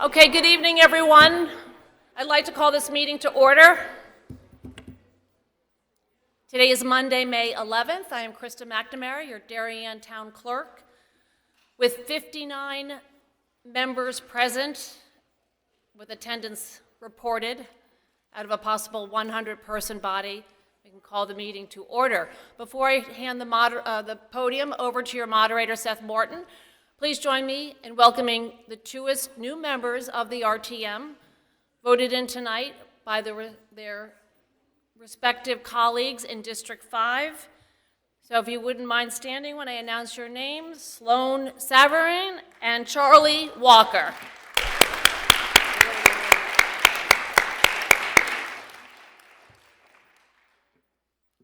Okay, good evening, everyone. I'd like to call this meeting to order. Today is Monday, May 11th. I am Krista McNamara, your Darien Town Clerk. With 59 members present, with attendance reported, out of a possible 100-person body, we can call the meeting to order. Before I hand the podium over to your moderator, Seth Morton, please join me in welcoming the newest new members of the RTM, voted in tonight by their respective colleagues in District 5. So if you wouldn't mind standing when I announce your names, Sloan Savarin and Charlie Walker.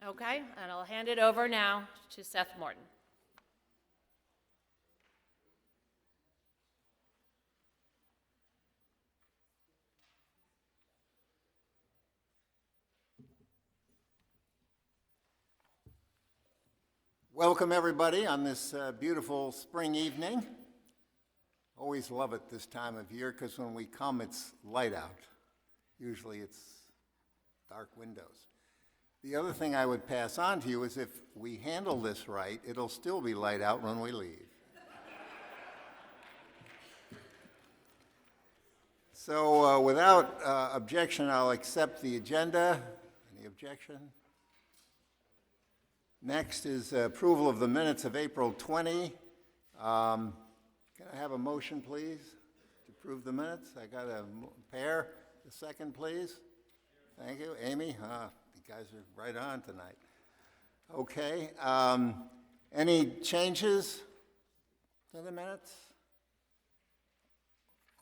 Okay, and I'll hand it over now to Seth Morton. Welcome everybody on this beautiful spring evening. Always love it this time of year because when we come it's light out. Usually it's dark windows. The other thing I would pass on to you is if we handle this right, it'll still be light out when we leave. So without objection, I'll accept the agenda. Any objection? Next is approval of the minutes of April 20. Can I have a motion, please, to approve the minutes? I got a pair. A second, please. Thank you. Amy? You guys are right on tonight. Okay. Any changes to the minutes?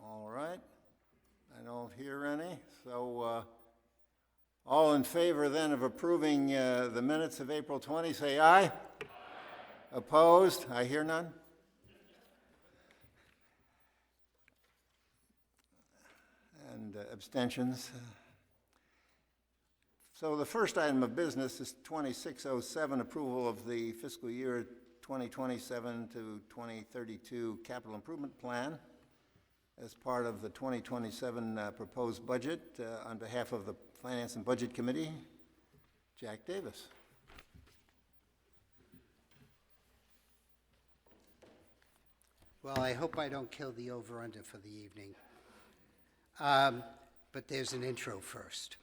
All right. I don't hear any. So all in favor then of approving the minutes of April 20, say aye. Aye. Opposed? I hear none. And abstentions. So the first item of business is 2607, approval of the fiscal year 2027 to 2032 capital improvement plan as part of the 2027 proposed budget. On behalf of the Finance and Budget Committee, Jack Davis. Well, I hope I don't kill the over-under for the evening. But there's an intro first.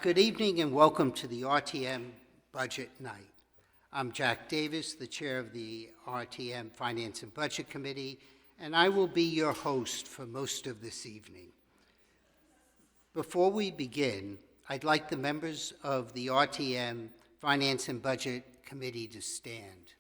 Good evening and welcome to the RTM Budget Night. I'm Jack Davis, the chair of the RTM Finance and Budget Committee, and I will be your host for most of this evening. Before we begin, I'd like the members of the RTM Finance and Budget Committee to stand.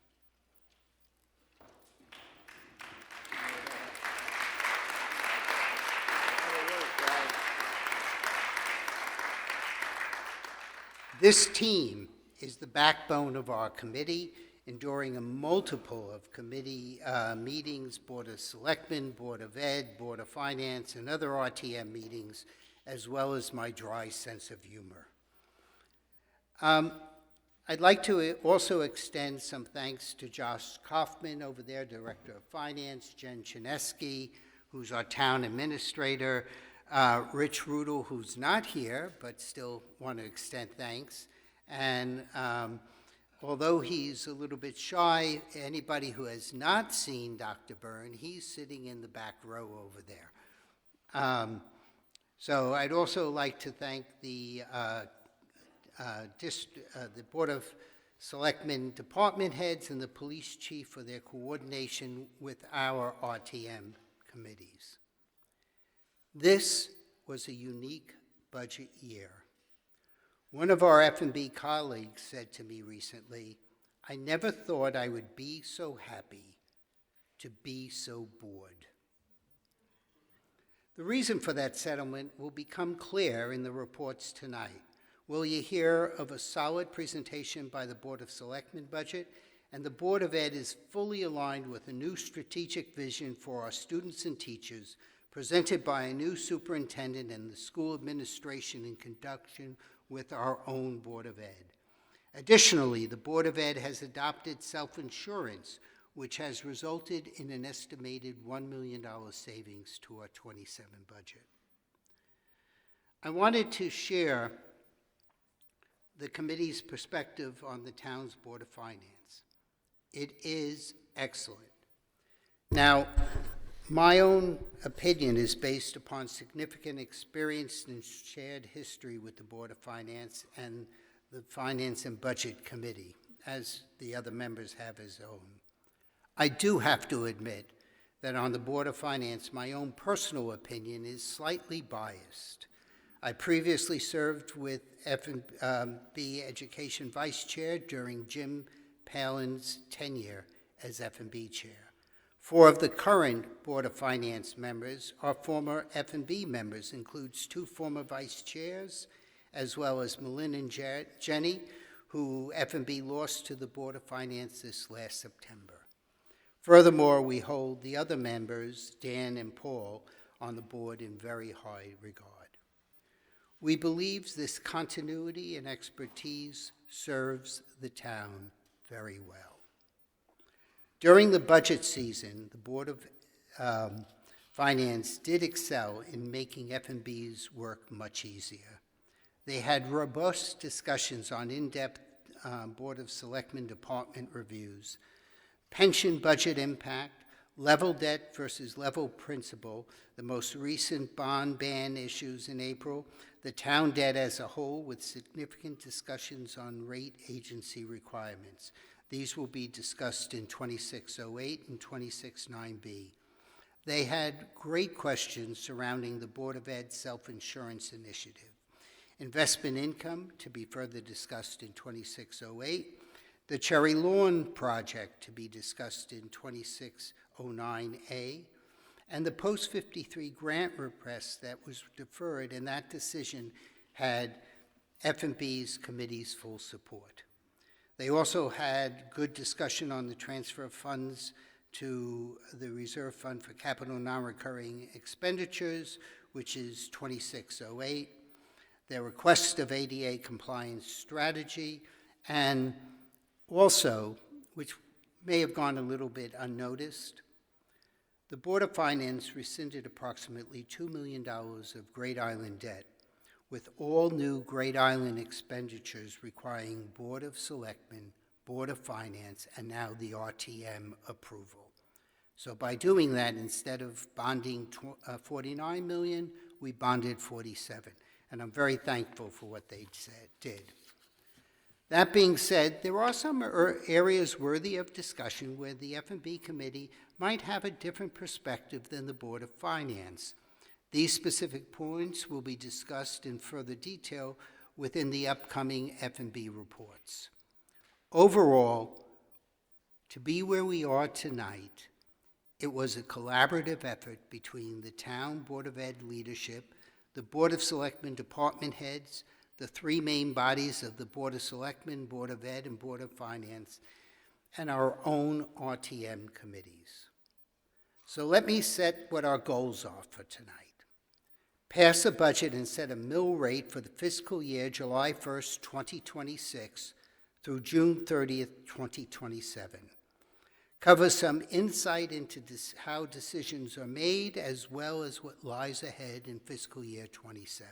This team is the backbone of our committee, enduring a multiple of committee meetings, Board of Selectmen, Board of Ed, Board of Finance, and other RTM meetings, as well as my dry sense of humor. I'd like to also extend some thanks to Josh Kaufman over there, Director of Finance, Jen Chinesky, who's our town administrator, Rich Rudel, who's not here, but still want to extend thanks. And although he's a little bit shy, anybody who has not seen Dr. Byrne, he's sitting in the back row over there. So I'd also like to thank the Board of Selectmen department heads and the police chief for their coordination with our RTM committees. This was a unique budget year. One of our F&B colleagues said to me recently, "I never thought I would be so happy to be so bored." The reason for that settlement will become clear in the reports tonight. Will you hear of a solid presentation by the Board of Selectmen budget, and the Board of Ed is fully aligned with a new strategic vision for our students and teachers, presented by a new superintendent and the school administration in conjunction with our own Board of Ed. Additionally, the Board of Ed has adopted self-insurance, which has resulted in an estimated $1 million savings to our '27 budget. I wanted to share the committee's perspective on the town's Board of Finance. It is excellent. Now, my own opinion is based upon significant experience and shared history with the Board of Finance and the Finance and Budget Committee, as the other members have his own. I do have to admit that on the Board of Finance, my own personal opinion is slightly biased. I previously served with F&B Education Vice Chair during Jim Palin's tenure as F&B Chair. 4 of the current Board of Finance members are former F&B members, includes 2 former Vice Chairs, as well as Melinda and Jenny, who F&B lost to the Board of Finance this last September. Furthermore, we hold the other members, Dan and Paul, on the board in very high regard. We believe this continuity and expertise serves the town very well. During the budget season, the Board of Finance did excel in making F&B's work much easier. They had robust discussions on in-depth Board of Selectmen department reviews, pension budget impact, level debt versus level principal, the most recent bond ban issues in April, the town debt as a whole, with significant discussions on rate agency requirements. These will be discussed in 2608 and 269B. They had great questions surrounding the Board of Ed self-insurance initiative. Investment income to be further discussed in 2608. The Cherry Lawn project to be discussed in 2609A. And the post-53 grant request that was deferred, and that decision had F&B's committee's full support. They also had good discussion on the transfer of funds to the Reserve Fund for Capital Non-Recurring Expenditures, which is 2608, their request of ADA compliance strategy, and also, which may have gone a little bit unnoticed, the Board of Finance rescinded approximately $2 million of Great Island debt, with all new Great Island expenditures requiring Board of Selectmen, Board of Finance, and now the RTM approval. So by doing that, instead of bonding $49 million, we bonded $47, and I'm very thankful for what they did. That being said, there are some areas worthy of discussion where the F&B committee might have a different perspective than the Board of Finance. These specific points will be discussed in further detail within the upcoming F&B reports. Overall, to be where we are tonight, it was a collaborative effort between the Town Board of Ed leadership, the Board of Selectmen department heads, the 3 main bodies of the Board of Selectmen, Board of Ed, and Board of Finance, and our own RTM committees. So let me set what our goals are for tonight. Pass a budget and set a mill rate for the fiscal year July 1st, 2026 through June 30th, 2027. Cover some insight into how decisions are made, as well as what lies ahead in fiscal year 27.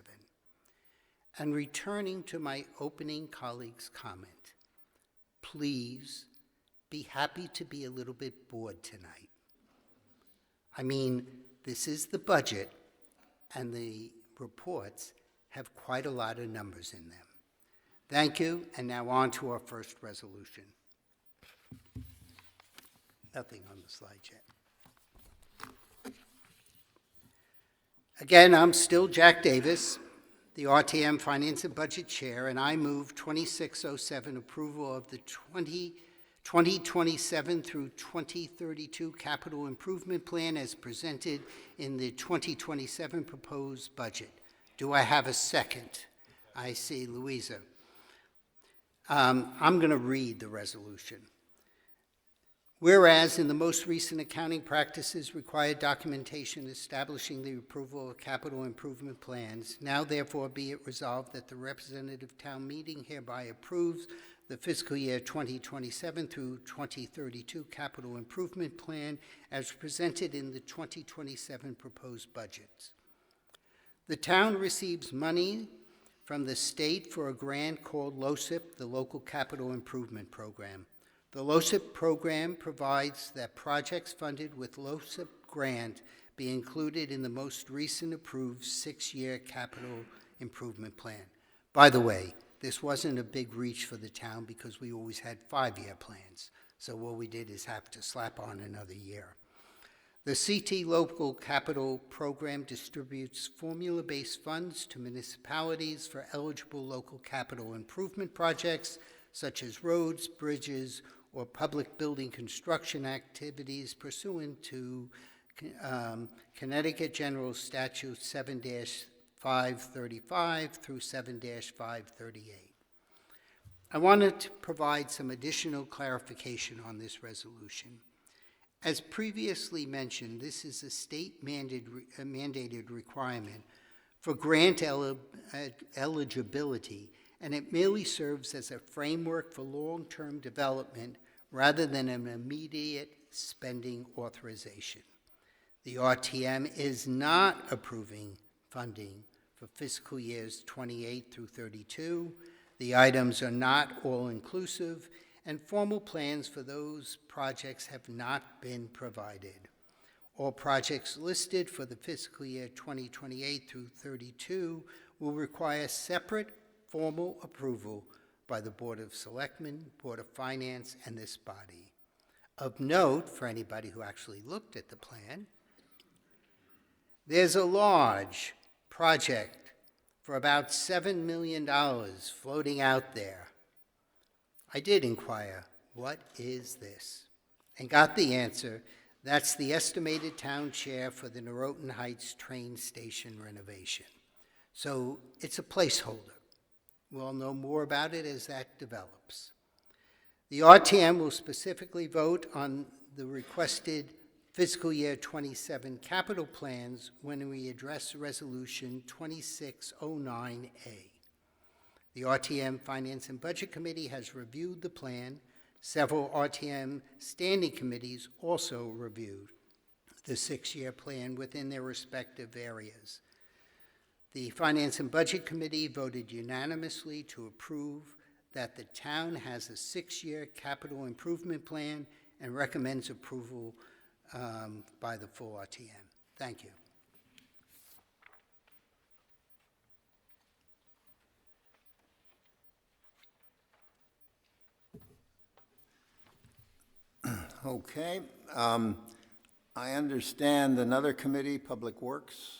And returning to my opening colleague's comment, please be happy to be a little bit bored tonight. I mean, this is the budget, and the reports have quite a lot of numbers in them. Thank you, and now on to our first resolution. Nothing on the slide yet. Again, I'm still Jack Davis, the RTM Finance and Budget Chair, and I move 2607, approval of the 2027 through 2032 Capital Improvement Plan as presented in the 2027 proposed budget. Do I have a second? I see Louisa. I'm going to read the resolution. Whereas in the most recent accounting practices required documentation establishing the approval of capital improvement plans, now therefore be it resolved that the representative town meeting hereby approves the fiscal year 2027 through 2032 capital improvement plan as presented in the 2027 proposed budgets. The town receives money from the state for a grant called LoCIP, the Local Capital Improvement Program. The LoCIP program provides that projects funded with LoCIP grant be included in the most recent approved 6-year capital improvement plan. By the way, this wasn't a big reach for the town because we always had 5-year plans. So what we did is have to slap on another year. The CT Local Capital Program distributes formula-based funds to municipalities for eligible local capital improvement projects such as roads, bridges, or public building construction activities pursuant to Connecticut General Statute 7-535 through 7-538. I wanted to provide some additional clarification on this resolution. As previously mentioned, this is a state-mandated requirement for grant eligibility, and it merely serves as a framework for long-term development rather than an immediate spending authorization. The RTM is not approving funding for fiscal years 28 through 32. The items are not all-inclusive, and formal plans for those projects have not been provided. All projects listed for the fiscal year 2028 through 32 will require separate formal approval by the Board of Selectmen, Board of Finance, and this body. Of note, for anybody who actually looked at the plan, there's a large project for about $7 million floating out there. I did inquire, what is this? And got the answer. That's the estimated town share for the Norotan Heights train station renovation. So it's a placeholder. We'll know more about it as that develops. The RTM will specifically vote on the requested fiscal year 27 capital plans when we address Resolution 2609A. The RTM Finance and Budget Committee has reviewed the plan. Several RTM standing committees also reviewed the 6-year plan within their respective areas. The Finance and Budget Committee voted unanimously to approve that the town has a 6-year capital improvement plan and recommends approval by the full RTM. Thank you. Okay. I understand another committee, Public Works,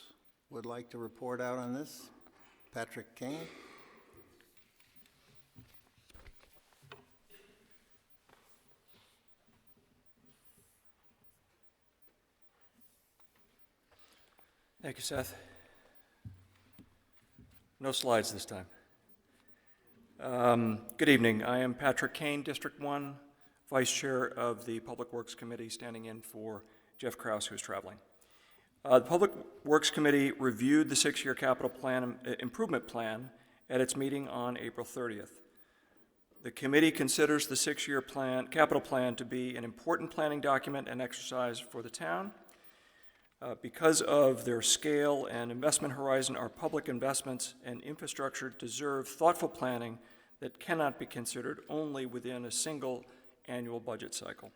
would like to report out on this. Patrick Kane. Thank you, Seth. No slides this time. Good evening. I am Patrick Kane, District 1, Vice Chair of the Public Works Committee, standing in for Jeff Krause, who's traveling. The Public Works Committee reviewed the 6-year capital plan, improvement plan at its meeting on April 30th. The committee considers the 6-year capital plan to be an important planning document and exercise for the town. Because of their scale and investment horizon, our public investments and infrastructure deserve thoughtful planning that cannot be considered only within a single annual budget cycle.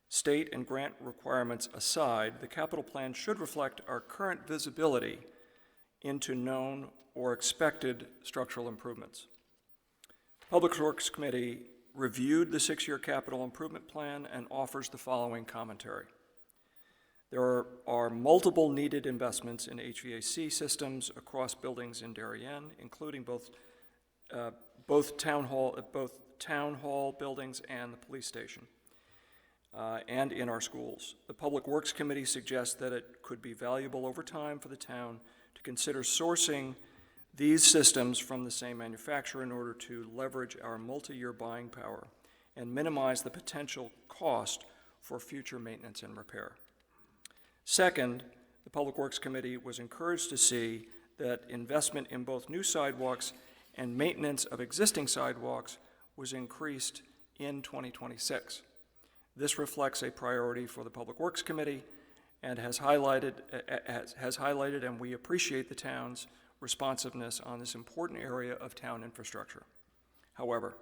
State and grant requirements aside, the capital plan should reflect our current visibility into known or expected structural improvements. The Public Works Committee reviewed the 6-year capital improvement plan and offers the following commentary. There are multiple needed investments in HVAC systems across buildings in Darien, including both town hall buildings and the police station, and in our schools. The Public Works Committee suggests that it could be valuable over time for the town to consider sourcing these systems from the same manufacturer in order to leverage our multi-year buying power and minimize the potential cost for future maintenance and repair. Second, the Public Works Committee was encouraged to see that investment in both new sidewalks and maintenance of existing sidewalks was increased in 2026. This reflects a priority for the Public Works Committee and has highlighted, and we appreciate the town's responsiveness on this important area of town infrastructure. However,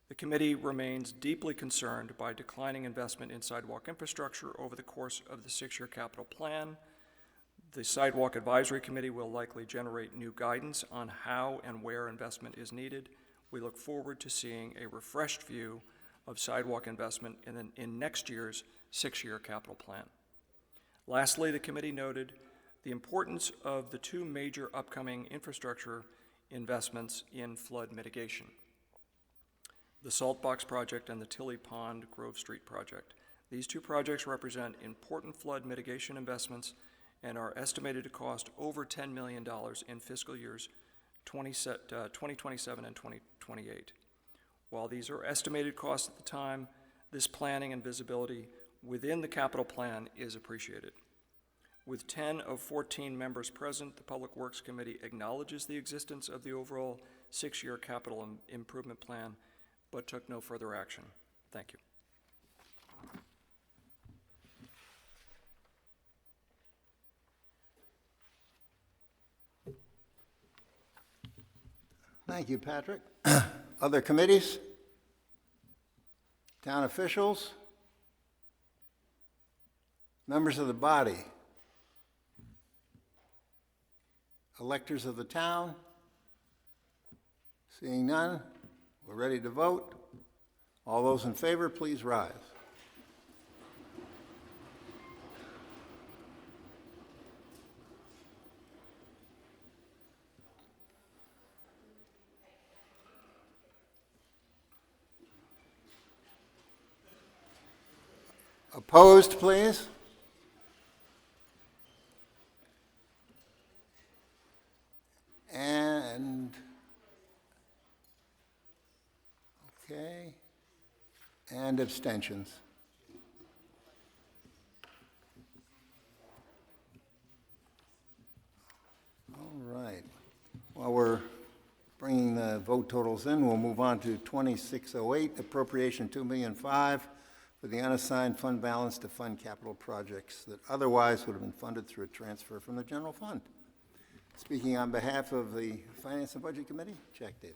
the committee remains deeply concerned by declining investment in sidewalk infrastructure over the course of the 6-year capital plan. The Sidewalk Advisory Committee will likely generate new guidance on how and where investment is needed. We look forward to seeing a refreshed view of sidewalk investment in next year's 6-year capital plan. Lastly, the committee noted the importance of the 2 major upcoming infrastructure investments in flood mitigation: the Salt Box Project and the Tilly Pond Grove Street Project. These 2 projects represent important flood mitigation investments and are estimated to cost over $10 million in fiscal years 2027 and 2028. While these are estimated costs at the time, this planning and visibility within the capital plan is appreciated. With 10 of 14 members present, the Public Works Committee acknowledges the existence of the overall 6-year capital improvement plan, but took no further action. Thank you. Thank you, Patrick. Other committees? Town officials? Members of the body? Electors of the town? Seeing none, we're ready to vote. All those in favor, please rise. Opposed, please? And, okay, and abstentions. All right. While we're bringing the vote totals in, we'll move on to 2608, appropriation $2,005,000 for the unassigned fund balance to fund capital projects that otherwise would have been funded through a transfer from the general fund. Speaking on behalf of the Finance and Budget Committee, Jack Davis.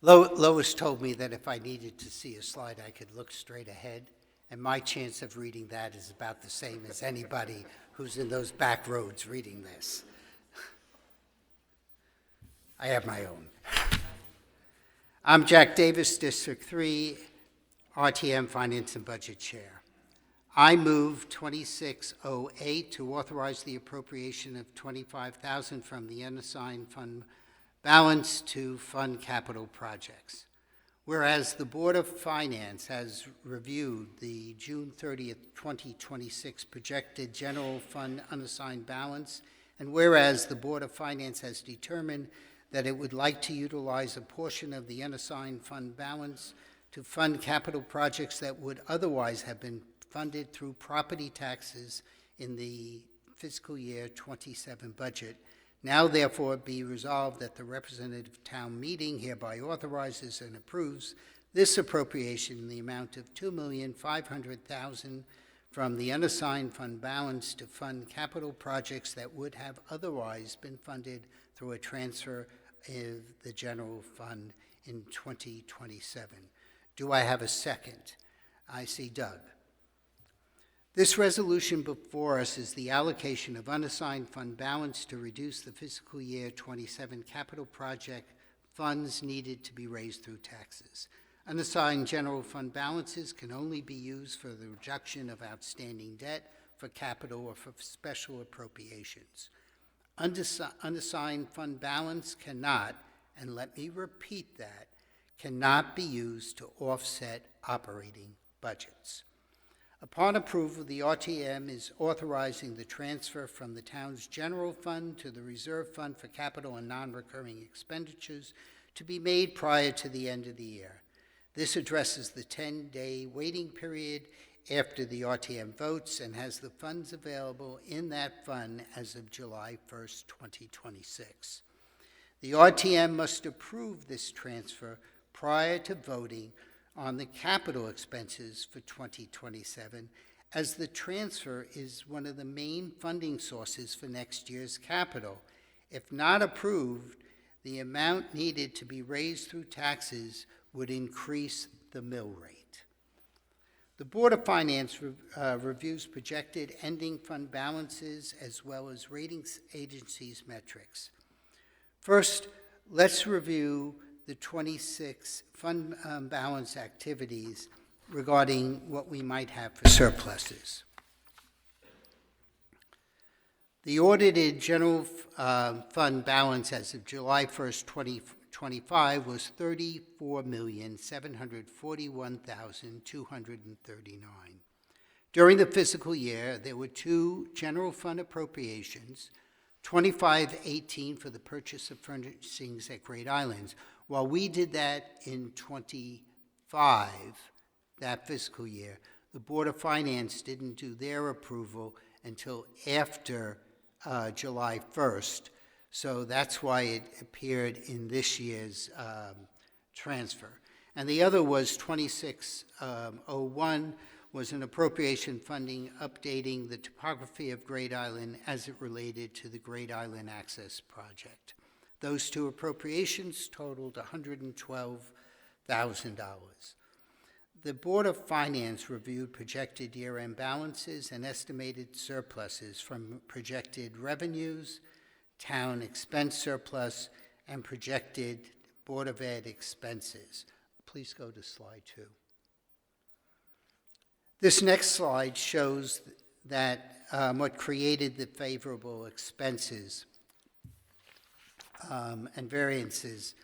Lois told me that if I needed to see a slide, I could look straight ahead, and my chance of reading that is about the same as anybody who's in those back roads reading this. I have my own. I'm Jack Davis, District 3, RTM Finance and Budget Chair. I move 2608 to authorize the appropriation of $25,000 from the unassigned fund balance to fund capital projects. Whereas the Board of Finance has reviewed the June 30th, 2026 projected general fund unassigned balance, and whereas the Board of Finance has determined that it would like to utilize a portion of the unassigned fund balance to fund capital projects that would otherwise have been funded through property taxes in the fiscal year 27 budget, now therefore be resolved that the representative town meeting hereby authorizes and approves this appropriation in the amount of $2,500,000 from the unassigned fund balance to fund capital projects that would have otherwise been funded through a transfer of the general fund in 2027. Do I have a second? I see Doug. This resolution before us is the allocation of unassigned fund balance to reduce the fiscal year 27 capital project funds needed to be raised through taxes. Unassigned general fund balances can only be used for the reduction of outstanding debt, for capital, or for special appropriations. Unassigned fund balance cannot, and let me repeat that, cannot be used to offset operating budgets. Upon approval, the RTM is authorizing the transfer from the town's general fund to the reserve fund for capital and non-recurring expenditures to be made prior to the end of the year. This addresses the 10-day waiting period after the RTM votes and has the funds available in that fund as of July 1st, 2026. The RTM must approve this transfer prior to voting on the capital expenses for 2027, as the transfer is one of the main funding sources for next year's capital. If not approved, the amount needed to be raised through taxes would increase the mill rate. The Board of Finance reviews projected ending fund balances as well as ratings agencies' metrics. First, let's review the 26 fund balance activities regarding what we might have for surpluses. The audited general fund balance as of July 1st, 2025 was $34,741,239. During the fiscal year, there were 2 general fund appropriations, 2518 for the purchase of furnishings at Great Islands. While we did that in 25, that fiscal year, the Board of Finance didn't do their approval until after July 1st. So that's why it appeared in this year's transfer. And the other was 2601, was an appropriation funding updating the topography of Great Island as it related to the Great Island Access Project. Those 2 appropriations totaled $112,000. The Board of Finance reviewed projected year-end balances and estimated surpluses from projected revenues, town expense surplus, and projected Board of Ed expenses. Please go to slide 2. This next slide shows that what created the favorable expenses and variances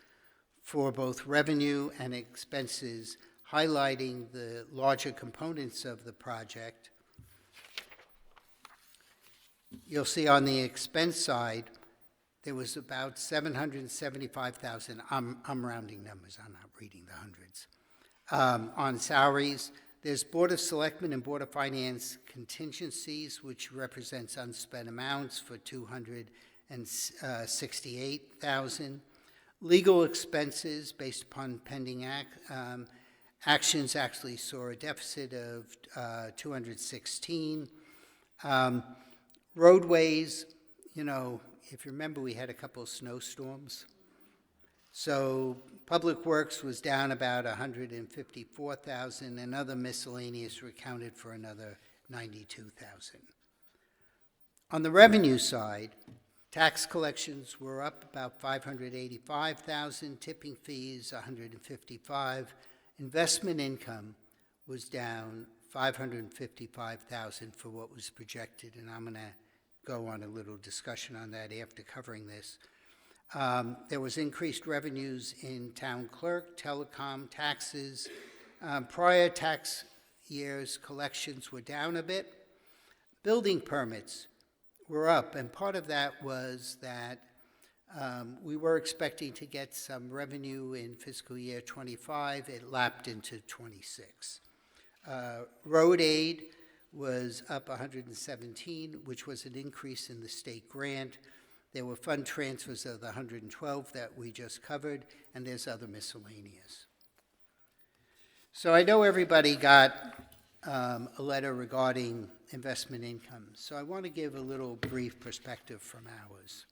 for both revenue and expenses, highlighting the larger components of the project. You'll see on the expense side, there was about $775,000. I'm rounding numbers, I'm not reading the hundreds. On salaries, there's Board of Selectmen and Board of Finance contingencies, which represents unspent amounts for $268,000. Legal expenses based upon pending actions actually saw a deficit of $216. Roadways, if you remember, we had a couple of snowstorms. So Public Works was down about $154,000, and other miscellaneous accounted for another $92,000. On the revenue side, tax collections were up about $585,000, tipping fees $155,000. Investment income was down $555,000 for what was projected, and I'm going to go on a little discussion on that after covering this. There was increased revenues in town clerk, telecom, taxes. Prior tax years' collections were down a bit. Building permits were up, and part of that was that we were expecting to get some revenue in fiscal year 25. It lapped into 26. Road aid was up 117, which was an increase in the state grant. There were fund transfers of the 112 that we just covered, and there's other miscellaneous. So I know everybody got a letter regarding investment income, so I want to give a little brief perspective from ours.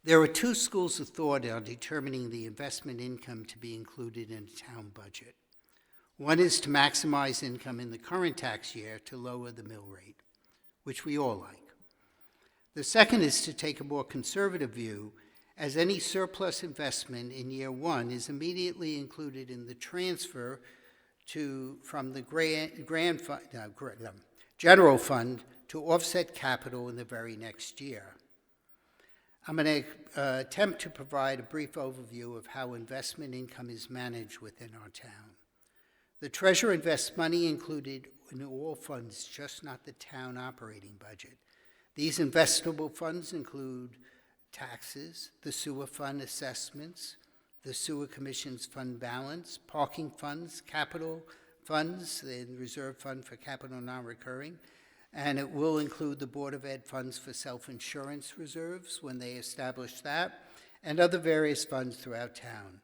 There are 2 schools of thought on determining the investment income to be included in a town budget. One is to maximize income in the current tax year to lower the mill rate, which we all like. The second is to take a more conservative view, as any surplus investment in year 1 is immediately included in the transfer from the general fund to offset capital in the very next year. I'm going to attempt to provide a brief overview of how investment income is managed within our town. The treasurer invests money included in all funds, just not the town operating budget. These investable funds include taxes, the sewer fund assessments, the sewer commission's fund balance, parking funds, capital funds, the reserve fund for capital non-recurring, and it will include the Board of Ed funds for self-insurance reserves when they establish that, and other various funds throughout town.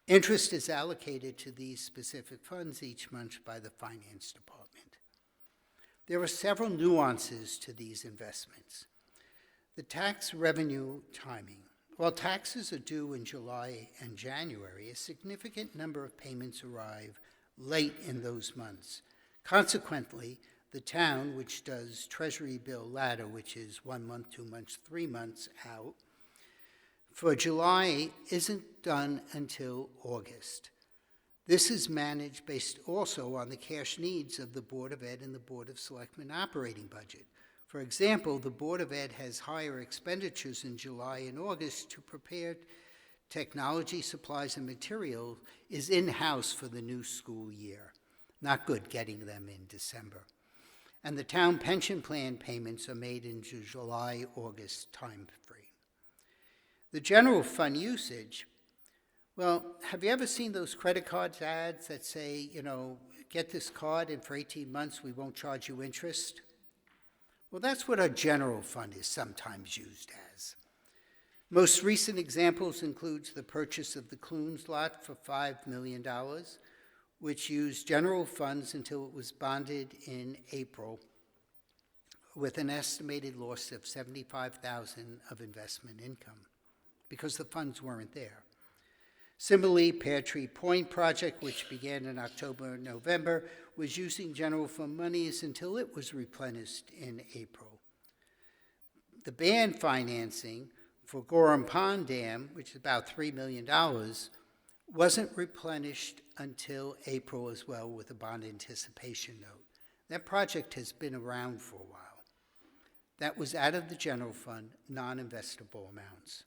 Interest is allocated to these specific funds each month by the Finance Department. There are several nuances to these investments. The tax revenue timing. While taxes are due in July and January, a significant number of payments arrive late in those months. Consequently, the town, which does Treasury bill ladder, which is 1 month, 2 months, 3 months out, for July isn't done until August. This is managed based also on the cash needs of the Board of Ed and the Board of Selectmen operating budget. For example, the Board of Ed has higher expenditures in July and August to prepare technology, supplies, and materials is in-house for the new school year. Not good getting them in December. And the town pension plan payments are made in July-August time frame. The general fund usage, well, have you ever seen those credit cards ads that say, get this card and for 18 months we won't charge you interest? Well, that's what our general fund is sometimes used as. Most recent examples includes the purchase of the Clunes lot for $5 million, which used general funds until it was bonded in April with an estimated loss of $75,000 of investment income because the funds weren't there. Similarly, Pear Tree Point project, which began in October and November, was using general fund monies until it was replenished in April. The band financing for Gorham Pond Dam, which is about $3 million, wasn't replenished until April as well with a bond anticipation note. That project has been around for a while. That was out of the general fund, non-investable amounts.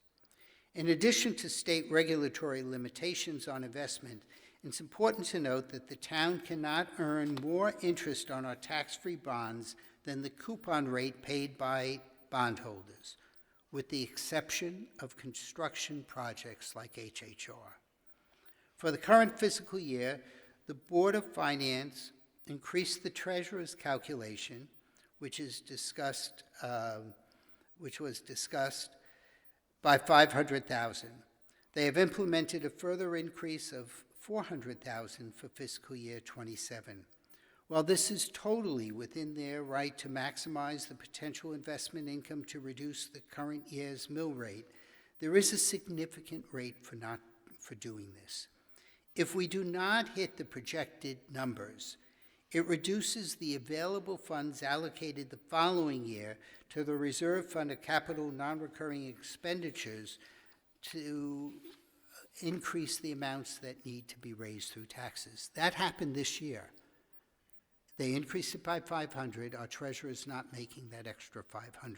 In addition to state regulatory limitations on investment, it's important to note that the town cannot earn more interest on our tax-free bonds than the coupon rate paid by bondholders, with the exception of construction projects like HHR. For the current fiscal year, the Board of Finance increased the treasurer's calculation, which was discussed by $500,000. They have implemented a further increase of $400,000 for fiscal year 27. While this is totally within their right to maximize the potential investment income to reduce the current year's mill rate, there is a significant rate for doing this. If we do not hit the projected numbers, it reduces the available funds allocated the following year to the Reserve Fund of Capital Non-Recurring Expenditures to increase the amounts that need to be raised through taxes. That happened this year. They increased it by 500. Our treasurer is not making that extra 500.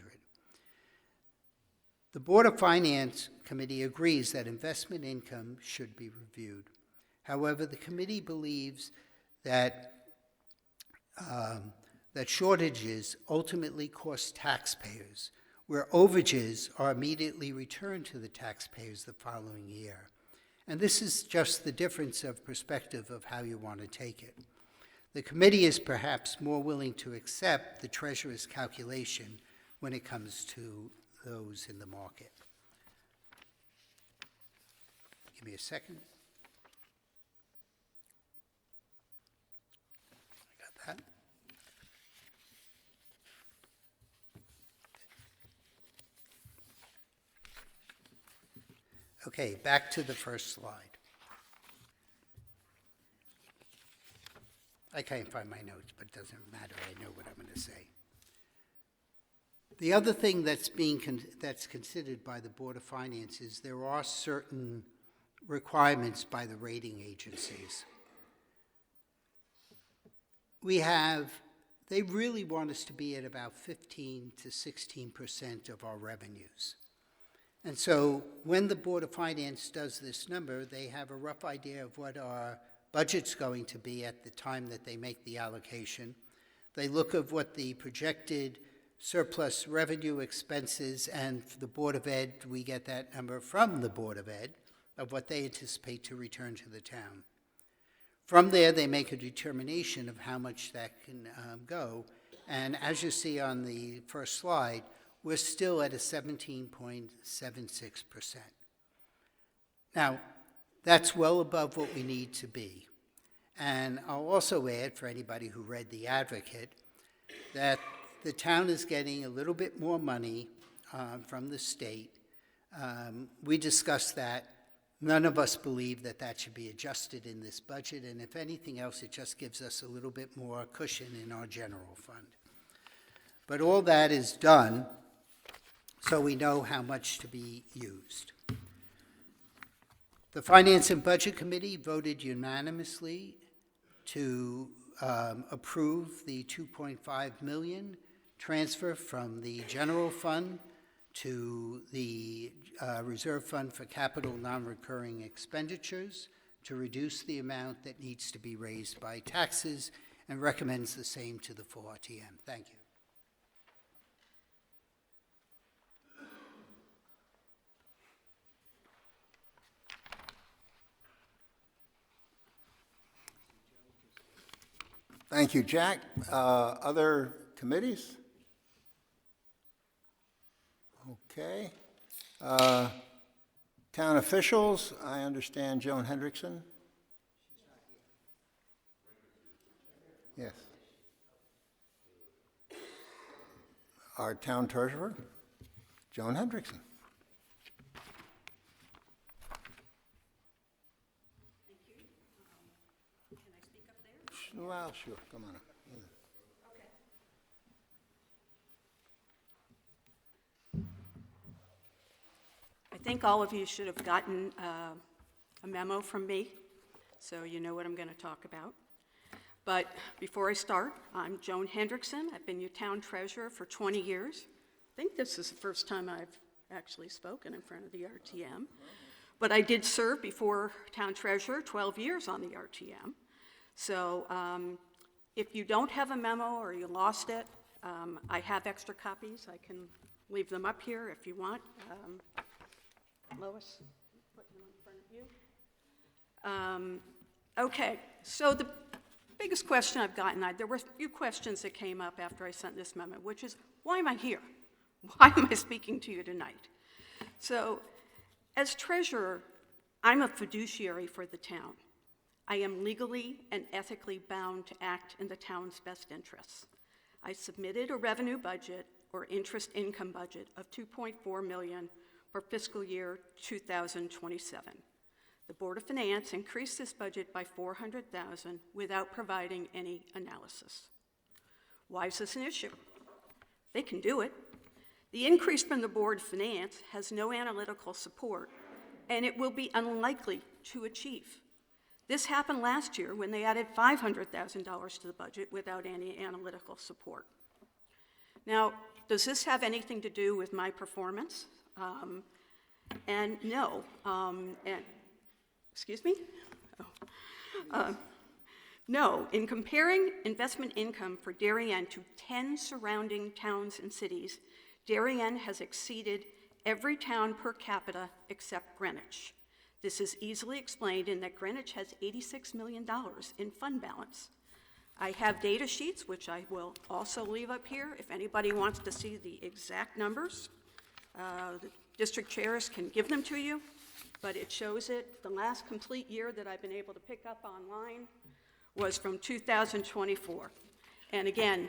The Board of Finance Committee agrees that investment income should be reviewed. However, the committee believes that shortages ultimately cost taxpayers, where overages are immediately returned to the taxpayers the following year. And this is just the difference of perspective of how you want to take it. The committee is perhaps more willing to accept the treasurer's calculation when it comes to those in the market. Give me a second. I got that. Okay, back to the first slide. I can't find my notes, but it doesn't matter. I know what I'm going to say. The other thing that's considered by the Board of Finance is there are certain requirements by the rating agencies. They really want us to be at about 15 to 16% of our revenues. And so when the Board of Finance does this number, they have a rough idea of what our budget's going to be at the time that they make the allocation. They look at what the projected surplus revenue expenses, and for the Board of Ed, we get that number from the Board of Ed, of what they anticipate to return to the town. From there, they make a determination of how much that can go. And as you see on the first slide, we're still at a 17.76%. Now, that's well above what we need to be. And I'll also add, for anybody who read The Advocate, that the town is getting a little bit more money from the state. We discussed that. None of us believe that that should be adjusted in this budget, and if anything else, it just gives us a little bit more cushion in our general fund. But all that is done so we know how much to be used. The Finance and Budget Committee voted unanimously to approve the $2.5 million transfer from the general fund to the reserve fund for capital non-recurring expenditures to reduce the amount that needs to be raised by taxes, and recommends the same to the full RTM. Thank you. Thank you, Jack. Other committees? Okay. Town officials, I understand Joan Hendrickson. Yes. Our town treasurer, Joan Hendrickson. Thank you. Can I speak up there? Well, sure, come on up. Okay. I think all of you should have gotten a memo from me, so you know what I'm going to talk about. But before I start, I'm Joan Hendrickson. I've been your town treasurer for 20 years. I think this is the first time I've actually spoken in front of the RTM. But I did serve before town treasurer 12 years on the RTM. So if you don't have a memo or you lost it, I have extra copies. I can leave them up here if you want. Lois, put them in front of you. Okay, so the biggest question I've gotten, there were a few questions that came up after I sent this memo, which is, why am I here? Why am I speaking to you tonight? So, as treasurer, I'm a fiduciary for the town. I am legally and ethically bound to act in the town's best interests. I submitted a revenue budget or interest income budget of $2.4 million for fiscal year 2027. The Board of Finance increased this budget by $400,000 without providing any analysis. Why is this an issue? They can do it. The increase from the Board of Finance has no analytical support, and it will be unlikely to achieve. This happened last year when they added $500,000 to the budget without any analytical support. Now, does this have anything to do with my performance? And no. Excuse me? Oh. No, in comparing investment income for Darien to 10 surrounding towns and cities, Darien has exceeded every town per capita except Greenwich. This is easily explained in that Greenwich has $86 million in fund balance. I have data sheets, which I will also leave up here if anybody wants to see the exact numbers. The district chairs can give them to you, but it shows it. The last complete year that I've been able to pick up online was from 2024. And again,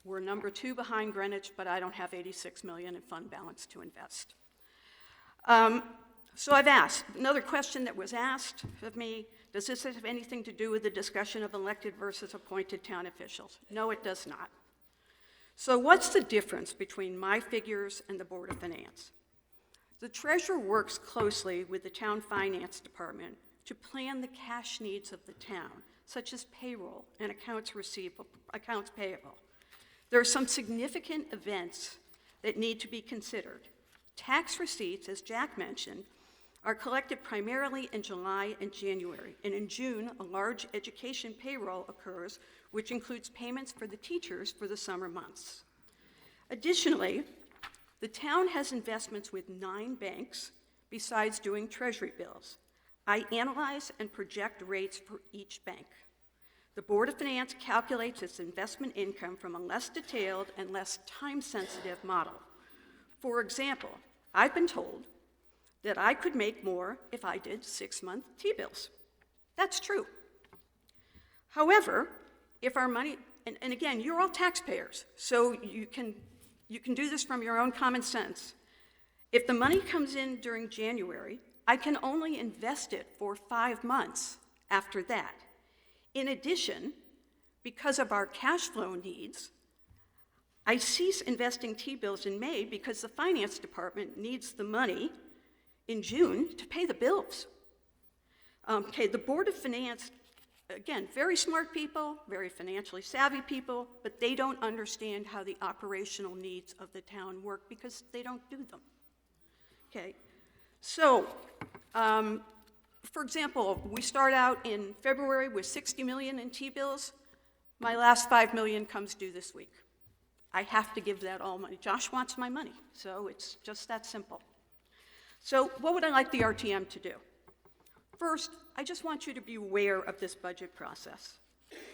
we're number 2 behind Greenwich, but I don't have $86 million in fund balance to invest. So I've asked, another question that was asked of me, does this have anything to do with the discussion of elected versus appointed town officials? No, it does not. So what's the difference between my figures and the Board of Finance? The treasurer works closely with the town finance department to plan the cash needs of the town, such as payroll and accounts payable. There are some significant events that need to be considered. Tax receipts, as Jack mentioned, are collected primarily in July and January, and in June, a large education payroll occurs, which includes payments for the teachers for the summer months. Additionally, the town has investments with 9 banks besides doing treasury bills. I analyze and project rates for each bank. The Board of Finance calculates its investment income from a less detailed and less time-sensitive model. For example, I've been told that I could make more if I did 6-month T-bills. That's true. However, if our money, and again, you're all taxpayers, so you can do this from your own common sense. If the money comes in during January, I can only invest it for 5 months after that. In addition, because of our cash flow needs, I cease investing T-bills in May because the finance department needs the money in June to pay the bills. The Board of Finance, again, very smart people, very financially savvy people, but they don't understand how the operational needs of the town work because they don't do them. Okay, so, for example, we start out in February with 60 million in T-bills. My last 5 million comes due this week. I have to give that all money. Josh wants my money, so it's just that simple. So what would I like the RTM to do? First, I just want you to be aware of this budget process.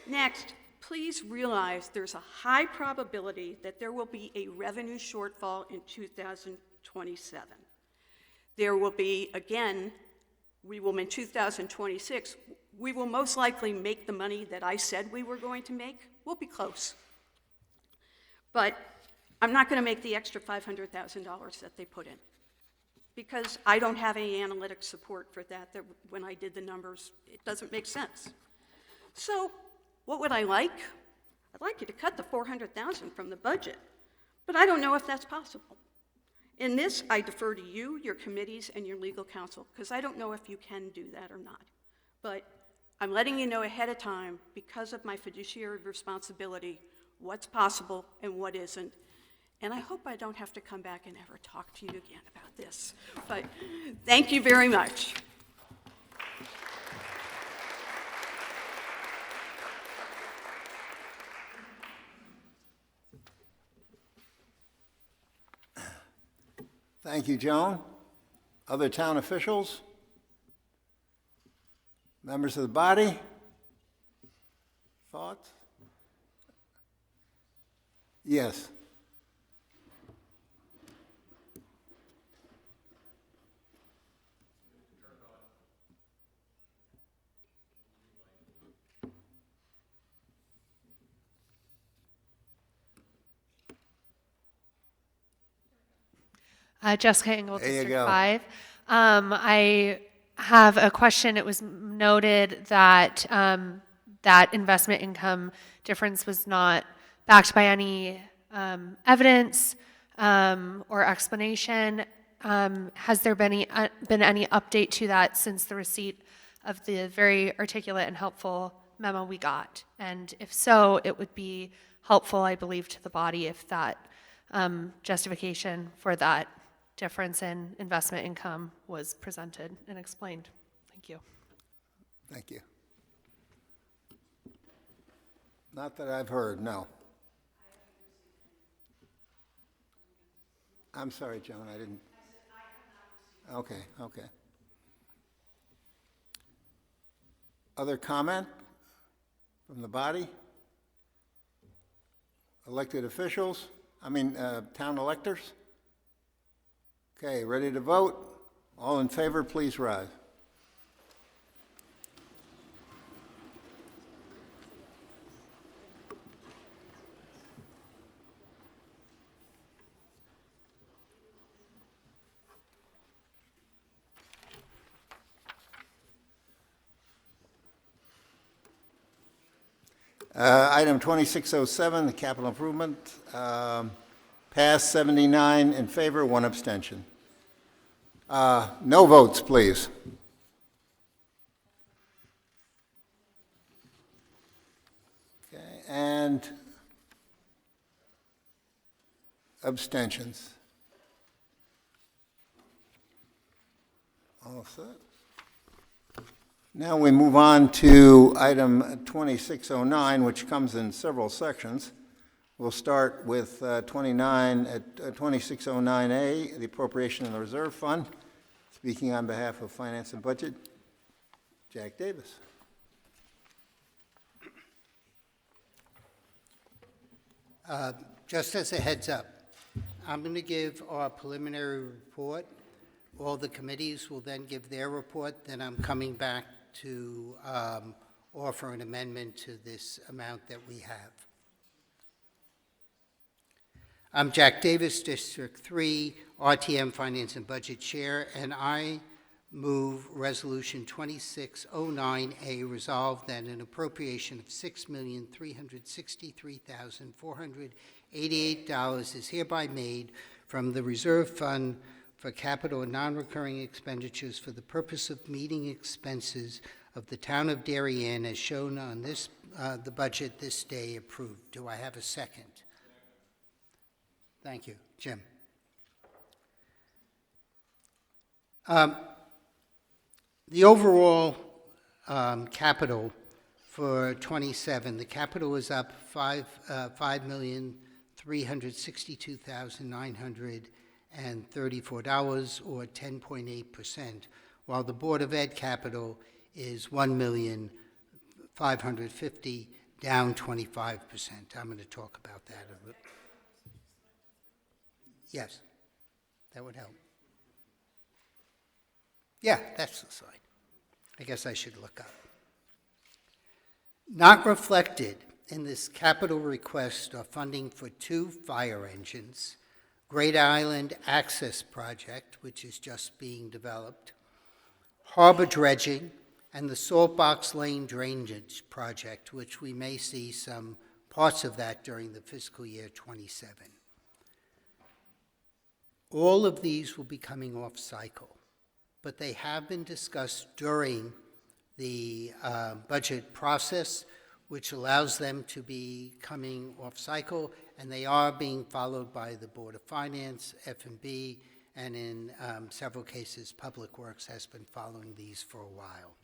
Next, please realize there's a high probability that there will be a revenue shortfall in 2027. There will be, again, in 2026, we will most likely make the money that I said we were going to make. We'll be close. But I'm not going to make the extra $500,000 that they put in because I don't have any analytic support for that when I did the numbers, it doesn't make sense. So what would I like? I'd like you to cut the $400,000 from the budget, but I don't know if that's possible. In this, I defer to you, your committees, and your legal counsel, because I don't know if you can do that or not. But I'm letting you know ahead of time, because of my fiduciary responsibility, what's possible and what isn't. And I hope I don't have to come back and ever talk to you again about this. But thank you very much. Thank you, Joan. Other town officials? Members of the body? Thoughts? Yes. Jessica Engel, There you District go. 5. I have a question. It was noted that that investment income difference was not backed by any evidence or explanation. Has there been any update to that since the receipt of the very articulate and helpful memo we got? And if so, it would be helpful, I believe, to the body if that justification for that difference in investment income was presented and explained. Thank you. Thank you. Not that I've heard, no. I'm sorry, Joan, I didn't. Okay, okay. Other comment from the body? Elected officials? Town electors? Okay, ready to vote? All in favor, please rise. Item 2607, the capital improvement, passed 79 in favor, 1 abstention. No votes, please. Okay, and abstentions. All set. Now we move on to item 2609, which comes in several sections. We'll start with 2609A, the appropriation of the reserve fund. Speaking on behalf of Finance and Budget, Jack Davis. Just as a heads up, I'm going to give our preliminary report. All the committees will then give their report. Then I'm coming back to offer an amendment to this amount that we have. I'm Jack Davis, District 3, RTM Finance and Budget Chair, and I move Resolution 2609A resolved that an appropriation of $6,363,488 is hereby made from the Reserve Fund for capital and non-recurring expenditures for the purpose of meeting expenses of the town of Darien as shown on this the budget this day approved. Do I have a second? Thank you. Jim. The overall capital for 27, the capital is up $5,362,934, or 10.8%, while the Board of Ed capital is $1,550,000, down 25%. I'm going to talk about that a little. Yes, that would help. Yeah, that's the slide. I guess I should look up. Not reflected in this capital request are funding for 2 fire engines, Great Island Access Project, which is just being developed, harbor dredging, and the Saltbox Lane Drainage Project, which we may see some parts of that during the fiscal year 27. All of these will be coming off cycle, but they have been discussed during the budget process, which allows them to be coming off cycle, and they are being followed by the Board of Finance, F&B, and in several cases, Public Works has been following these for a while.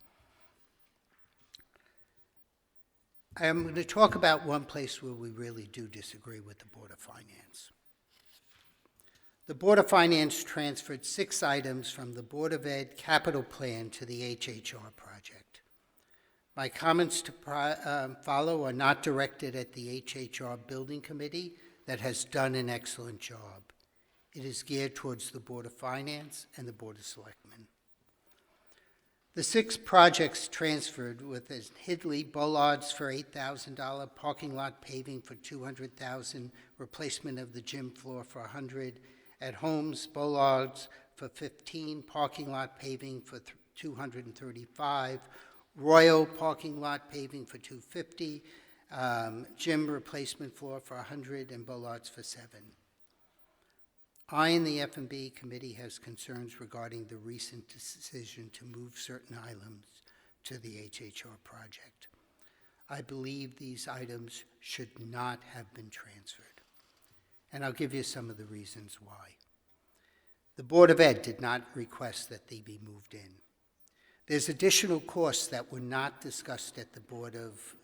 I'm going to talk about one place where we really do disagree with the Board of Finance. The Board of Finance transferred 6 items from the Board of Ed capital plan to the HHR project. My comments to follow are not directed at the HHR Building Committee that has done an excellent job. It is geared towards the Board of Finance and the Board of Selectmen. The 6 projects transferred with as Hidley Bollards for $8,000, parking lot paving for $200,000, replacement of the gym floor for $100,000, at Holmes Bollards for $15,000, parking lot paving for $235,000, Royal parking lot paving for $250,000, gym replacement floor for $100,000, and Bollards for $7,000. I and the F&B committee has concerns regarding the recent decision to move certain items to the HHR project. I believe these items should not have been transferred, and I'll give you some of the reasons why. The Board of Ed did not request that they be moved in. There's additional costs that were not discussed at the Board of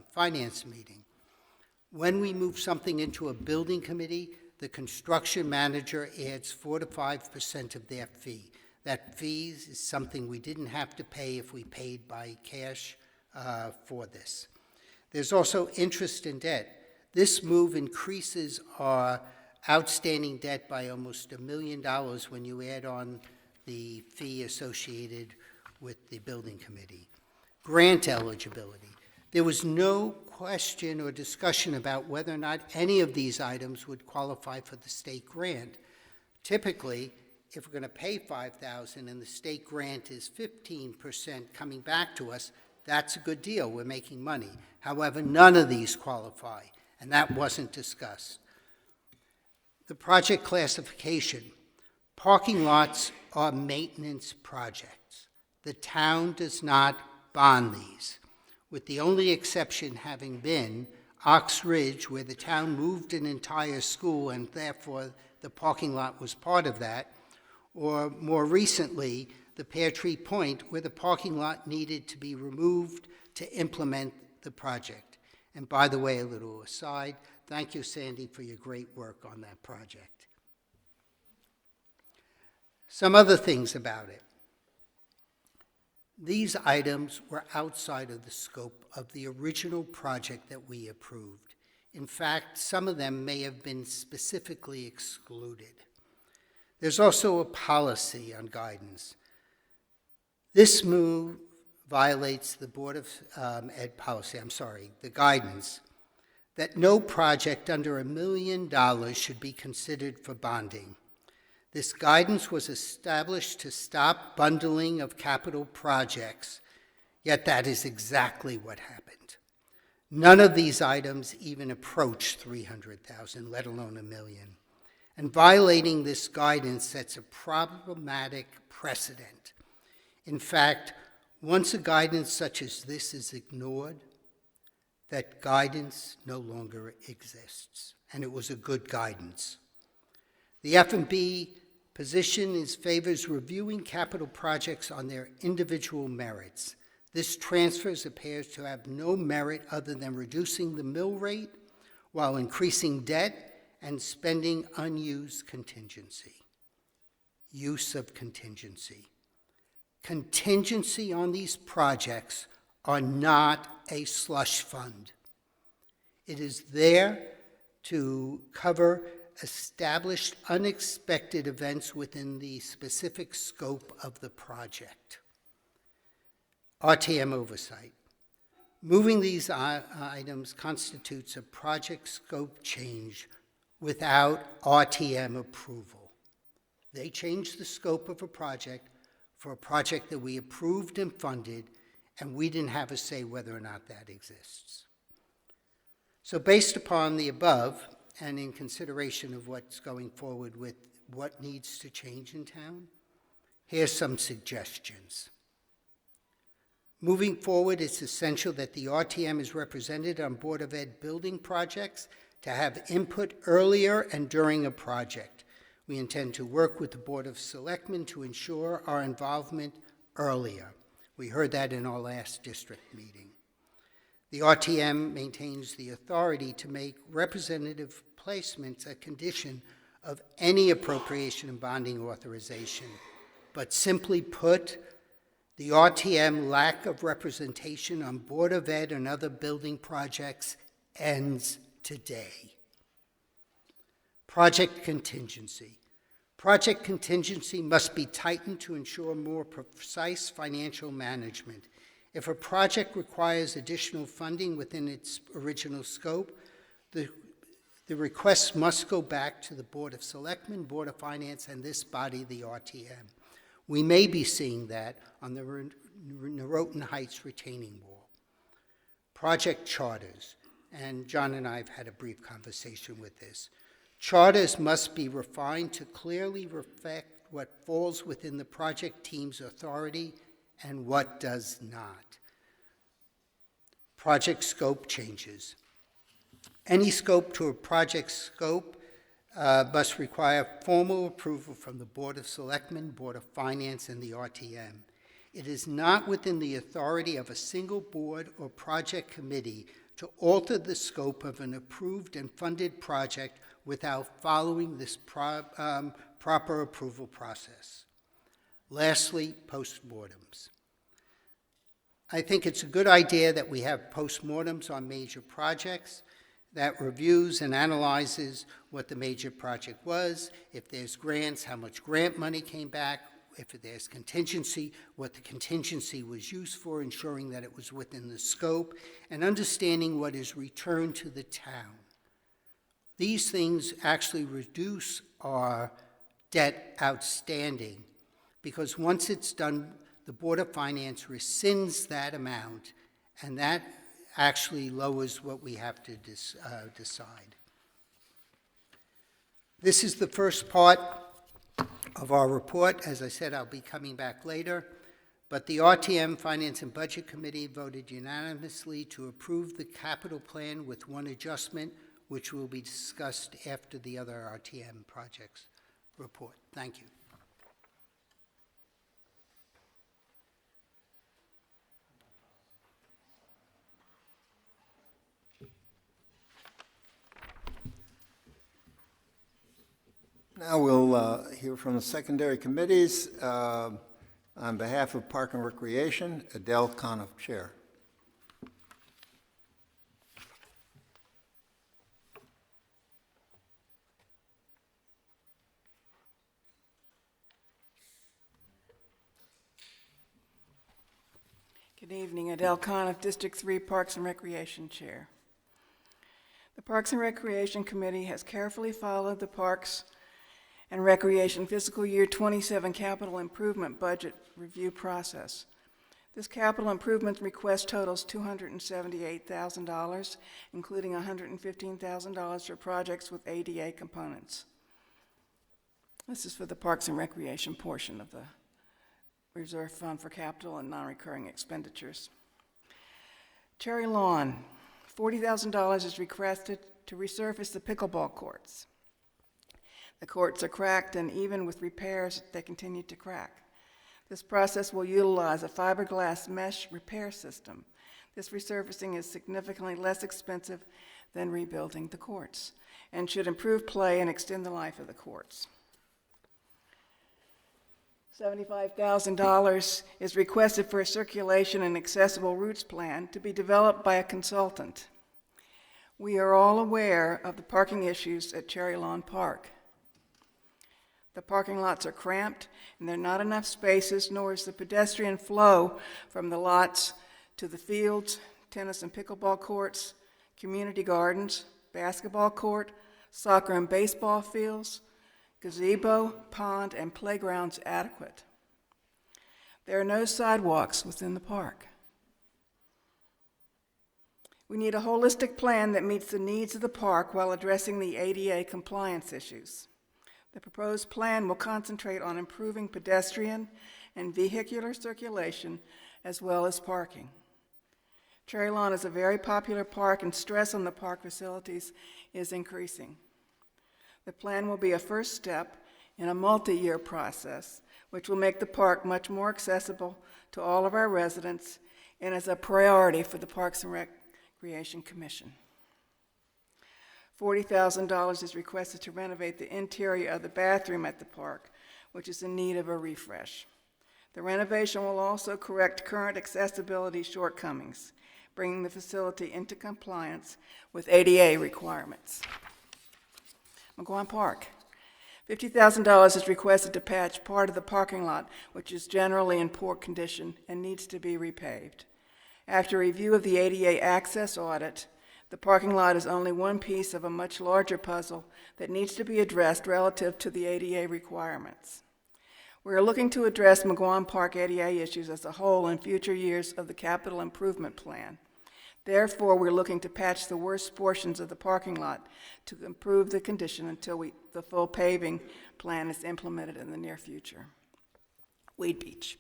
Finance meeting. When we move something into a building committee, the construction manager adds 4 to 5% of their fee. That fee is something we didn't have to pay if we paid by cash for this. There's also interest in debt. This move increases our outstanding debt by almost $1 million when you add on the fee associated with the building committee. Grant eligibility. There was no question or discussion about whether or not any of these items would qualify for the state grant. Typically, if we're going to pay $5,000 and the state grant is 15% coming back to us, that's a good deal. We're making money. However, none of these qualify, and that wasn't discussed. The project classification. Parking lots are maintenance projects. The town does not bond these, with the only exception having been Ox Ridge, where the town moved an entire school and therefore the parking lot was part of that, or more recently, the Pear Tree Point, where the parking lot needed to be removed to implement the project. And by the way, a little aside, thank you, Sandy, for your great work on that project. Some other things about it. These items were outside of the scope of the original project that we approved. In fact, some of them may have been specifically excluded. There's also a policy on guidance. This move violates the Board of Ed policy, the guidance, that no project under $1 million should be considered for bonding. This guidance was established to stop bundling of capital projects, yet that is exactly what happened. None of these items even approach $300,000, let alone $1 million. And violating this guidance sets a problematic precedent. In fact, once a guidance such as this is ignored, that guidance no longer exists, and it was a good guidance. The F&B position favors reviewing capital projects on their individual merits. This transfer appears to have no merit other than reducing the mill rate while increasing debt and spending unused contingency. Use of contingency. Contingency on these projects are not a slush fund. It is there to cover established unexpected events within the specific scope of the project. RTM oversight. Moving these items constitutes a project scope change without RTM approval. They changed the scope of a project for a project that we approved and funded, and we didn't have a say whether or not that exists. So based upon the above, and in consideration of what's going forward with what needs to change in town, here's some suggestions. Moving forward, it's essential that the RTM is represented on Board of Ed building projects to have input earlier and during a project. We intend to work with the Board of Selectmen to ensure our involvement earlier. We heard that in our last district meeting. The RTM maintains the authority to make representative placements a condition of any appropriation and bonding authorization. But simply put, the RTM lack of representation on Board of Ed and other building projects ends today. Project contingency. Project contingency must be tightened to ensure more precise financial management. If a project requires additional funding within its original scope, the request must go back to the Board of Selectmen, Board of Finance, and this body, the RTM. We may be seeing that on the Norotan Heights retaining wall. Project charters, and John and I have had a brief conversation with this. Charters must be refined to clearly reflect what falls within the project team's authority and what does not. Project scope changes. Any scope to a project scope must require formal approval from the Board of Selectmen, Board of Finance, and the RTM. It is not within the authority of a single board or project committee to alter the scope of an approved and funded project without following this proper approval process. Lastly, postmortems. I think it's a good idea that we have postmortems on major projects that reviews and analyzes what the major project was, if there's grants, how much grant money came back, if there's contingency, what the contingency was used for, ensuring that it was within the scope, and understanding what is returned to the town. These things actually reduce our debt outstanding, because once it's done, the Board of Finance rescinds that amount, and that actually lowers what we have to decide. This is the first part of our report. As I said, I'll be coming back later, but the RTM Finance and Budget Committee voted unanimously to approve the capital plan with one adjustment, which will be discussed after the other RTM projects report. Thank you. Now we'll hear from the secondary committees. On behalf of Park and Recreation, Adele Coniff, Chair. Good evening, Adele Coniff, District 3 Parks and Recreation Chair. The Parks and Recreation Committee has carefully followed the Parks and Recreation Fiscal Year 27 Capital Improvement Budget Review process. This capital improvement request totals $278,000, including $115,000 for projects with ADA components. This is for the Parks and Recreation portion of the Reserve Fund for Capital and Non-Recurring Expenditures. Cherry Lawn, $40,000 is requested to resurface the pickleball courts. The courts are cracked, and even with repairs, they continue to crack. This process will utilize a fiberglass mesh repair system. This resurfacing is significantly less expensive than rebuilding the courts and should improve play and extend the life of the courts. $75,000 is requested for a circulation and accessible routes plan to be developed by a consultant. We are all aware of the parking issues at Cherry Lawn Park. The parking lots are cramped, and there are not enough spaces, nor is the pedestrian flow from the lots to the fields, tennis and pickleball courts, community gardens, basketball court, soccer and baseball fields, gazebo, pond, and playgrounds adequate. There are no sidewalks within the park. We need a holistic plan that meets the needs of the park while addressing the ADA compliance issues. The proposed plan will concentrate on improving pedestrian and vehicular circulation as well as parking. Cherry Lawn is a very popular park, and stress on the park facilities is increasing. The plan will be a first step in a multi-year process, which will make the park much more accessible to all of our residents and is a priority for the Parks and Recreation Commission. $40,000 is requested to renovate the interior of the bathroom at the park, which is in need of a refresh. The renovation will also correct current accessibility shortcomings, bringing the facility into compliance with ADA requirements. McGuan Park. $50,000 is requested to patch part of the parking lot, which is generally in poor condition and needs to be repaved. After review of the ADA access audit, the parking lot is only one piece of a much larger puzzle that needs to be addressed relative to the ADA requirements. We are looking to address McGuan Park ADA issues as a whole in future years of the capital improvement plan. Therefore, we're looking to patch the worst portions of the parking lot to improve the condition until the full paving plan is implemented in the near future. Weed Beach.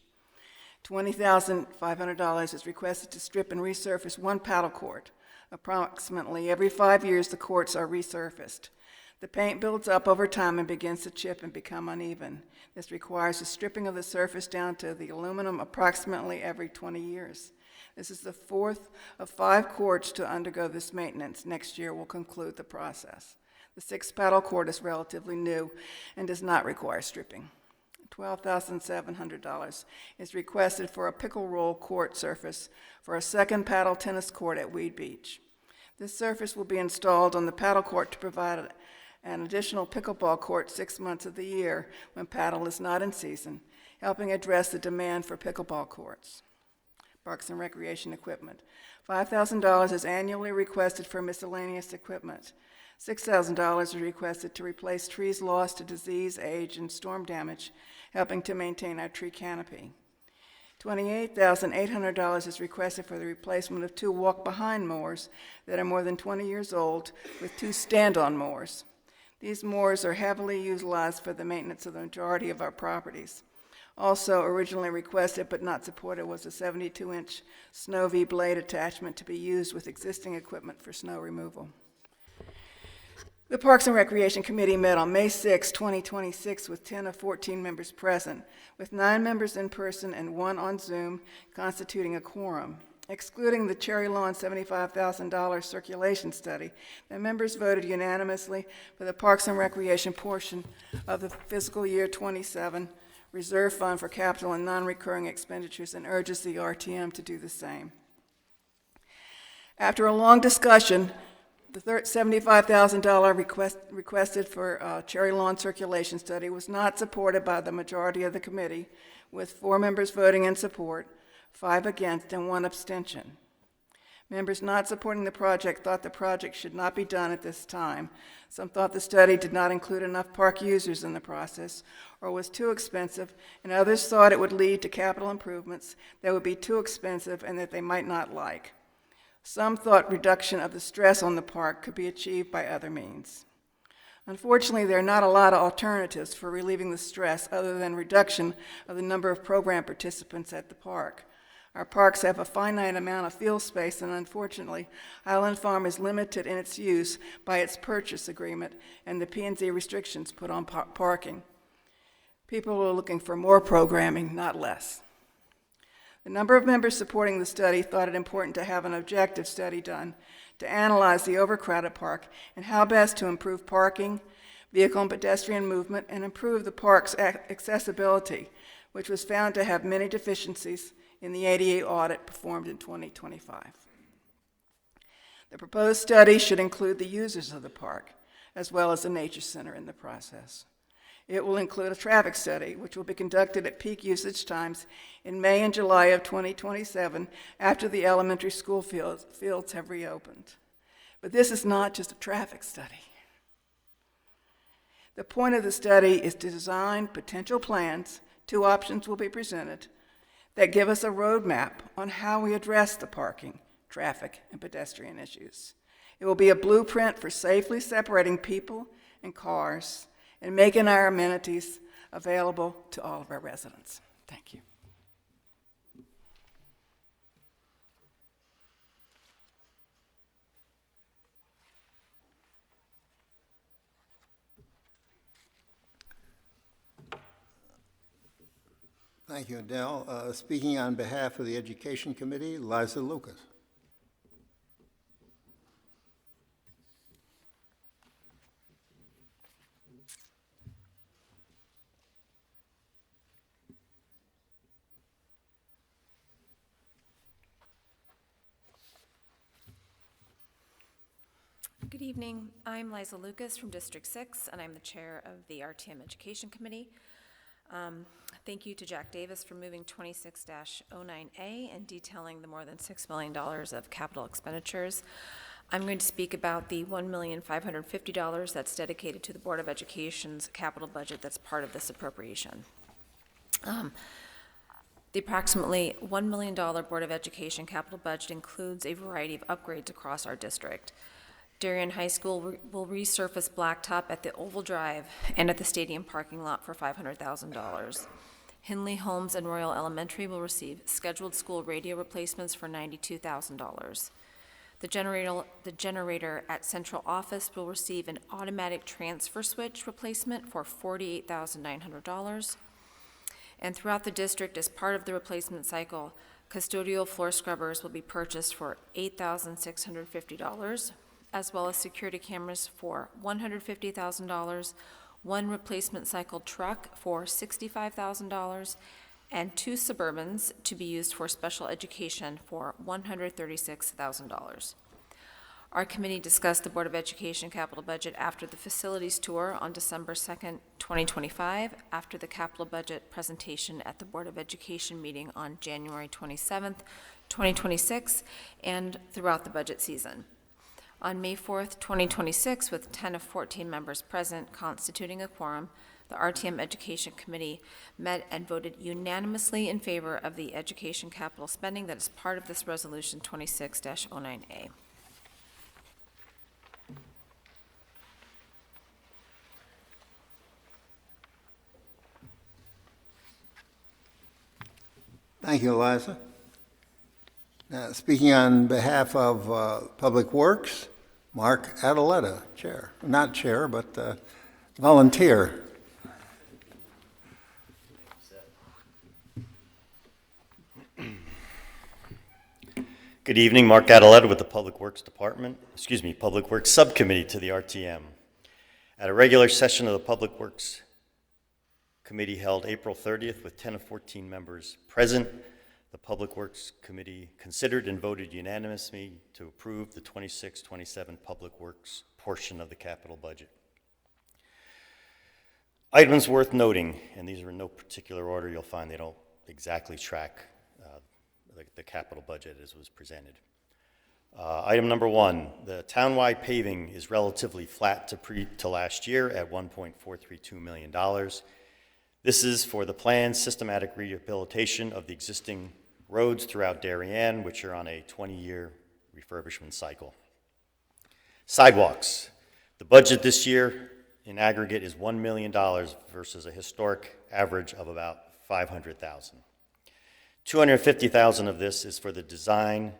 $20,500 is requested to strip and resurface one paddle court. Approximately every 5 years, the courts are resurfaced. The paint builds up over time and begins to chip and become uneven. This requires a stripping of the surface down to the aluminum approximately every 20 years. This is the fourth of 5 courts to undergo this maintenance. Next year will conclude the process. The 6th paddle court is relatively new and does not require stripping. $12,700 is requested for a pickle roll court surface for a second paddle tennis court at Weed Beach. This surface will be installed on the paddle court to provide an additional pickleball court 6 months of the year when paddle is not in season, helping address the demand for pickleball courts. Parks and Recreation equipment. $5,000 is annually requested for miscellaneous equipment. $6,000 is requested to replace trees lost to disease, age, and storm damage, helping to maintain our tree canopy. $28,800 is requested for the replacement of 2 walk-behind mowers that are more than 20 years old with 2 stand-on mowers. These mowers are heavily utilized for the maintenance of the majority of our properties. Also originally requested but not supported was a 72-inch snow V-blade attachment to be used with existing equipment for snow removal. The Parks and Recreation Committee met on May 6, 2026 with 10 of 14 members present, with 9 members in person and 1 on Zoom, constituting a quorum. Excluding the Cherry Lawn $75,000 circulation study, the members voted unanimously for the Parks and Recreation portion of the fiscal year 27 reserve fund for capital and non-recurring expenditures and urges the RTM to do the same. After a long discussion, the $75,000 requested for Cherry Lawn circulation study was not supported by the majority of the committee, with 4 members voting in support, 5 against, and 1 abstention. Members not supporting the project thought the project should not be done at this time. Some thought the study did not include enough park users in the process or was too expensive, and others thought it would lead to capital improvements that would be too expensive and that they might not like. Some thought reduction of the stress on the park could be achieved by other means. Unfortunately, there are not a lot of alternatives for relieving the stress other than reduction of the number of program participants at the park. Our parks have a finite amount of field space, and unfortunately, Highland Farm is limited in its use by its purchase agreement and the P&Z restrictions put on parking. People are looking for more programming, not less. The number of members supporting the study thought it important to have an objective study done to analyze the overcrowded park and how best to improve parking, vehicle and pedestrian movement, and improve the park's accessibility, which was found to have many deficiencies in the ADA audit performed in 2025. The proposed study should include the users of the park, as well as the nature center in the process. It will include a traffic study, which will be conducted at peak usage times in May and July of 2027 after the elementary school fields have reopened. But this is not just a traffic study. The point of the study is to design potential plans. 2 options will be presented that give us a roadmap on how we address the parking, traffic, and pedestrian issues. It will be a blueprint for safely separating people and cars and making our amenities available to all of our residents. Thank you. Thank you, Adele. Speaking on behalf of the Education Committee, Liza Lucas. Good evening. I'm Liza Lucas from District 6, and I'm the chair of the RTM Education Committee. Thank you to Jack Davis for moving 26-09A and detailing the more than $6 million of capital expenditures. I'm going to speak about the $1,550,000 that's dedicated to the Board of Education's capital budget that's part of this appropriation. The approximately $1 million Board of Education capital budget includes a variety of upgrades across our district. Darien High School will resurface blacktop at the Oval Drive and at the stadium parking lot for $500,000. Hindley Holmes and Royal Elementary will receive scheduled school radio replacements for $92,000. The generator at Central Office will receive an automatic transfer switch replacement for $48,900. And throughout the district, as part of the replacement cycle, custodial floor scrubbers will be purchased for $8,650. As well as security cameras for $150,000, 1 replacement cycle truck for $65,000, and 2 Suburbans to be used for special education for $136,000. Our committee discussed the Board of Education capital budget after the facilities tour on December 2nd, 2025, after the capital budget presentation at the Board of Education meeting on January 27th, 2026, and throughout the budget season. On May 4th, 2026, with 10 of 14 members present, constituting a quorum, the RTM Education Committee met and voted unanimously in favor of the education capital spending that is part of this resolution 26-09A. Thank you, Eliza. Now, speaking on behalf of Public Works, Mark Adaletta, chair. Not chair, but volunteer. Good evening, Mark Adaletta with the Public Works Public Works Subcommittee to the RTM. At a regular session of the Public Works Committee held April 30th with 10 of 14 members present. The Public Works Committee considered and voted unanimously to approve the 26-27 Public Works portion of the capital budget. Items worth noting, and these are in no particular order, you'll find they don't exactly track the capital budget as was presented. Item number 1, the townwide paving is relatively flat to last year at $1.432 million. This is for the planned systematic rehabilitation of the existing roads throughout Darien, which are on a 20-year refurbishment cycle. Sidewalks. The budget this year in aggregate is $1 million versus a historic average of about $500,000. $250,000 of this is for the design,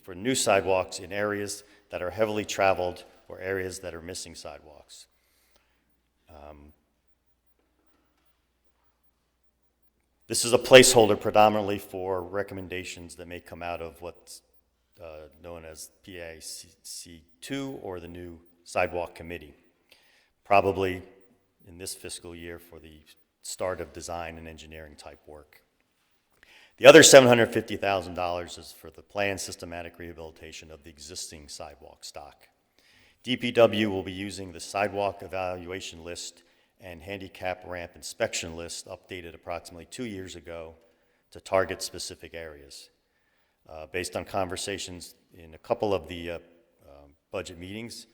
for new sidewalks in areas that are heavily traveled or areas that are missing sidewalks. This is a placeholder predominantly for recommendations that may come out of what's known as PAC2 or the new sidewalk committee, probably in this fiscal year for the start of design and engineering type work. The other $750,000 is for the planned systematic rehabilitation of the existing sidewalk stock. DPW will be using the sidewalk evaluation list and handicap ramp inspection list updated approximately 2 years ago to target specific areas. Based on conversations in a couple of the budget meetings,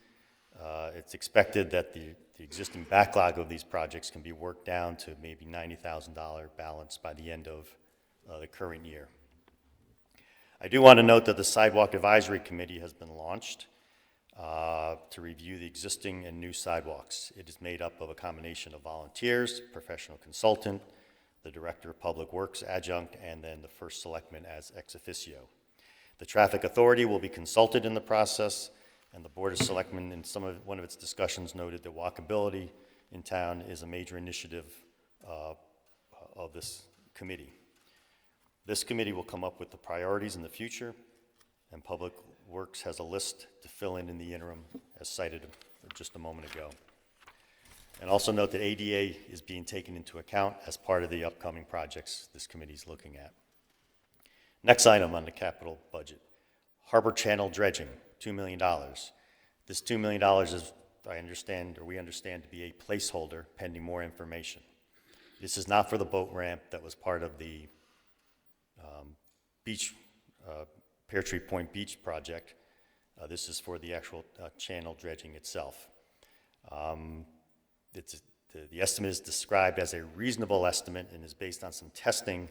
it's expected that the existing backlog of these projects can be worked down to maybe $90,000 balance by the end of the current year. I do want to note that the Sidewalk Advisory Committee has been launched to review the existing and new sidewalks. It is made up of a combination of volunteers, professional consultant, the Director of Public Works adjunct, and then the first selectman as ex officio. The Traffic Authority will be consulted in the process, and the Board of Selectmen in one of its discussions noted that walkability in town is a major initiative of this committee. This committee will come up with the priorities in the future, and Public Works has a list to fill in the interim, as cited just a moment ago. And also note that ADA is being taken into account as part of the upcoming projects this committee is looking at. Next item on the capital budget, Harbor Channel dredging, $2 million. This $2 million is, we understand to be a placeholder pending more information. This is not for the boat ramp that was part of the Pear Tree Point Beach project. This is for the actual channel dredging itself. The estimate is described as a reasonable estimate and is based on some testing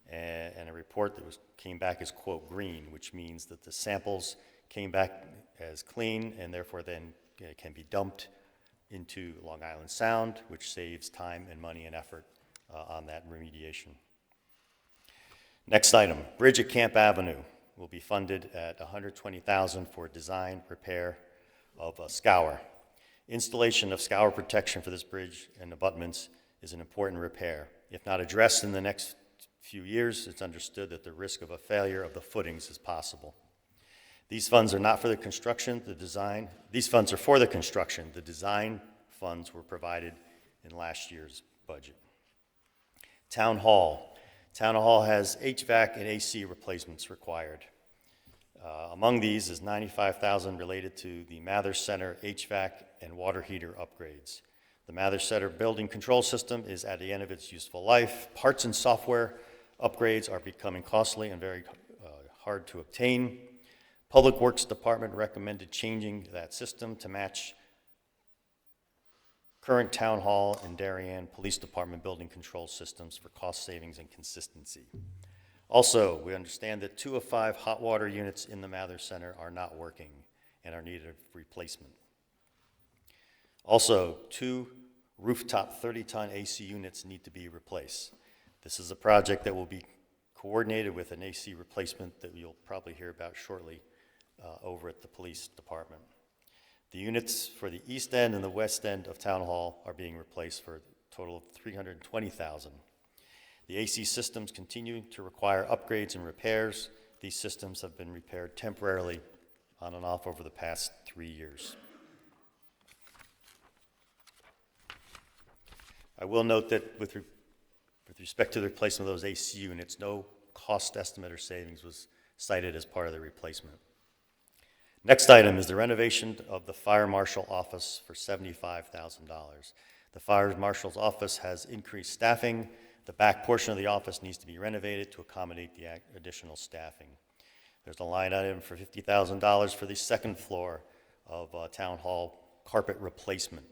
and a report that came back as, quote, green, which means that the samples came back as clean and therefore then can be dumped into Long Island Sound, which saves time and money and effort on that remediation. Next item, bridge at Camp Avenue will be funded at $120,000 for design, repair of a scour. Installation of scour protection for this bridge and abutments is an important repair. If not addressed in the next few years, it's understood that the risk of a failure of the footings is possible. These funds are not for the construction, the design. These funds are for the construction. The design funds were provided in last year's budget. Town Hall. Town Hall has HVAC and AC replacements required. Among these is $95,000 related to the Mather Center HVAC and water heater upgrades. The Mather Center building control system is at the end of its useful life. Parts and software upgrades are becoming costly and very hard to obtain. Public Works Department recommended changing that system to match current Town Hall and Darien Police Department building control systems for cost savings and consistency. Also, we understand that 2 of 5 hot water units in the Mather Center are not working and are needed of replacement. Also, 2 rooftop 30-ton AC units need to be replaced. This is a project that will be coordinated with an AC replacement that you'll probably hear about shortly over at the police department. The units for the east end and the west end of Town Hall are being replaced for a total of $320,000. The AC systems continue to require upgrades and repairs. These systems have been repaired temporarily on and off over the past 3 years. I will note that with respect to the replacement of those AC units, no cost estimate or savings was cited as part of the replacement. Next item is the renovation of the fire marshal office for $75,000. The fire marshal's office has increased staffing. The back portion of the office needs to be renovated to accommodate the additional staffing. There's a line item for $50,000 for the second floor of Town Hall carpet replacement.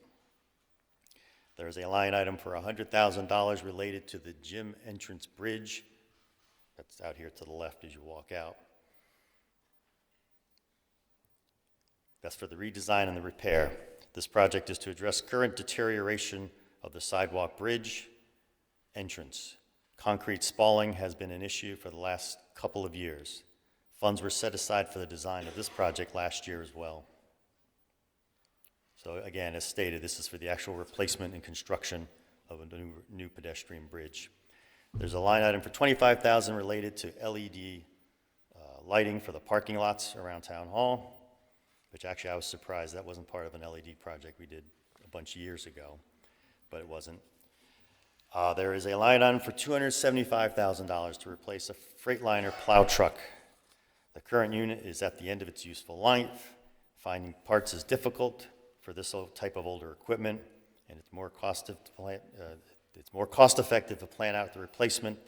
There's a line item for $100,000 related to the gym entrance bridge. That's out here to the left as you walk out. That's for the redesign and the repair. This project is to address current deterioration of the sidewalk bridge entrance. Concrete spalling has been an issue for the last couple of years. Funds were set aside for the design of this project last year as well. So again, as stated, this is for the actual replacement and construction of a new pedestrian bridge. There's a line item for $25,000 related to LED lighting for the parking lots around Town Hall, which actually I was surprised that wasn't part of an LED project we did a bunch of years ago, but it wasn't. There is a line item for $275,000 to replace a Freightliner plow truck. The current unit is at the end of its useful life. Finding parts is difficult for this type of older equipment, and it's more cost-effective to plan out the replacement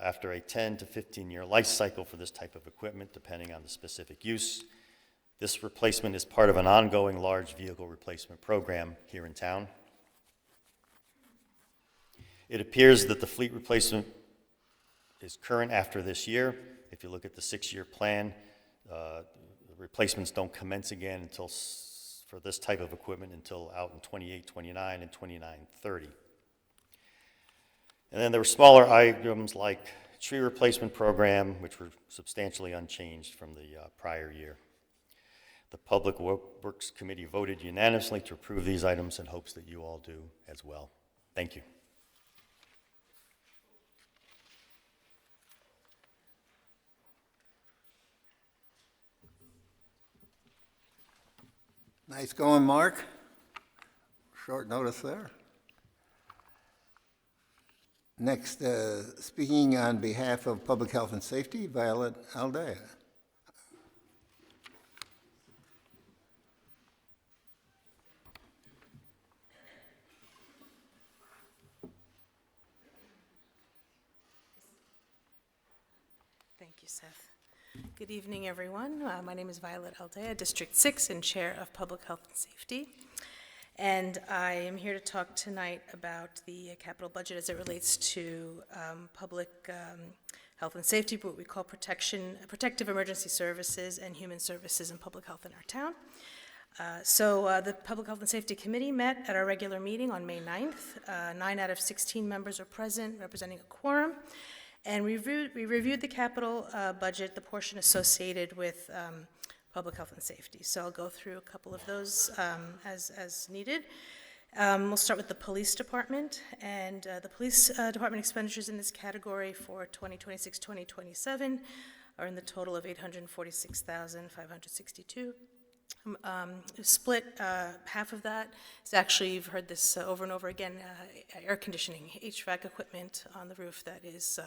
after a 10 to 15-year life cycle for this type of equipment, depending on the specific use. This replacement is part of an ongoing large vehicle replacement program here in town. It appears that the fleet replacement is current after this year. If you look at the 6-year plan, the replacements don't commence again until for this type of equipment until out in 28, 29, and 29, 30. And then there were smaller items like tree replacement program, which were substantially unchanged from the prior year. The Public Works Committee voted unanimously to approve these items in hopes that you all do as well. Thank you. Nice going, Mark. Short notice there. Next, speaking on behalf of Public Health and Safety, Violet Aldea. Thank you, Seth. Good evening, everyone. My name is Violet Aldea, District 6 and Chair of Public Health and Safety. And I am here to talk tonight about the capital budget as it relates to public health and safety, what we call protective emergency services and human services and public health in our town. The Public Health and Safety Committee met at our regular meeting on May 9th. 9 out of 16 members are present, representing a quorum. And we reviewed the capital budget, the portion associated with public health and safety. So I'll go through a couple of those as needed. We'll start with the police department. And the police department expenditures in this category for 2026-2027 are in the total of $846,562. Split, half of that is actually, you've heard this over and over again, air conditioning, HVAC equipment on the roof that is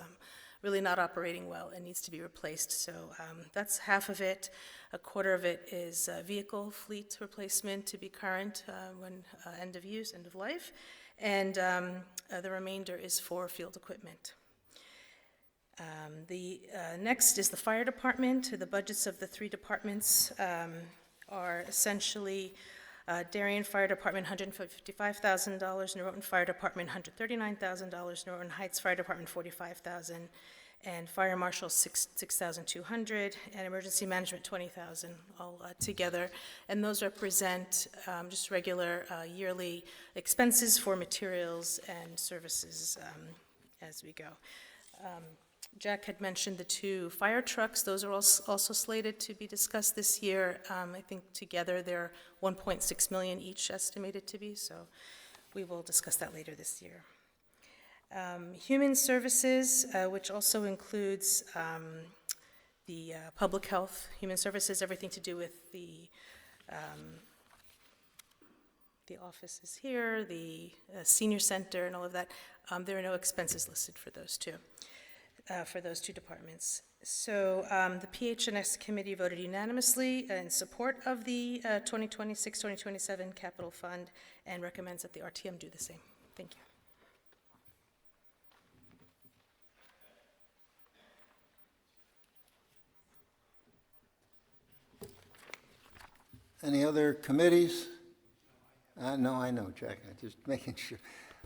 really not operating well and needs to be replaced. So that's half of it. A quarter of it is vehicle fleet replacement to be current when end of use, end of life. And the remainder is for field equipment. The next is the fire department. The budgets of the three departments are essentially Darien Fire Department, $155,000, Norotan Fire Department, $139,000, Norotan Heights Fire Department, $45,000, and Fire Marshal, $6,200, and Emergency Management, $20,000, all together. And those represent just regular yearly expenses for materials and services as we go. Jack had mentioned the 2 fire trucks. Those are also slated to be discussed this year. I think together they're $1.6 million each estimated to be, so we will discuss that later this year. Human services, which also includes the public health, human services, everything to do with the the office is here, the senior center and all of that. There are no expenses listed for those two departments. So the PHNX committee voted unanimously in support of the 2026-2027 capital fund and recommends that the RTM do the same. Thank you. Any other committees? No, I know, Jack, I'm just making sure.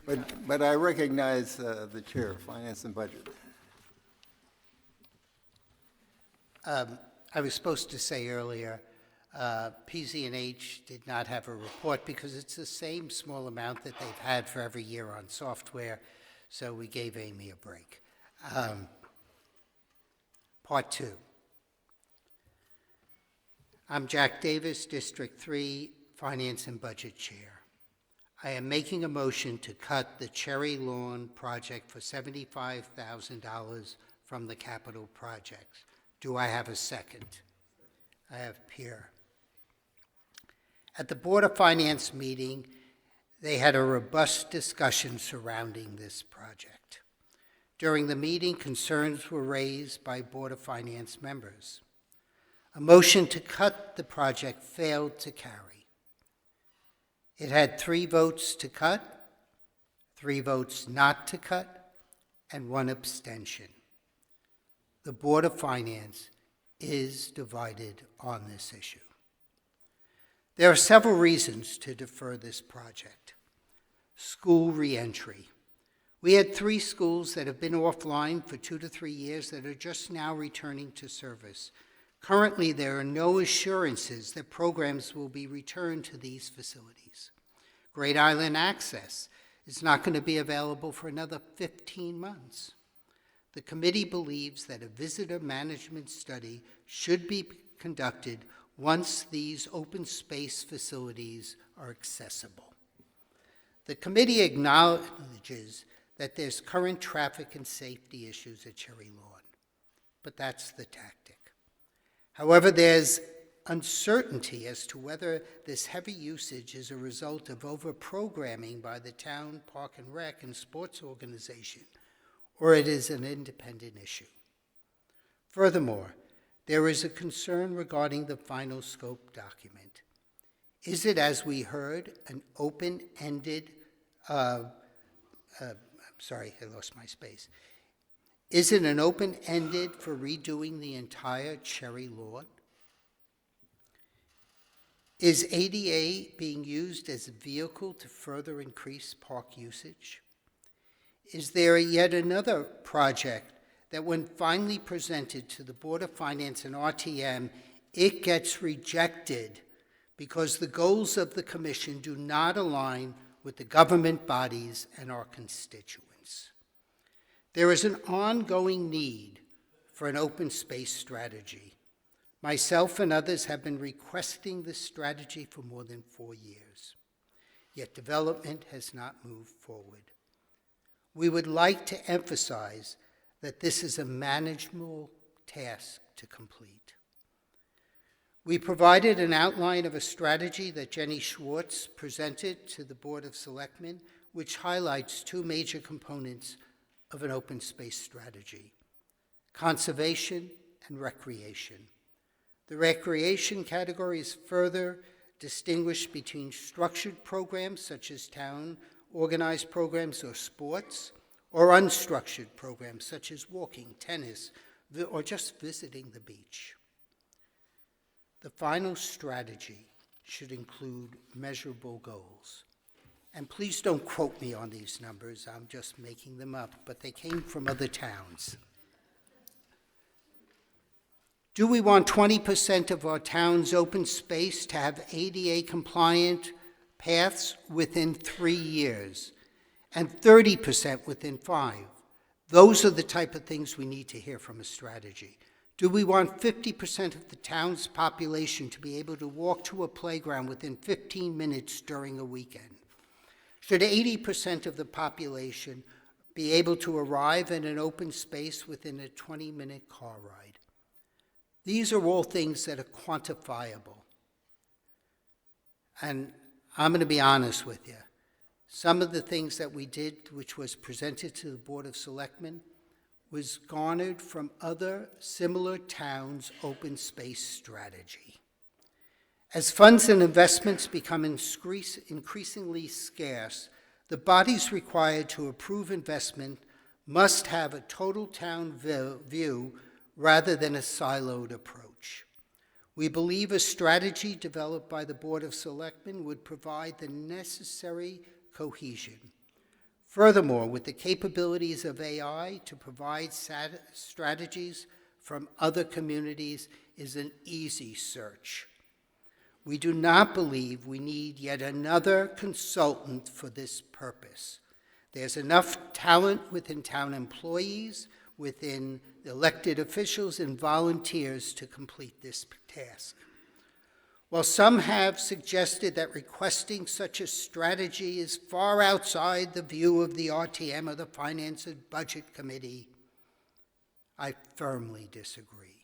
But I recognize the chair of Finance and Budget. I was supposed to say earlier, PZ&H did not have a report because it's the same small amount that they've had for every year on software, so we gave Amy a break. Part 2. I'm Jack Davis, District 3, Finance and Budget Chair. I am making a motion to cut the Cherry Lawn project for $75,000 from the capital projects. Do I have a second? I have Pierre. At the Board of Finance meeting, they had a robust discussion surrounding this project. During the meeting, concerns were raised by Board of Finance members. A motion to cut the project failed to carry. It had 3 votes to cut, 3 votes not to cut, and 1 abstention. The Board of Finance is divided on this issue. There are several reasons to defer this project. School reentry. We had 3 schools that have been offline for 2 to 3 years that are just now returning to service. Currently, there are no assurances that programs will be returned to these facilities. Great Island Access is not going to be available for another 15 months. The committee believes that a visitor management study should be conducted once these open space facilities are accessible. The committee acknowledges that there's current traffic and safety issues at Cherry Lawn, but that's the tactic. However, there's uncertainty as to whether this heavy usage is a result of over-programming by the town park and rec and sports organization, or it is an independent issue. Furthermore, there is a concern regarding the final scope document. Is it, as we heard, an open-ended, sorry, I lost my space. Is it an open-ended for redoing the entire Cherry Lawn? Is ADA being used as a vehicle to further increase park usage? Is there yet another project that when finally presented to the Board of Finance and RTM, it gets rejected because the goals of the commission do not align with the government bodies and our constituents? There is an ongoing need for an open space strategy. Myself and others have been requesting this strategy for more than 4 years, yet development has not moved forward. We would like to emphasize that this is a manageable task to complete. We provided an outline of a strategy that Jenny Schwartz presented to the Board of Selectmen, which highlights 2 major components of an open space strategy: conservation and recreation. The recreation category is further distinguished between structured programs such as town organized programs or sports, or unstructured programs such as walking, tennis, or just visiting the beach. The final strategy should include measurable goals. And please don't quote me on these numbers, I'm just making them up, but they came from other towns. Do we want 20% of our town's open space to have ADA compliant paths within 3 years and 30% within 5? Those are the type of things we need to hear from a strategy. Do we want 50% of the town's population to be able to walk to a playground within 15 minutes during a weekend? Should 80% of the population be able to arrive in an open space within a 20-minute car ride? These are all things that are quantifiable. And I'm going to be honest with you. Some of the things that we did, which was presented to the Board of Selectmen, was garnered from other similar towns' open space strategy. As funds and investments become increasingly scarce, the bodies required to approve investment must have a total town view rather than a siloed approach. We believe a strategy developed by the Board of Selectmen would provide the necessary cohesion. Furthermore, with the capabilities of AI to provide strategies from other communities is an easy search. We do not believe we need yet another consultant for this purpose. There's enough talent within town employees, within elected officials and volunteers to complete this task. While some have suggested that requesting such a strategy is far outside the view of the RTM or the Finance and Budget Committee, I firmly disagree.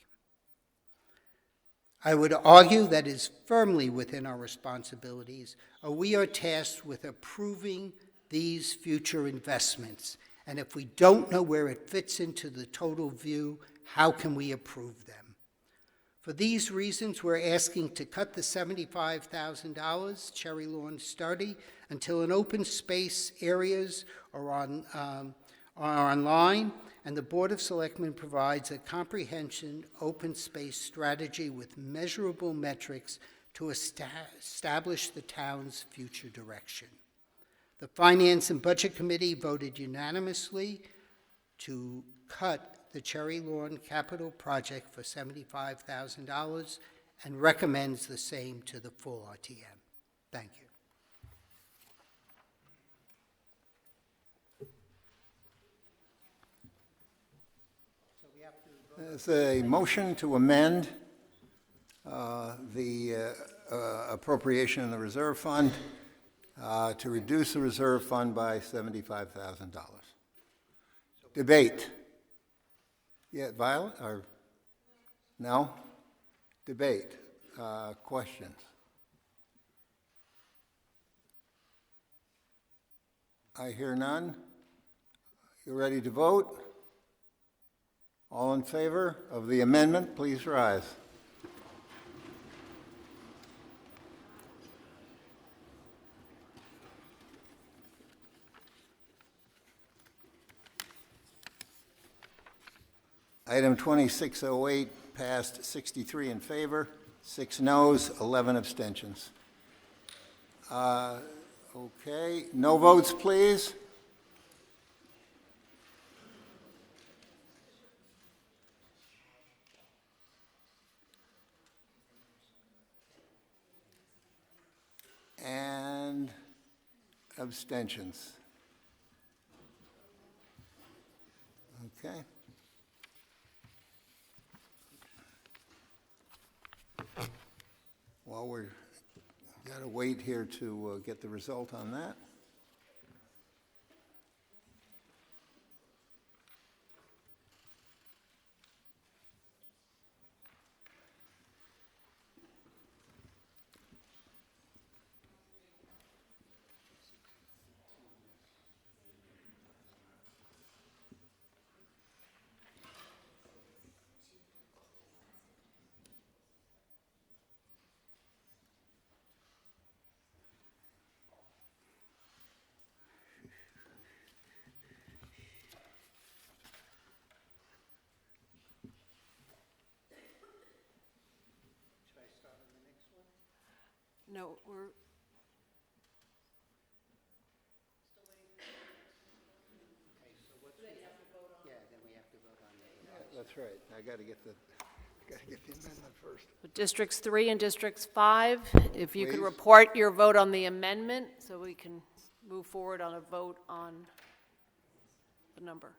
I would argue that it is firmly within our responsibilities, or we are tasked with approving these future investments. And if we don't know where it fits into the total view, how can we approve them? For these reasons, we're asking to cut the $75,000 Cherry Lawn study until an open space areas are online, and the Board of Selectmen provides a comprehensive open space strategy with measurable metrics to establish the town's future direction. The Finance and Budget Committee voted unanimously to cut the Cherry Lawn Capital Project for $75,000 and recommends the same to the full RTM. Thank you. There's a motion to amend the appropriation in the reserve fund to reduce the reserve fund by $75,000. Debate. Yeah, Violet, or no? Debate. Questions? I hear none. You ready to vote? All in favor of the amendment, please rise. Item 2608 passed 63 in favor, 6 noes, 11 abstentions. Okay, no votes, please. And abstentions. Okay. Well, we're got to wait here to get the result on that. No, we're, That's right. I got to get the amendment first. Districts 3 and Districts 5, if you could Please. report your vote on the amendment so we can move forward on a vote on the number.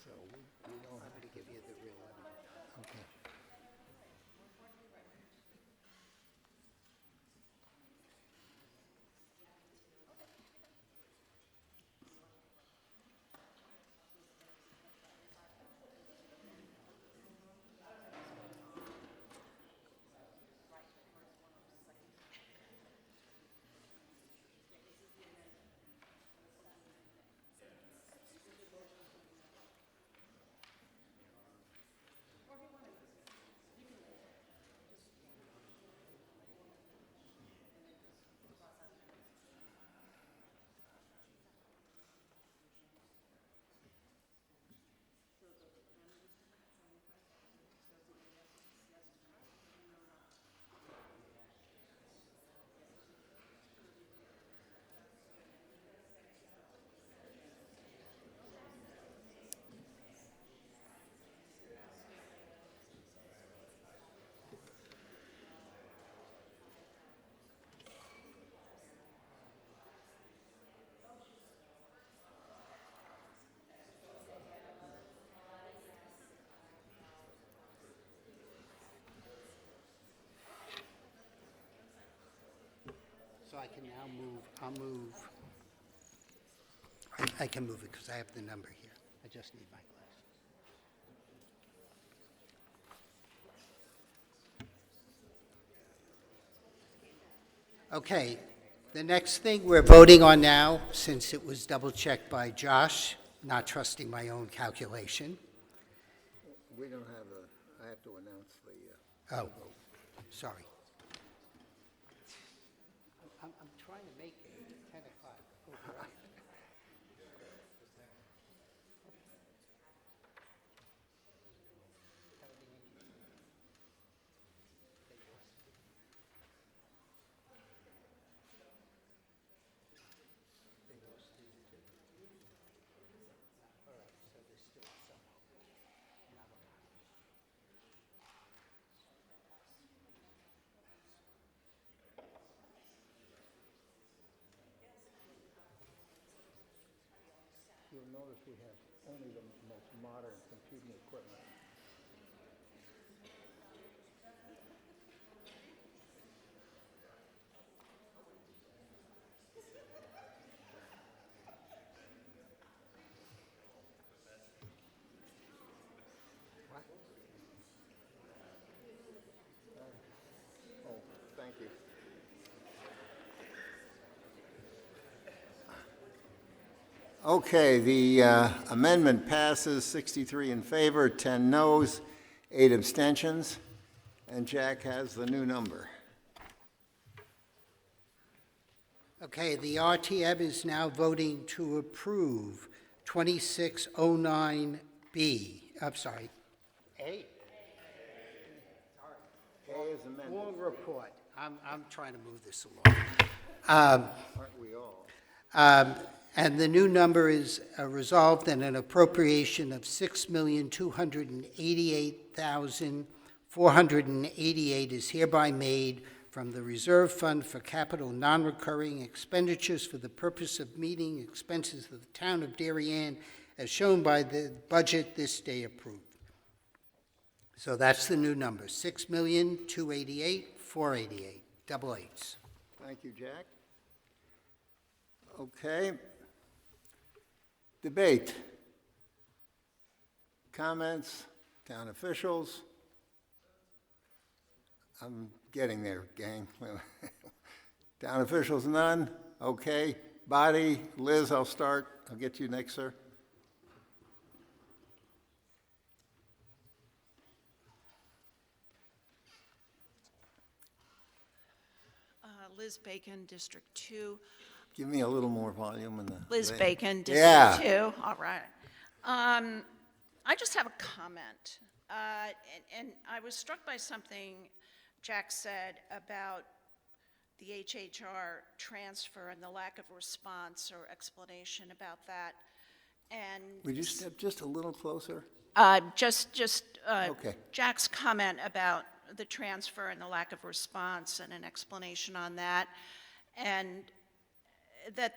So we don't have to give you the real amendment. Okay. I can now move, I can move it because I have the number here. I just need my glasses. Okay, the next thing we're voting on now, since it was double-checked by Josh, not trusting my own calculation. We don't have I have to announce the, Oh, sorry. I'm trying to make it 10 o'clock. you'll notice we have only the most modern computing equipment. What? Oh, thank you. Okay, the amendment passes 63 in favor, 10 noes, 8 abstentions, and Jack has the new number. Okay, the RTM is now voting to approve 2609B. I'm sorry, A? A is amended. Long report. I'm trying to move this along. Aren't we all? And the new number is resolved that an appropriation of $6,288,488 is hereby made from the Reserve Fund for Capital Non-Recurring Expenditures for the purpose of meeting expenses of the town of Darien as shown by the budget this day approved. So that's the new number, $6,288,488, double eights. Thank you, Jack. Okay. Debate. Comments, town officials. I'm getting there, gang. Town officials, none? Okay. Body, Liz, I'll start. I'll get to you next, sir. Liz Bacon, District 2. Give me a little more volume in the... Liz there. Bacon, Yeah. District 2. All right. I just have a comment. And I was struck by something Jack said about the HHR transfer and the lack of response or explanation about that. And Would you step just a little closer? Okay. Jack's comment about the transfer and the lack of response and an explanation on that, and that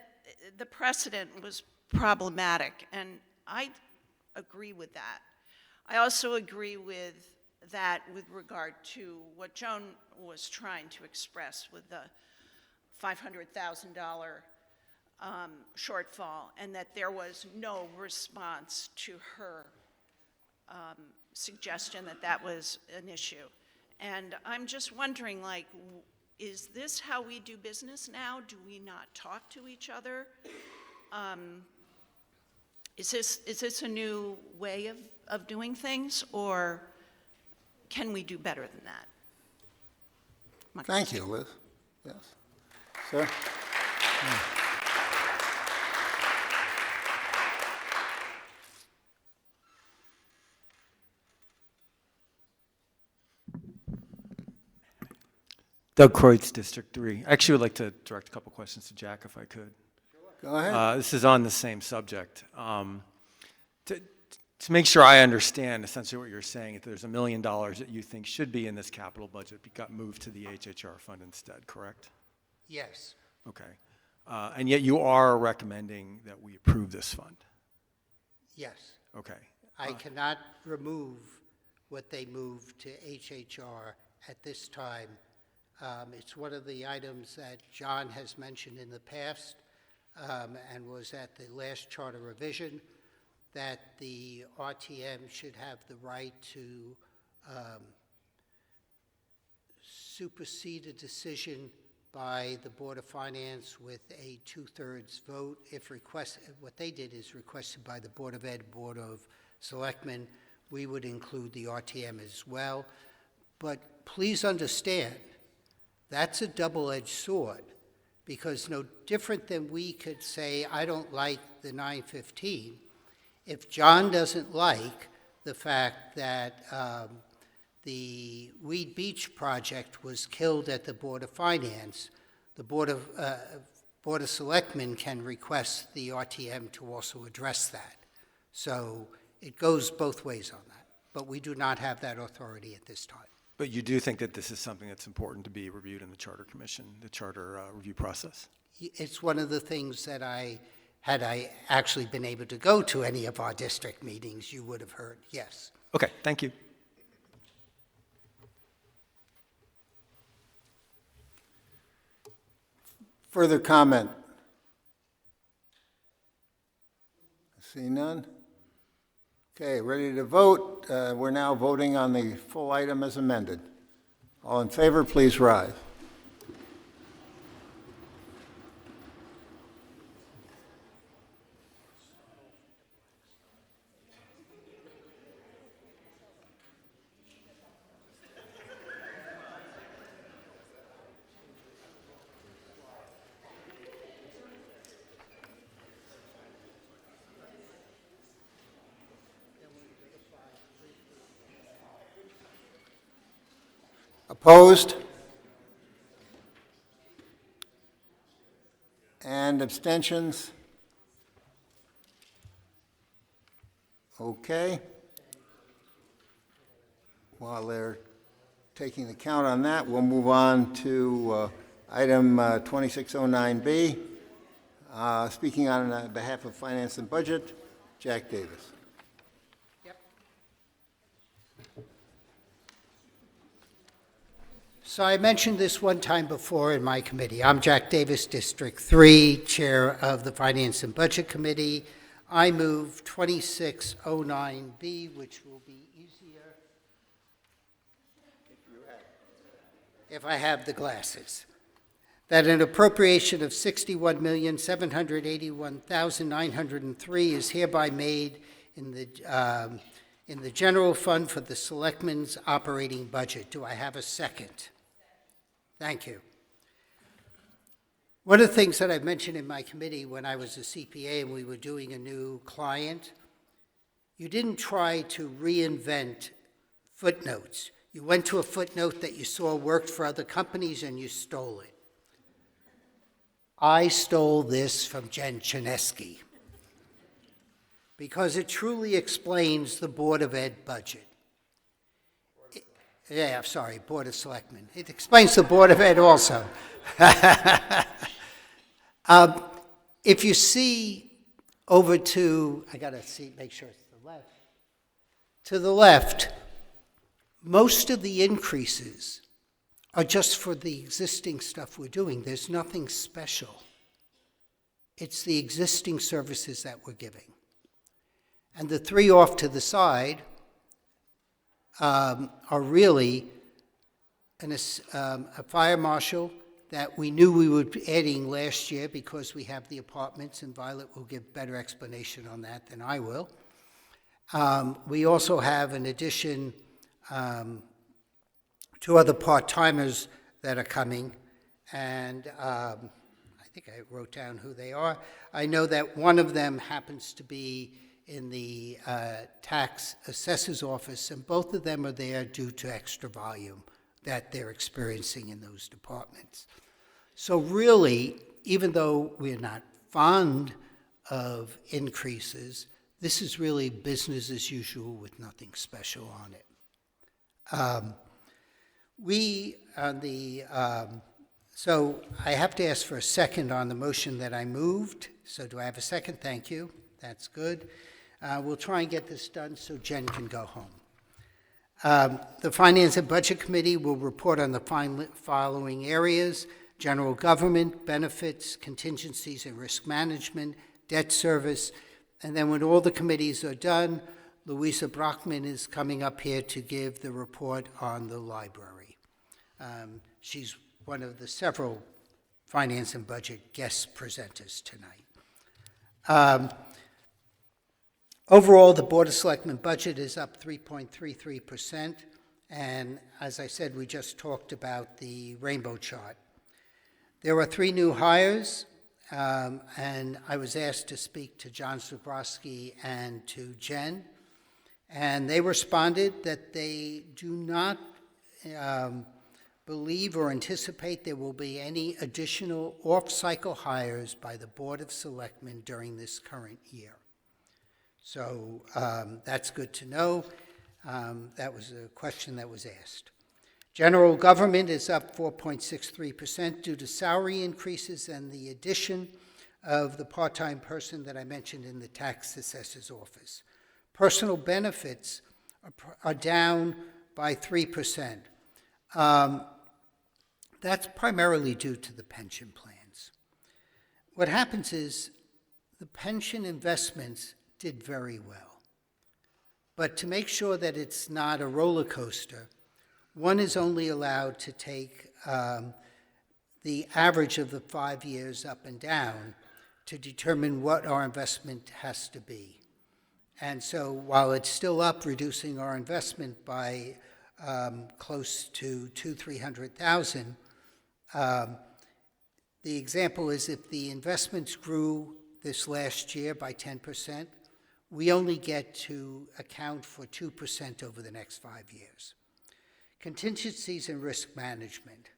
the precedent was problematic, and I agree with that. I also agree with that with regard to what Joan was trying to express with the $500,000 shortfall, and that there was no response to her suggestion that that was an issue. And I'm just wondering, like, is this how we do business now? Do we not talk to each other? Is this a new way of doing things, or can we do better than that? Thank you, Liz. Yes. Sir? Doug Kreutz, District 3. I actually would like to direct a couple questions to Jack, if I could. Go ahead. This is on the same subject. To make sure I understand essentially what you're saying, if there's $1 million that you think should be in this capital budget, but got moved to the HHR fund instead, correct? Yes. Okay. And yet you are recommending that we approve this fund? Yes. Okay. I cannot remove what they moved to HHR at this time It's one of the items that John has mentioned in the past and was at the last charter revision, that the RTM should have the right to supersede a decision by the Board of Finance with a 2/3 vote. If requested, what they did is requested by the Board of Ed, Board of Selectmen, we would include the RTM as well. But please understand, that's a double-edged sword, because no different than we could say, I don't like the 915, if John doesn't like the fact that the Weed Beach project was killed at the Board of Finance, the Board of Selectmen can request the RTM to also address that. So it goes both ways on that, but we do not have that authority at this time. But you do think that this is something that's important to be reviewed in the Charter Commission, the charter review process? It's one of the things that had I actually been able to go to any of our district meetings, you would have heard, yes. Okay, thank you. Further comment? See none? Okay, ready to vote. We're now voting on the full item as amended. All in favor, please rise. Opposed? And abstentions? Okay. While they're taking the count on that, we'll move on to item 2609B. Speaking on behalf of Finance and Budget, Jack Davis. So I mentioned this one time before in my committee. I'm Jack Davis, District 3, Chair of the Finance and Budget Committee. I move 2609B, which will be easier if I have the glasses. That an appropriation of $61,781,903 is hereby made in the general fund for the Selectmen's operating budget. Do I have a second? Thank you. One of the things that I've mentioned in my committee when I was a CPA and we were doing a new client, you didn't try to reinvent footnotes. You went to a footnote that you saw worked for other companies and you stole it. I stole this from Jen Chinesky because it truly explains the Board of Ed budget. Board of Selectmen. It explains the Board of Ed also. If you see over to, I gotta see, make sure it's the left. To the left, most of the increases are just for the existing stuff we're doing. There's nothing special. It's the existing services that we're giving. And the three off to the side are really a fire marshal that we knew we would be adding last year because we have the apartments, and Violet will give better explanation on that than I will. We also have an addition, 2 other part-timers that are coming, and I think I wrote down who they are. I know that one of them happens to be in the tax assessor's office, and both of them are there due to extra volume that they're experiencing in those departments. So really, even though we're not fond of increases, this is really business as usual with nothing special on it. So I have to ask for a second on the motion that I moved. So do I have a second? Thank you. That's good. We'll try and get this done so Jen can go home. The Finance and Budget Committee will report on the following areas: general government, benefits, contingencies and risk management, debt service, and then when all the committees are done, Louisa Brockman is coming up here to give the report on the library. She's one of the several Finance and Budget guest presenters tonight. Overall, the Board of Selectmen budget is up 3.33%, and as I said, we just talked about the rainbow chart. There are 3 new hires, and I was asked to speak to John Zabrowski and to Jen, and they responded that they do not believe or anticipate there will be any additional off-cycle hires by the Board of Selectmen during this current year. So that's good to know. That was a question that was asked. General government is up 4.63% due to salary increases and the addition of the part-time person that I mentioned in the tax assessor's office. Personal benefits are down by 3%. That's primarily due to the pension plans. What happens is the pension investments did very well. But to make sure that it's not a roller coaster, one is only allowed to take the average of the 5 years up and down to determine what our investment has to be. And so while it's still up, reducing our investment by close to $200,000-300,000, the example is if the investments grew this last year by 10%, we only get to account for 2% over the next 5 years. Contingencies and risk management.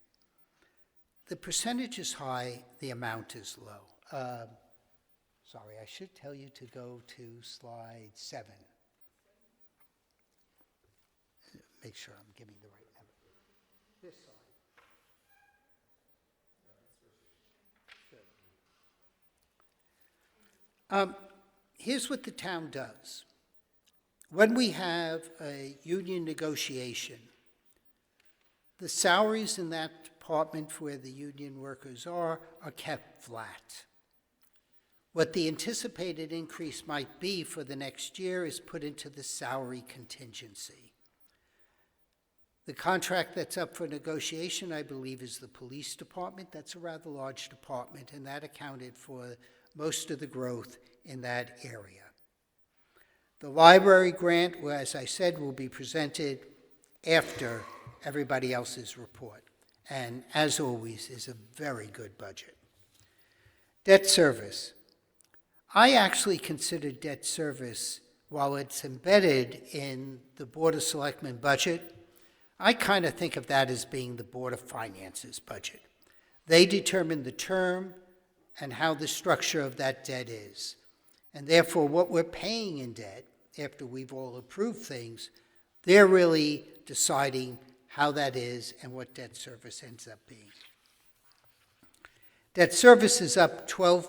The percentage is high, the amount is low. Sorry, I should tell you to go to slide 7. Make sure I'm giving the right number. This slide. Here's what the town does. When we have a union negotiation, the salaries in that department where the union workers are kept flat. What the anticipated increase might be for the next year is put into the salary contingency. The contract that's up for negotiation, I believe, is the police department. That's a rather large department, and that accounted for most of the growth in that area. The library grant, well, as I said, will be presented after everybody else's report, and as always, is a very good budget. Debt service. I actually consider debt service, while it's embedded in the Board of Selectmen budget, I kind of think of that as being the Board of Finance's budget. They determine the term and how the structure of that debt is. And therefore, what we're paying in debt, after we've all approved things, they're really deciding how that is and what debt service ends up being. Debt service is up 12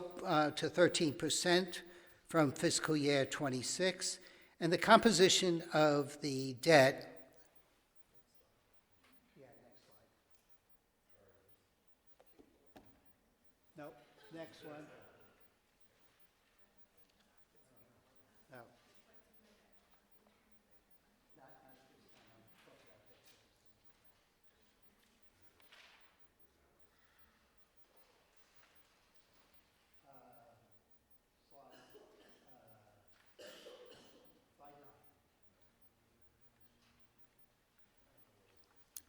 to 13% from fiscal year 26, and the composition of the debt. No, next one. No.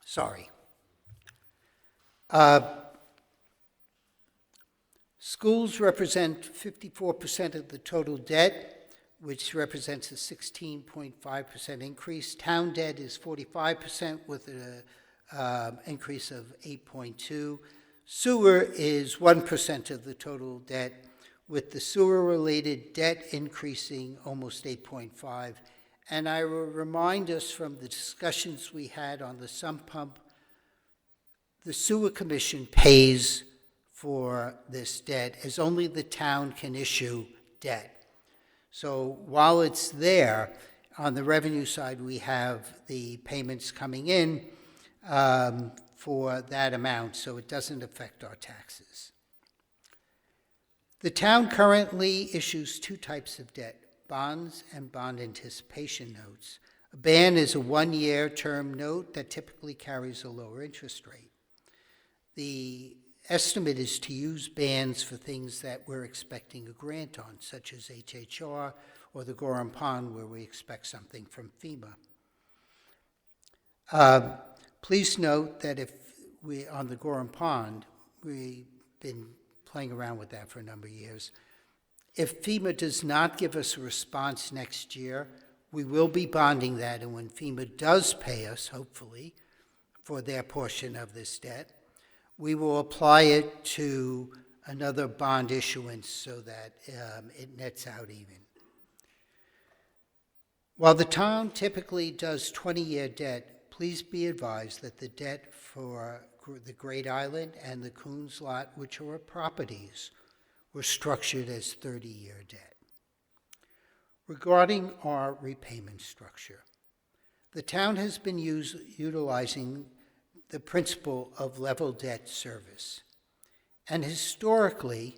Sorry. Schools represent 54% of the total debt, which represents a 16.5% increase. Town debt is 45% with an increase of 8.2%. Sewer is 1% of the total debt, with the sewer-related debt increasing almost 8.5%. And I will remind us from the discussions we had on the sump pump, the sewer commission pays for this debt, as only the town can issue debt. So while it's there, on the revenue side, we have the payments coming in for that amount, so it doesn't affect our taxes. The town currently issues two types of debt, bonds and bond anticipation notes. A bond is a one-year term note that typically carries a lower interest rate. The estimate is to use bonds for things that we're expecting a grant on, such as HHR or the Gorham Pond, where we expect something from FEMA. Please note that if we, on the Gorham Pond, we've been playing around with that for a number of years. If FEMA does not give us a response next year, we will be bonding that, and when FEMA does pay us, hopefully, for their portion of this debt, we will apply it to another bond issuance so that it nets out even. While the town typically does 20-year debt, please be advised that the debt for the Great Island and the Coons Lot, which are properties, were structured as 30-year debt. Regarding our repayment structure, the town has been utilizing the principle of level debt service. And historically,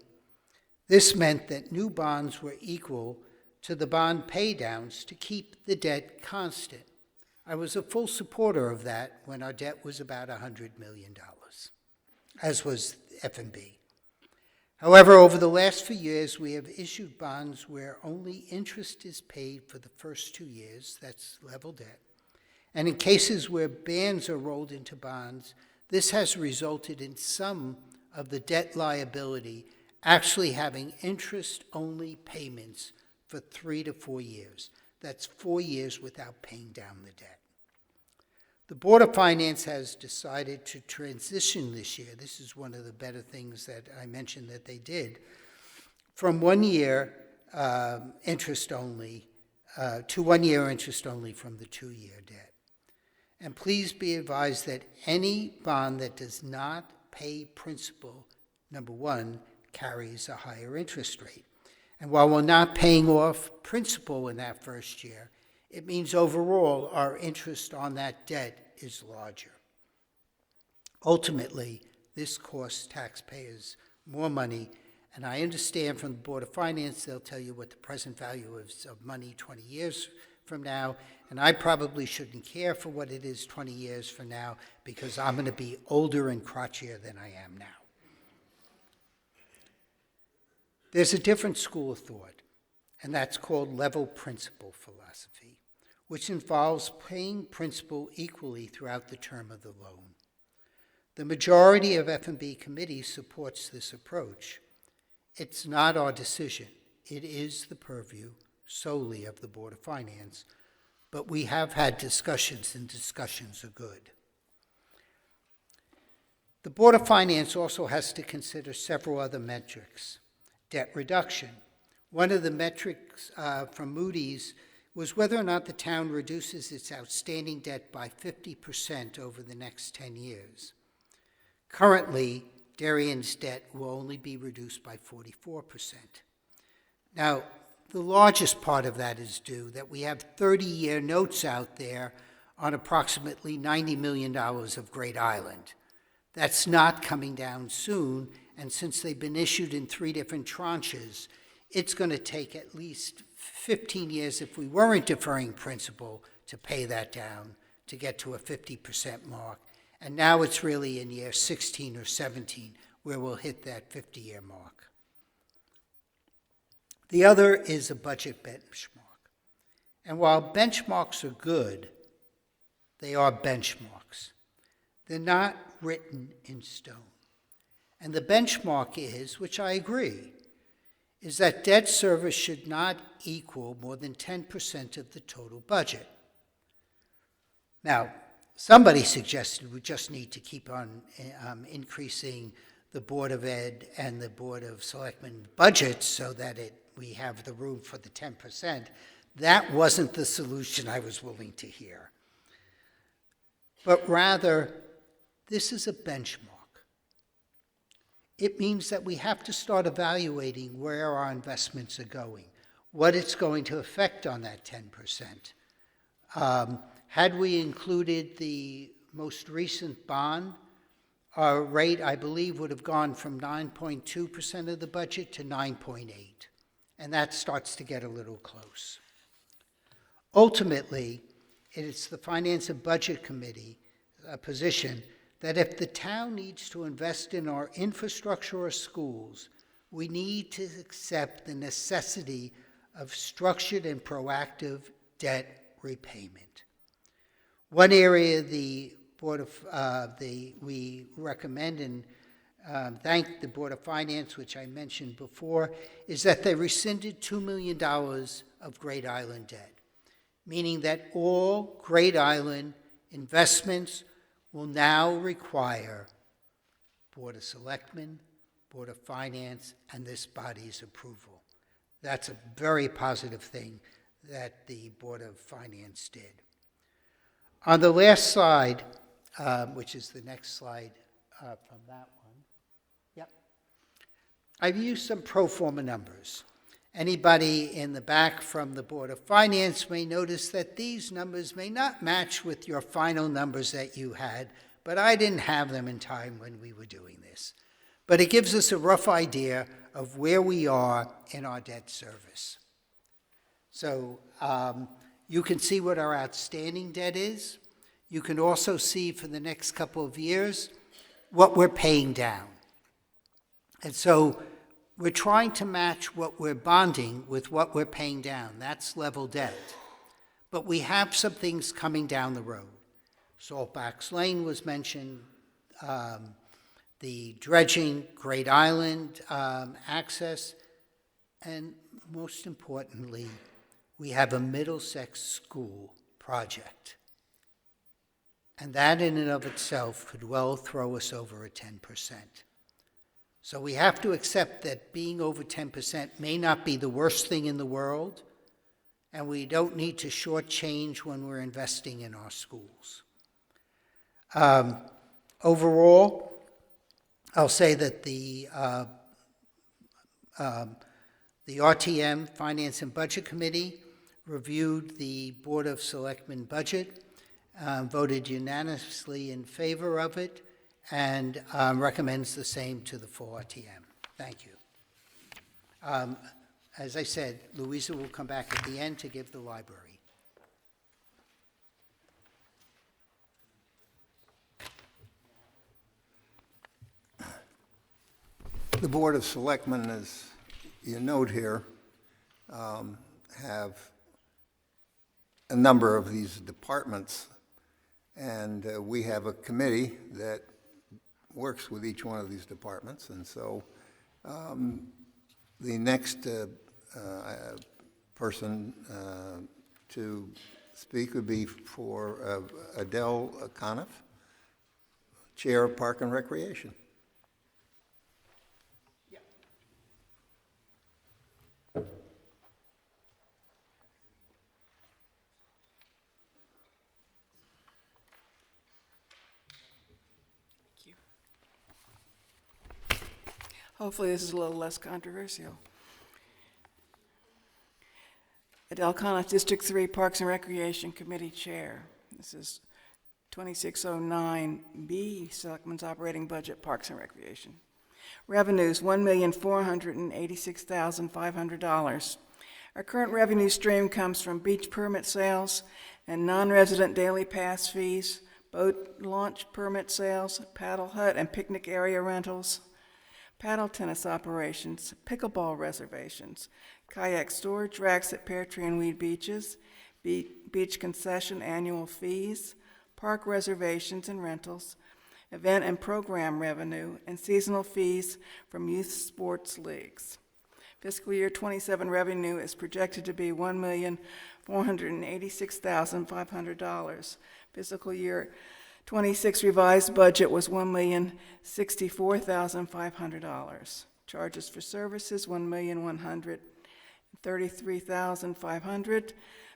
this meant that new bonds were equal to the bond paydowns to keep the debt constant. I was a full supporter of that when our debt was about $100 million, as was F&B. However, over the last few years, we have issued bonds where only interest is paid for the first 2 years, that's level debt. And in cases where bonds are rolled into bonds, this has resulted in some of the debt liability actually having interest-only payments for 3 to 4 years. That's 4 years without paying down the debt. The Board of Finance has decided to transition this year. This is one of the better things that I mentioned that they did, from 1 year interest only to 1 year interest only from the 2-year debt. And please be advised that any bond that does not pay principal, number one, carries a higher interest rate. And while we're not paying off principal in that first year, it means overall our interest on that debt is larger. Ultimately, this costs taxpayers more money, and I understand from the Board of Finance they'll tell you what the present value is of money 20 years from now, and I probably shouldn't care for what it is 20 years from now because I'm going to be older and crotchier than I am now. There's a different school of thought, and that's called level principal philosophy, which involves paying principal equally throughout the term of the loan. The majority of F&B committee supports this approach. It's not our decision. It is the purview solely of the Board of Finance, but we have had discussions, and discussions are good. The Board of Finance also has to consider several other metrics. Debt reduction. One of the metrics from Moody's was whether or not the town reduces its outstanding debt by 50% over the next 10 years. Currently, Darien's debt will only be reduced by 44%. Now, the largest part of that is due that we have 30-year notes out there on approximately $90 million of Great Island. That's not coming down soon, and since they've been issued in 3 different tranches, it's going to take at least 15 years if we weren't deferring principal to pay that down to get to a 50% mark. And now it's really in year 16 or 17 where we'll hit that 50-year mark. The other is a budget benchmark. And while benchmarks are good, they are benchmarks. They're not written in stone. And the benchmark is, which I agree, is that debt service should not equal more than 10% of the total budget. Now, somebody suggested we just need to keep on increasing the Board of Ed and the Board of Selectmen budgets so that we have the room for the 10%. That wasn't the solution I was willing to hear. But rather, this is a benchmark. It means that we have to start evaluating where our investments are going, what it's going to affect on that 10%. Had we included the most recent bond, our rate, I believe, would have gone from 9.2% of the budget to 9.8%, and that starts to get a little close. Ultimately, it is the Finance and Budget Committee position that if the town needs to invest in our infrastructure or schools, we need to accept the necessity of structured and proactive debt repayment. One area the Board of we recommend and thank the Board of Finance, which I mentioned before, is that they rescinded $2 million of Great Island debt, meaning that all Great Island investments will now require Board of Selectmen, Board of Finance, and this body's approval. That's a very positive thing that the Board of Finance did. On the last slide, which is the next slide from that one. Yep. I've used some pro forma numbers. Anybody in the back from the Board of Finance may notice that these numbers may not match with your final numbers that you had, but I didn't have them in time when we were doing this. But it gives us a rough idea of where we are in our debt service. So you can see what our outstanding debt is. You can also see for the next couple of years what we're paying down. And so we're trying to match what we're bonding with what we're paying down. That's level debt. But we have some things coming down the road. Saltbacks Lane was mentioned, the dredging, Great Island access, and most importantly, we have a Middlesex school project. And that in and of itself could well throw us over a 10%. So we have to accept that being over 10% may not be the worst thing in the world, and we don't need to shortchange when we're investing in our schools. Overall, I'll say that the RTM, Finance and Budget Committee, reviewed the Board of Selectmen budget, voted unanimously in favor of it, and recommends the same to the full RTM. Thank you. As I said, Louisa will come back at the end to give the library. The Board of Selectmen, as you note here, have a number of these departments, and we have a committee that works with each one of these departments, and so the next person to speak would be for Adele Coniff, Chair of Park and Recreation. Hopefully this is a little less controversial. Adele Coniff, District 3 Parks and Recreation Committee Chair. This is 2609B, Selectmen's Operating Budget, Parks and Recreation. Revenues, $1,486,500. Our current revenue stream comes from beach permit sales and non-resident daily pass fees, boat launch permit sales, paddle hut and picnic area rentals, paddle tennis operations, pickleball reservations, kayak storage racks at Pear Tree and Weed beaches, beach concession annual fees, park reservations and rentals, event and program revenue, and seasonal fees from youth sports leagues. Fiscal year 27 revenue is projected to be $1,486,500. Fiscal year 26 revised budget was $1,064,500. Charges for services, $1,133,500.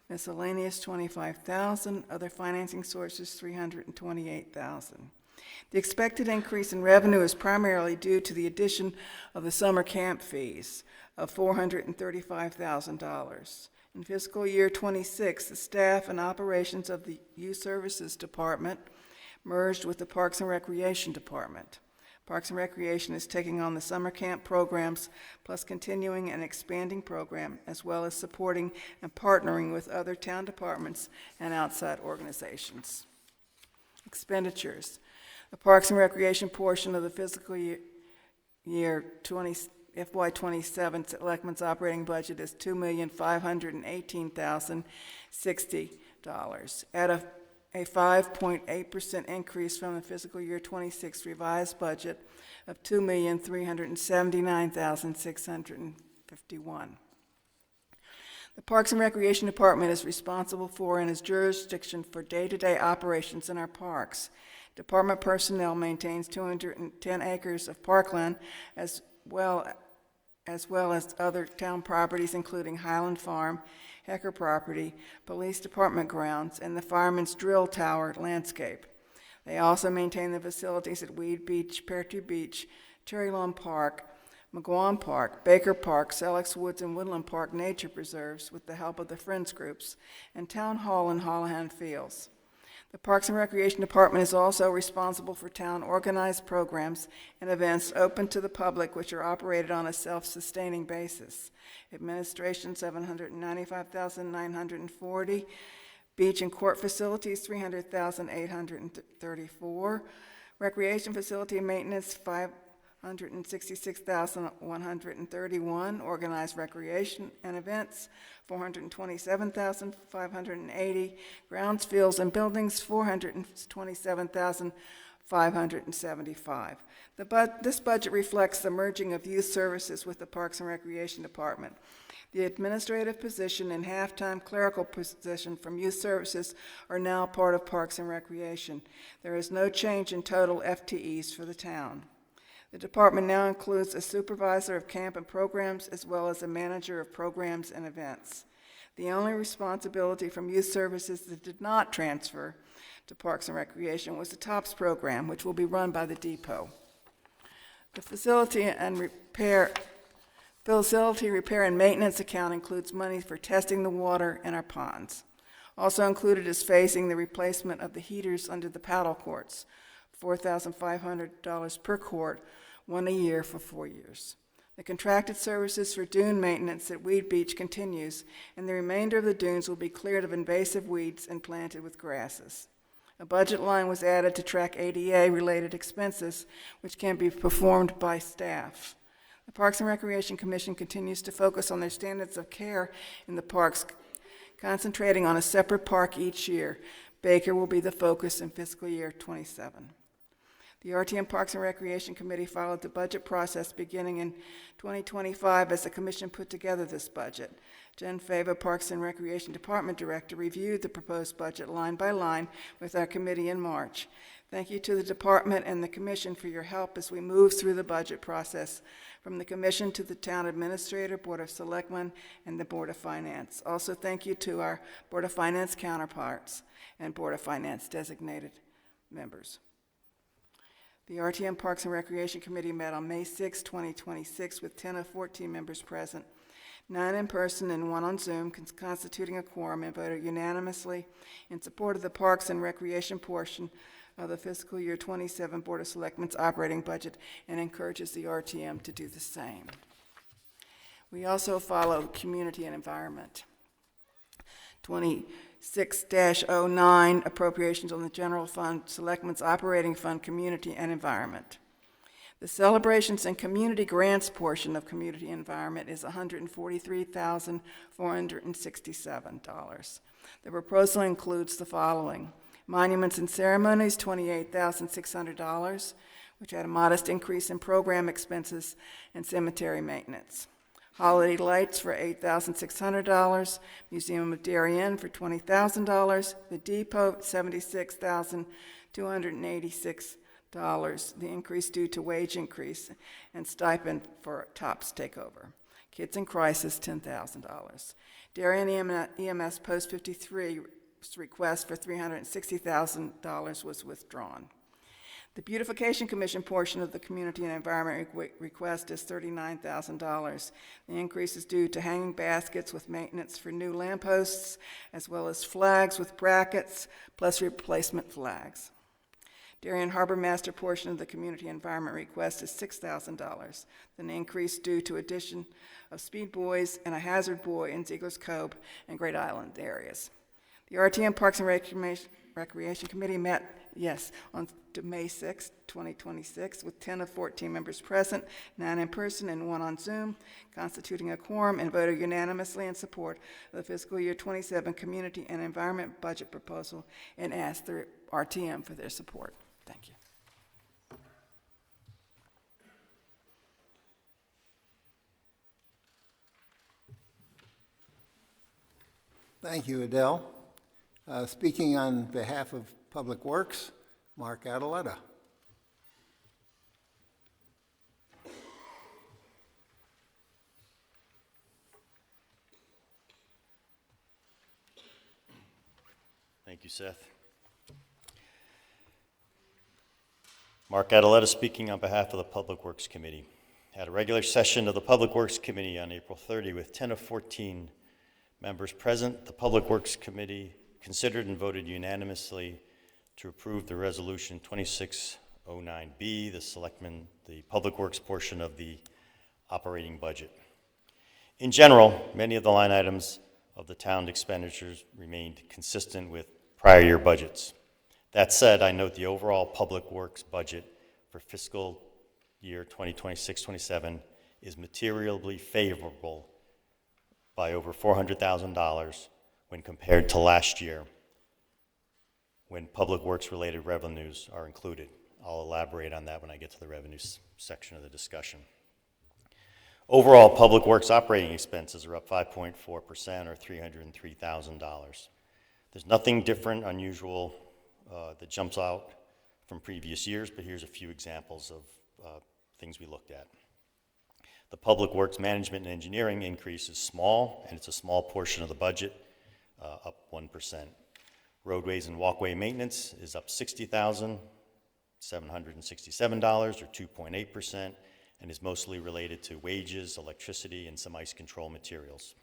Miscellaneous, $25,000. Other financing sources, $328,000. The expected increase in revenue is primarily due to the addition of the summer camp fees of $435,000. In fiscal year '26, the staff and operations of the Youth Services Department merged with the Parks and Recreation Department. Parks and Recreation is taking on the summer camp programs, plus continuing and expanding program, as well as supporting and partnering with other town departments and outside organizations. Expenditures. The Parks and Recreation portion of the fiscal year FY27 Selectmen's operating budget is $2,518,060 at a 5.8% increase from the fiscal year 26 revised budget of $2,379,651. The Parks and Recreation Department is responsible for and has jurisdiction for day-to-day operations in our parks. Department personnel maintains 210 acres of parkland as well as other town properties, including Highland Farm, Hecker property, Police Department grounds, and the Fireman's Drill Tower landscape. They also maintain the facilities at Weed Beach, Peartree Beach, Cherry Lawn Park, McGuan Park, Baker Park, Selleck's Woods and Woodland Park nature preserves with the help of the Friends groups, and Town Hall and Holohan Fields. The Parks and Recreation Department is also responsible for town organized programs and events open to the public which are operated on a self-sustaining basis. Administration, $795,940. Beach and court facilities, $300,834. Recreation facility maintenance, $566,131. Organized recreation and events, $427,580. Grounds, fields, and buildings, $427,575. This budget reflects the merging of youth services with the Parks and Recreation Department. The administrative position and half-time clerical position from youth services are now part of Parks and Recreation. There is no change in total FTEs for the town. The department now includes a supervisor of camp and programs as well as a manager of programs and events. The only responsibility from youth services that did not transfer to Parks and Recreation was the TOPS program, which will be run by the depot. The facility repair and maintenance account includes money for testing the water in our ponds. Also included is phasing the replacement of the heaters under the paddle courts, $4,500 per court, one a year for 4 years. The contracted services for dune maintenance at Weed Beach continues, and the remainder of the dunes will be cleared of invasive weeds and planted with grasses. A budget line was added to track ADA-related expenses, which can be performed by staff. The Parks and Recreation Commission continues to focus on their standards of care in the parks, concentrating on a separate park each year. Baker will be the focus in fiscal year 27. The RTM Parks and Recreation Committee followed the budget process beginning in 2025 as the commission put together this budget. Jen Fava, Parks and Recreation Department Director, reviewed the proposed budget line by line with our committee in March. Thank you to the department and the commission for your help as we move through the budget process, from the commission to the town administrator, Board of Selectmen, and the Board of Finance. Also, thank you to our Board of Finance counterparts and Board of Finance designated members. The RTM Parks and Recreation Committee met on May 6, 2026, with 10 of 14 members present, 9 in person and 1 on Zoom, constituting a quorum, and voted unanimously in support of the Parks and Recreation portion of the fiscal year 27 Board of Selectmen's operating budget, and encourages the RTM to do the same. We also follow community and environment. 26-09 appropriations on the general fund, Selectmen's operating fund, community and environment. The celebrations and community grants portion of community environment is $143,467. The proposal includes the following: monuments and ceremonies, $28,600, which had a modest increase in program expenses and cemetery maintenance. Holiday lights for $8,600, Museum of Darien for $20,000, the Depot $76,286, the increase due to wage increase, and stipend for TOPS takeover. Kids in Crisis, $10,000. Darien EMS Post 53 request for $360,000 was withdrawn. The Beautification Commission portion of the Community and Environment request is $39,000. The increase is due to hanging baskets with maintenance for new lampposts, as well as flags with brackets, plus replacement flags. Darien Harbor Master portion of the Community Environment request is $6,000. An increase due to addition of speed buoys and a hazard buoy in Ziegler's Cove and Great Island areas. The RTM Parks and Recreation Committee met, on May 6, 2026, with 10 of 14 members present, 9 in person and 1 on Zoom, constituting a quorum, and voted unanimously in support of the fiscal year 27 Community and Environment Budget Proposal and asked the RTM for their support. Thank you. Thank you, Adele. Speaking on behalf of Public Works, Mark Adeletta. Thank you, Seth. Mark Adeletta speaking on behalf of the Public Works Committee. At a regular session of the Public Works Committee on April 30 with 10 of 14 members present, the Public Works Committee considered and voted unanimously to approve the resolution 2609B, the Public Works portion of the operating budget. In general, many of the line items of the town expenditures remained consistent with prior year budgets. That said, I note the overall Public Works budget for fiscal year 2026-27 is materially favorable by over $400,000 when compared to last year, when Public Works related revenues are included. I'll elaborate on that when I get to the revenues section of the discussion. Overall, Public Works operating expenses are up 5.4% or $303,000. There's nothing different, unusual that jumps out from previous years, but here's a few examples of things we looked at. The Public Works Management and Engineering increase is small, and it's a small portion of the budget, up 1%. Roadways and walkway maintenance is up $60,767 or 2.8%, and is mostly related to wages, electricity, and some ice control materials.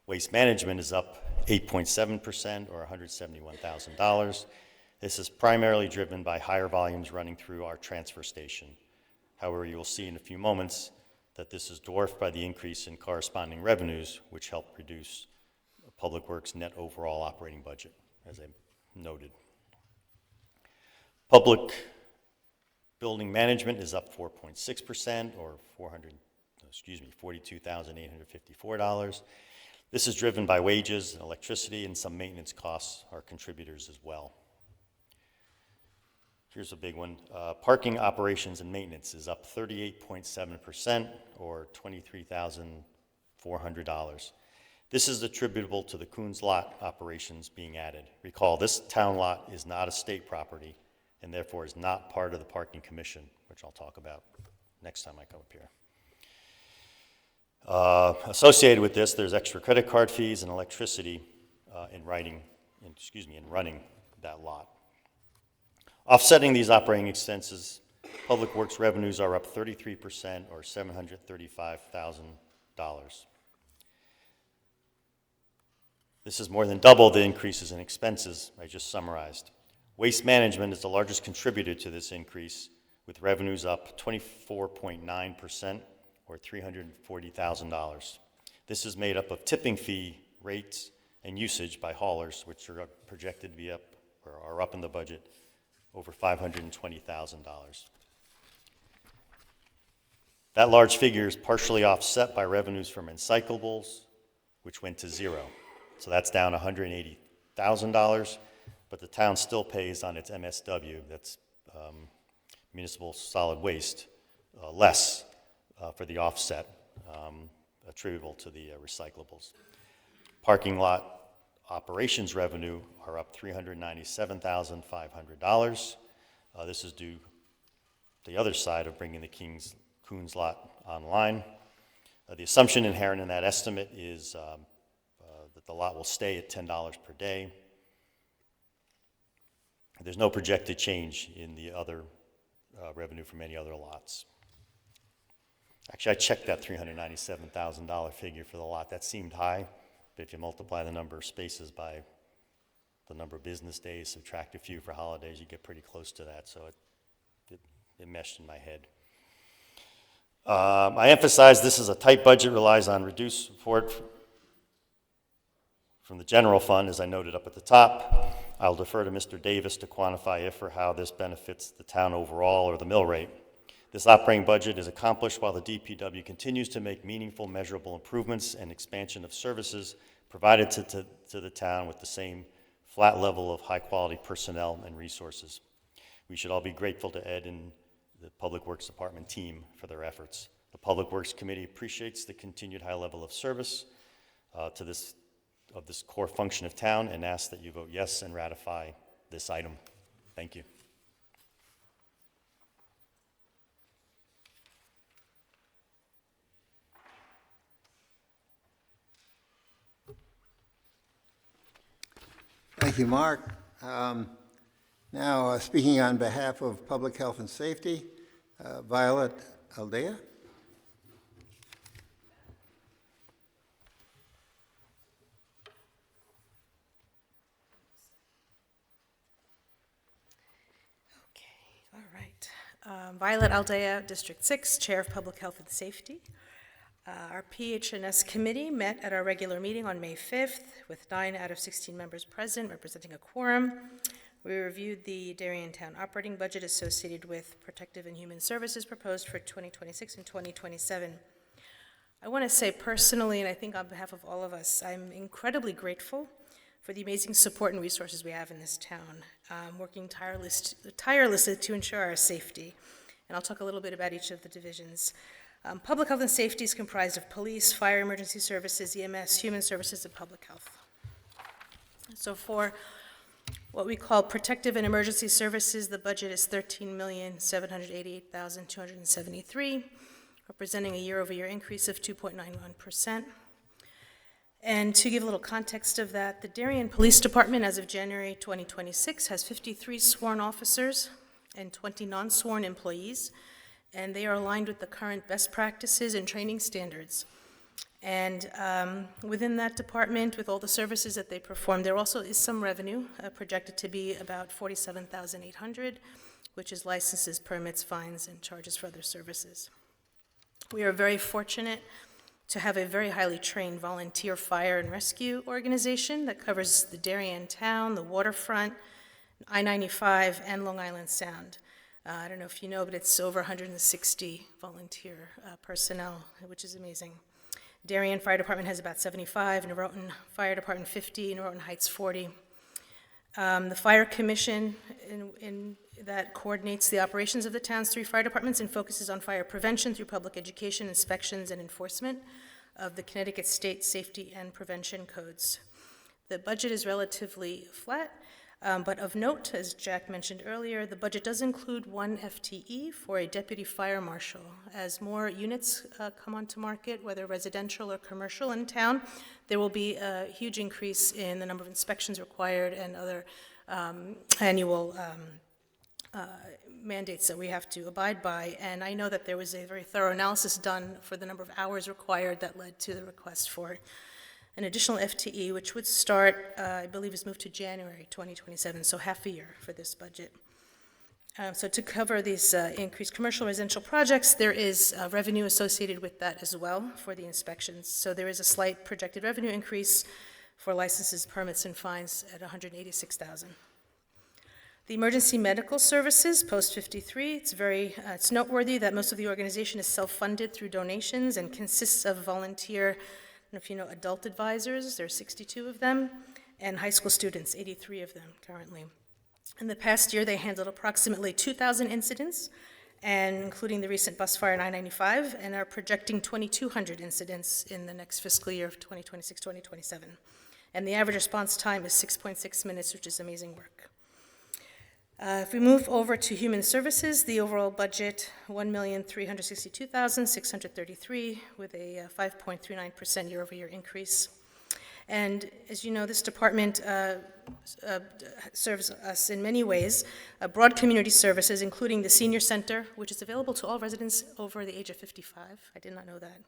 Waste management is up 8.7% or $171,000. This is primarily driven by higher volumes running through our transfer station. However, you will see in a few moments that this is dwarfed by the increase in corresponding revenues, which help reduce Public Works' net overall operating budget, as I noted. Public building management is up 4.6% or $42,854. This is driven by wages, electricity, and some maintenance costs are contributors as well. Here's a big one. Parking operations and maintenance is up 38.7% or $23,400. This is attributable to the Coons Lot operations being added. Recall, this town lot is not a state property and therefore is not part of the parking commission, which I'll talk about next time I come up here. Associated with this, there's extra credit card fees and electricity in running that lot. Offsetting these operating expenses, Public Works revenues are up 33% or $735,000. This is more than double the increases in expenses I just summarized. Waste management is the largest contributor to this increase, with revenues up 24.9% or $340,000. This is made up of tipping fee rates and usage by haulers, which are projected to be up or are up in the budget over $520,000. That large figure is partially offset by revenues from recyclables, which went to zero. So that's down $180,000, but the town still pays on its MSW, that's municipal solid waste, less for the offset attributable to the recyclables. Parking lot operations revenue are up $397,500. This is due to the other side of bringing the Coons Lot online. The assumption inherent in that estimate is that the lot will stay at $10 per day. There's no projected change in the other revenue from any other lots. Actually, I checked that $397,000 figure for the lot. That seemed high, but if you multiply the number of spaces by the number of business days, subtract a few for holidays, you get pretty close to that, so it meshed in my head. I emphasize this is a tight budget, relies on reduced support from the general fund, as I noted up at the top. I'll defer to Mr. Davis to quantify if or how this benefits the town overall or the mill rate. This operating budget is accomplished while the DPW continues to make meaningful, measurable improvements and expansion of services provided to the town with the same flat level of high-quality personnel and resources. We should all be grateful to Ed and the Public Works Department team for their efforts. The Public Works Committee appreciates the continued high level of service to this core function of town and asks that you vote yes and ratify this item. Thank you. Thank you, Mark. Now, speaking on behalf of Public Health and Safety, Violet Aldea. All right. Violet Aldea, District 6, Chair of Public Health and Safety. Our PHNS committee met at our regular meeting on May 5th with 9 out of 16 members present, representing a quorum. We reviewed the Darien Town operating budget associated with Protective and Human Services proposed for 2026 and 2027. I want to say personally, and I think on behalf of all of us, I'm incredibly grateful for the amazing support and resources we have in this town, working tirelessly to ensure our safety. And I'll talk a little bit about each of the divisions. Public health and safety is comprised of police, fire, emergency services, EMS, human services, and public health. So for what we call protective and emergency services, the budget is $13,788,273, representing a year-over-year increase of 2.91%. And to give a little context of that, the Darien Police Department, as of January 2026, has 53 sworn officers and 20 non-sworn employees, and they are aligned with the current best practices and training standards. And within that department, with all the services that they perform, there also is some revenue projected to be about $47,800, which is licenses, permits, fines, and charges for other services. We are very fortunate to have a very highly trained volunteer fire and rescue organization that covers the Darien Town, the waterfront, I-95, and Long Island Sound. I don't know if you know, but it's over 160 volunteer personnel, which is amazing. Darien Fire Department has about 75, Norotan Fire Department 50, Norotan Heights 40. The Fire Commission that coordinates the operations of the town's 3 fire departments and focuses on fire prevention through public education, inspections, and enforcement of the Connecticut State Safety and Prevention Codes. The budget is relatively flat, but of note, as Jack mentioned earlier, the budget does include 1 FTE for a deputy fire marshal. As more units come onto market, whether residential or commercial in town, there will be a huge increase in the number of inspections required and other annual mandates that we have to abide by. And I know that there was a very thorough analysis done for the number of hours required that led to the request for an additional FTE, which would start, I believe is moved to January 2027, so half a year for this budget. So to cover these increased commercial residential projects, there is revenue associated with that as well for the inspections. So there is a slight projected revenue increase for licenses, permits, and fines at $186,000. The emergency medical services, post 53, it's noteworthy that most of the organization is self-funded through donations and consists of volunteer, I don't know if you know, adult advisors, there are 62 of them, and high school students, 83 of them currently. In the past year, they handled approximately 2,000 incidents, and including the recent bus fire in I-95, and are projecting 2,200 incidents in the next fiscal year of 2026-2027. And the average response time is 6.6 minutes, which is amazing work. If we move over to human services, the overall budget, $1,362,633, with a 5.39% year-over-year increase. And as you know, this department serves us in many ways, broad community services, including the senior center, which is available to all residents over the age of 55. I did not know that.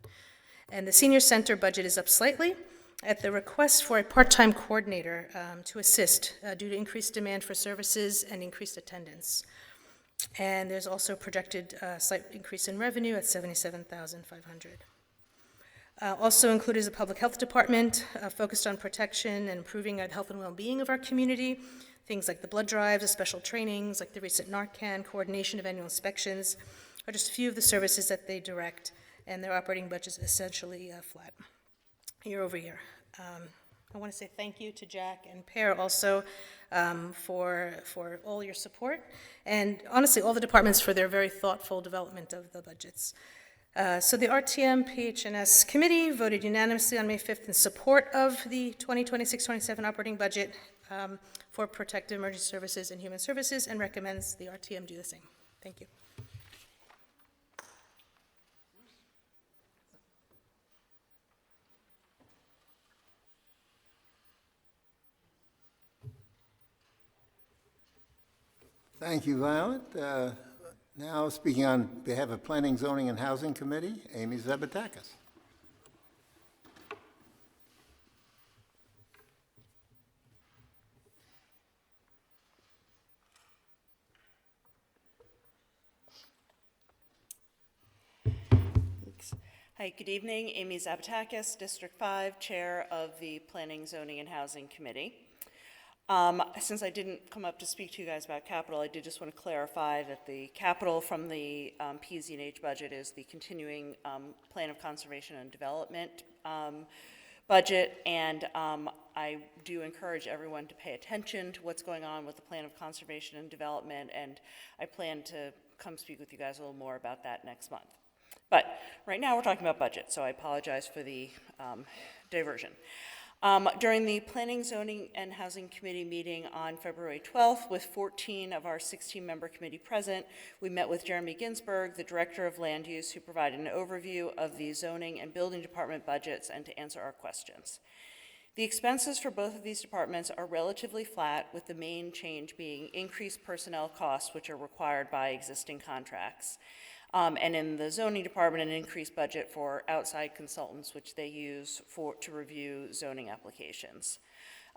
And the senior center budget is up slightly at the request for a part-time coordinator to assist due to increased demand for services and increased attendance. And there's also projected slight increase in revenue at $77,500. Also included is the Public Health Department, focused on protection and improving the health and well-being of our community. Things like the blood drives, the special trainings, like the recent Narcan, coordination of annual inspections, are just a few of the services that they direct, and their operating budget is essentially flat year over year. I want to say thank you to Jack and Pear also for all your support, and honestly, all the departments for their very thoughtful development of the budgets. So the RTM PHNS committee voted unanimously on May 5th in support of the 2026-27 operating budget for protective emergency services and human services, and recommends the RTM do the same. Thank you. Thank you, Violet. Now, speaking on behalf of Planning, Zoning, and Housing Committee, Amy Zabatakis. Thanks. Hi, good evening. Amy Zabatakis, District 5, Chair of the Planning, Zoning, and Housing Committee. Since I didn't come up to speak to you guys about capital, I did just want to clarify that the capital from the PZ&H budget is the continuing Plan of Conservation and Development budget, and I do encourage everyone to pay attention to what's going on with the Plan of Conservation and Development, and I plan to come speak with you guys a little more about that next month. But right now we're talking about budget, so I apologize for the diversion. During the Planning, Zoning, and Housing Committee meeting on February 12th, with 14 of our 16-member committee present, we met with Jeremy Ginsburg, the Director of Land Use, who provided an overview of the zoning and building department budgets and to answer our questions. The expenses for both of these departments are relatively flat, with the main change being increased personnel costs, which are required by existing contracts. And in the zoning department, an increased budget for outside consultants, which they use to review zoning applications.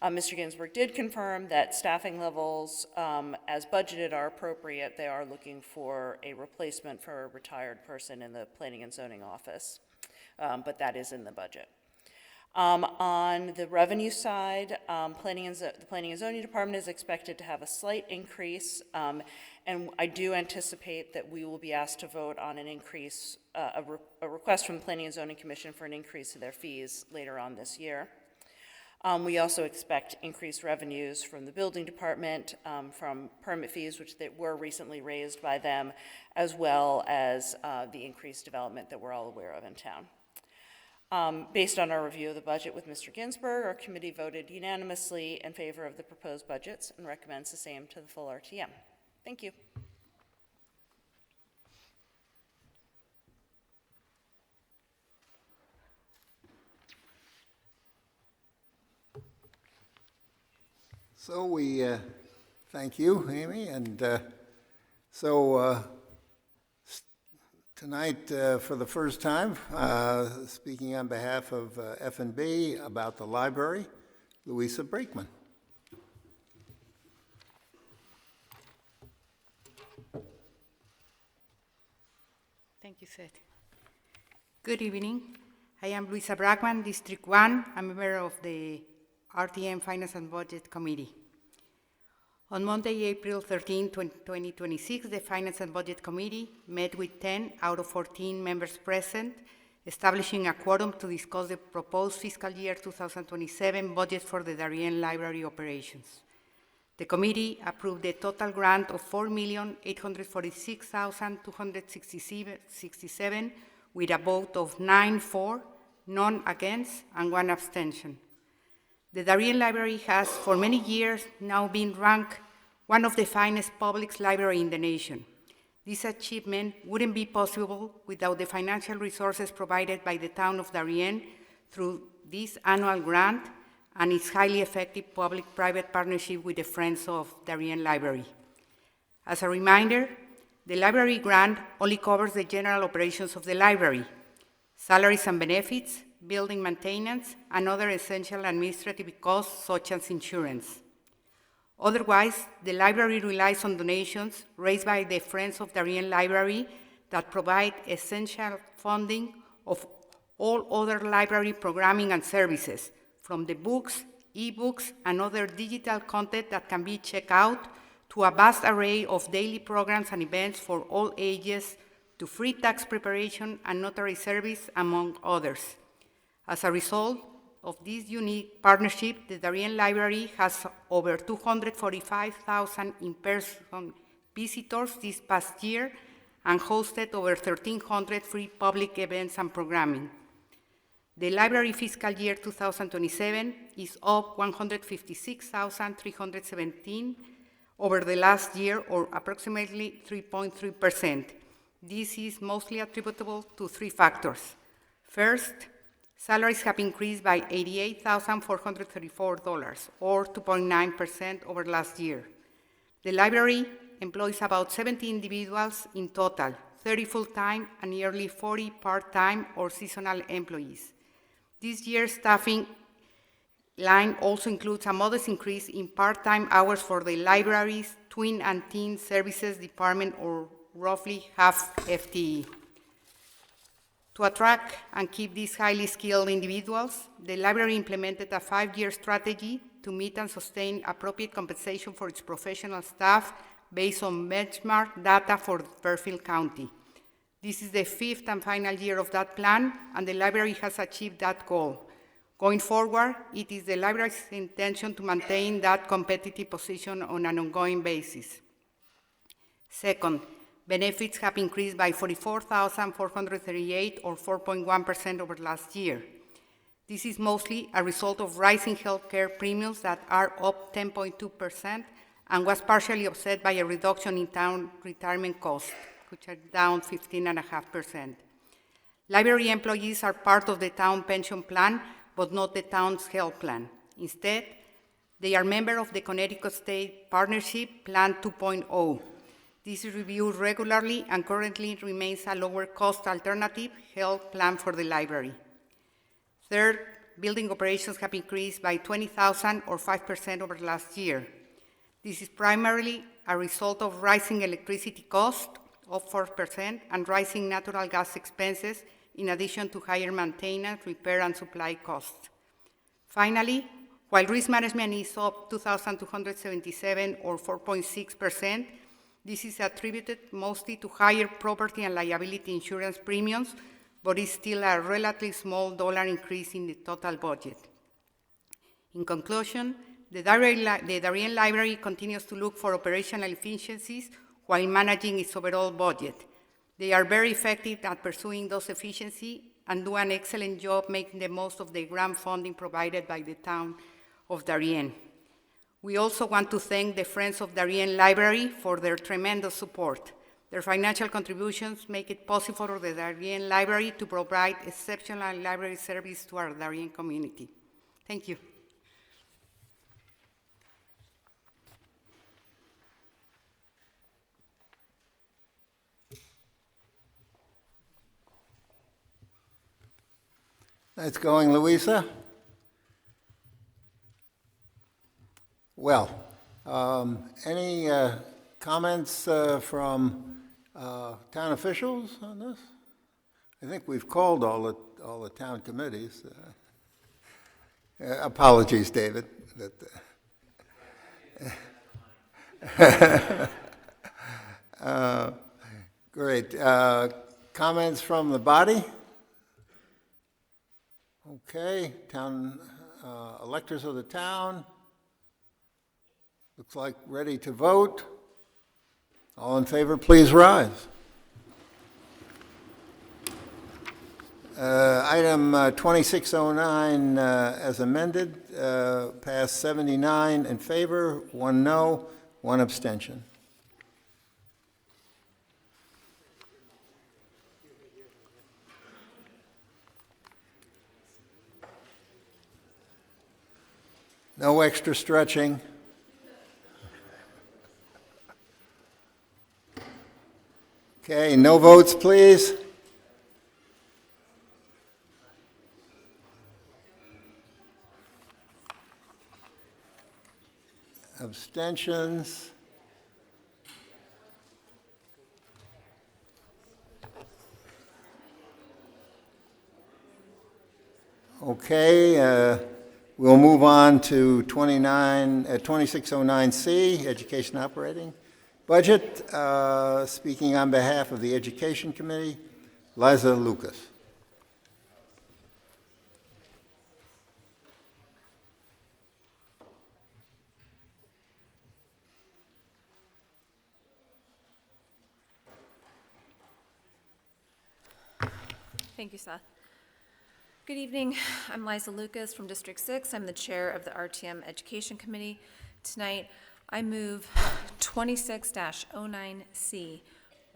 Mr. Ginsburg did confirm that staffing levels, as budgeted, are appropriate. They are looking for a replacement for a retired person in the Planning and Zoning office, but that is in the budget. On the revenue side, the Planning and Zoning Department is expected to have a slight increase, and I do anticipate that we will be asked to vote on an increase, a request from the Planning and Zoning Commission for an increase in their fees later on this year. We also expect increased revenues from the Building Department, from permit fees, which they were recently raised by them, as well as the increased development that we're all aware of in town. Based on our review of the budget with Mr. Ginsburg, our committee voted unanimously in favor of the proposed budgets and recommends the same to the full RTM. Thank you. So we thank you, Amy, and tonight, for the first time, speaking on behalf of F&B about the library, Louisa Brakeman. Thank you, Seth. Good evening. I am Luisa Brackman, District 1. I'm a member of the RTM Finance and Budget Committee. On Monday, April 13, 2026, the Finance and Budget Committee met with 10 out of 14 members present, establishing a quorum to discuss the proposed fiscal year 2027 budget for the Darien Library operations. The committee approved a total grant of $4,846,267 with a vote of 9 for, none against, and 1 abstention. The Darien Library has, for many years, now been ranked one of the finest public libraries in the nation. This achievement wouldn't be possible without the financial resources provided by the town of Darien through this annual grant and its highly effective public-private partnership with the Friends of Darien Library. As a reminder, the library grant only covers the general operations of the library, salaries and benefits, building maintenance, and other essential administrative costs such as insurance. Otherwise, the library relies on donations raised by the Friends of Darien Library that provide essential funding of all other library programming and services, from the books, e-books, and other digital content that can be checked out, to a vast array of daily programs and events for all ages, to free tax preparation and notary service, among others. As a result of this unique partnership, the Darien Library has over 245,000 in-person visitors this past year and hosted over 1,300 free public events and programming. The library fiscal year 2027 is up 156,317 over the last year, or approximately 3.3%. This is mostly attributable to three factors. First, salaries have increased by $88,434, or 2.9% over last year. The library employs about 70 individuals in total, 30 full-time and nearly 40 part-time or seasonal employees. This year's staffing line also includes a modest increase in part-time hours for the library's Twin and Teen Services Department, or roughly half FTE. To attract and keep these highly skilled individuals, the library implemented a 5-year strategy to meet and sustain appropriate compensation for its professional staff based on benchmark data for Fairfield County. This is the 5th and final year of that plan, and the library has achieved that goal. Going forward, it is the library's intention to maintain that competitive position on an ongoing basis. Second, benefits have increased by $44,438, or 4.1% over last year. This is mostly a result of rising healthcare premiums that are up 10.2% and was partially offset by a reduction in town retirement costs, which are down 15.5%. Library employees are part of the town pension plan, but not the town's health plan. Instead, they are members of the Connecticut State Partnership Plan 2.0. This is reviewed regularly and currently remains a lower-cost alternative health plan for the library. Third, building operations have increased by $20,000, or 5% over last year. This is primarily a result of rising electricity costs of 4% and rising natural gas expenses, in addition to higher maintenance, repair, and supply costs. Finally, while risk management is up $2,277, or 4.6%, this is attributed mostly to higher property and liability insurance premiums, but is still a relatively small dollar increase in the total budget. In conclusion, the Darien Library continues to look for operational efficiencies while managing its overall budget. They are very effective at pursuing those efficiencies and do an excellent job making the most of the grant funding provided by the town of Darien. We also want to thank the Friends of Darien Library for their tremendous support. Their financial contributions make it possible for the Darien Library to provide exceptional library service to our Darien community. Thank you. Nice going, Louisa. Well, any comments from town officials on this? I think we've called all the town committees. Apologies, David. Great. Comments from the body? Okay, town electors of the town. Looks like ready to vote. All in favor, please rise. Item 2609 as amended, passed 79 in favor, 1 no, 1 abstention. No extra stretching. Okay, no votes, please. Abstentions? Okay, we'll move on to 2609C, Education Operating Budget. Speaking on behalf of the Education Committee, Liza Lucas. Thank you, Seth. Good evening. I'm Liza Lucas from District 6. I'm the chair of the RTM Education Committee. Tonight, I move 26-09C,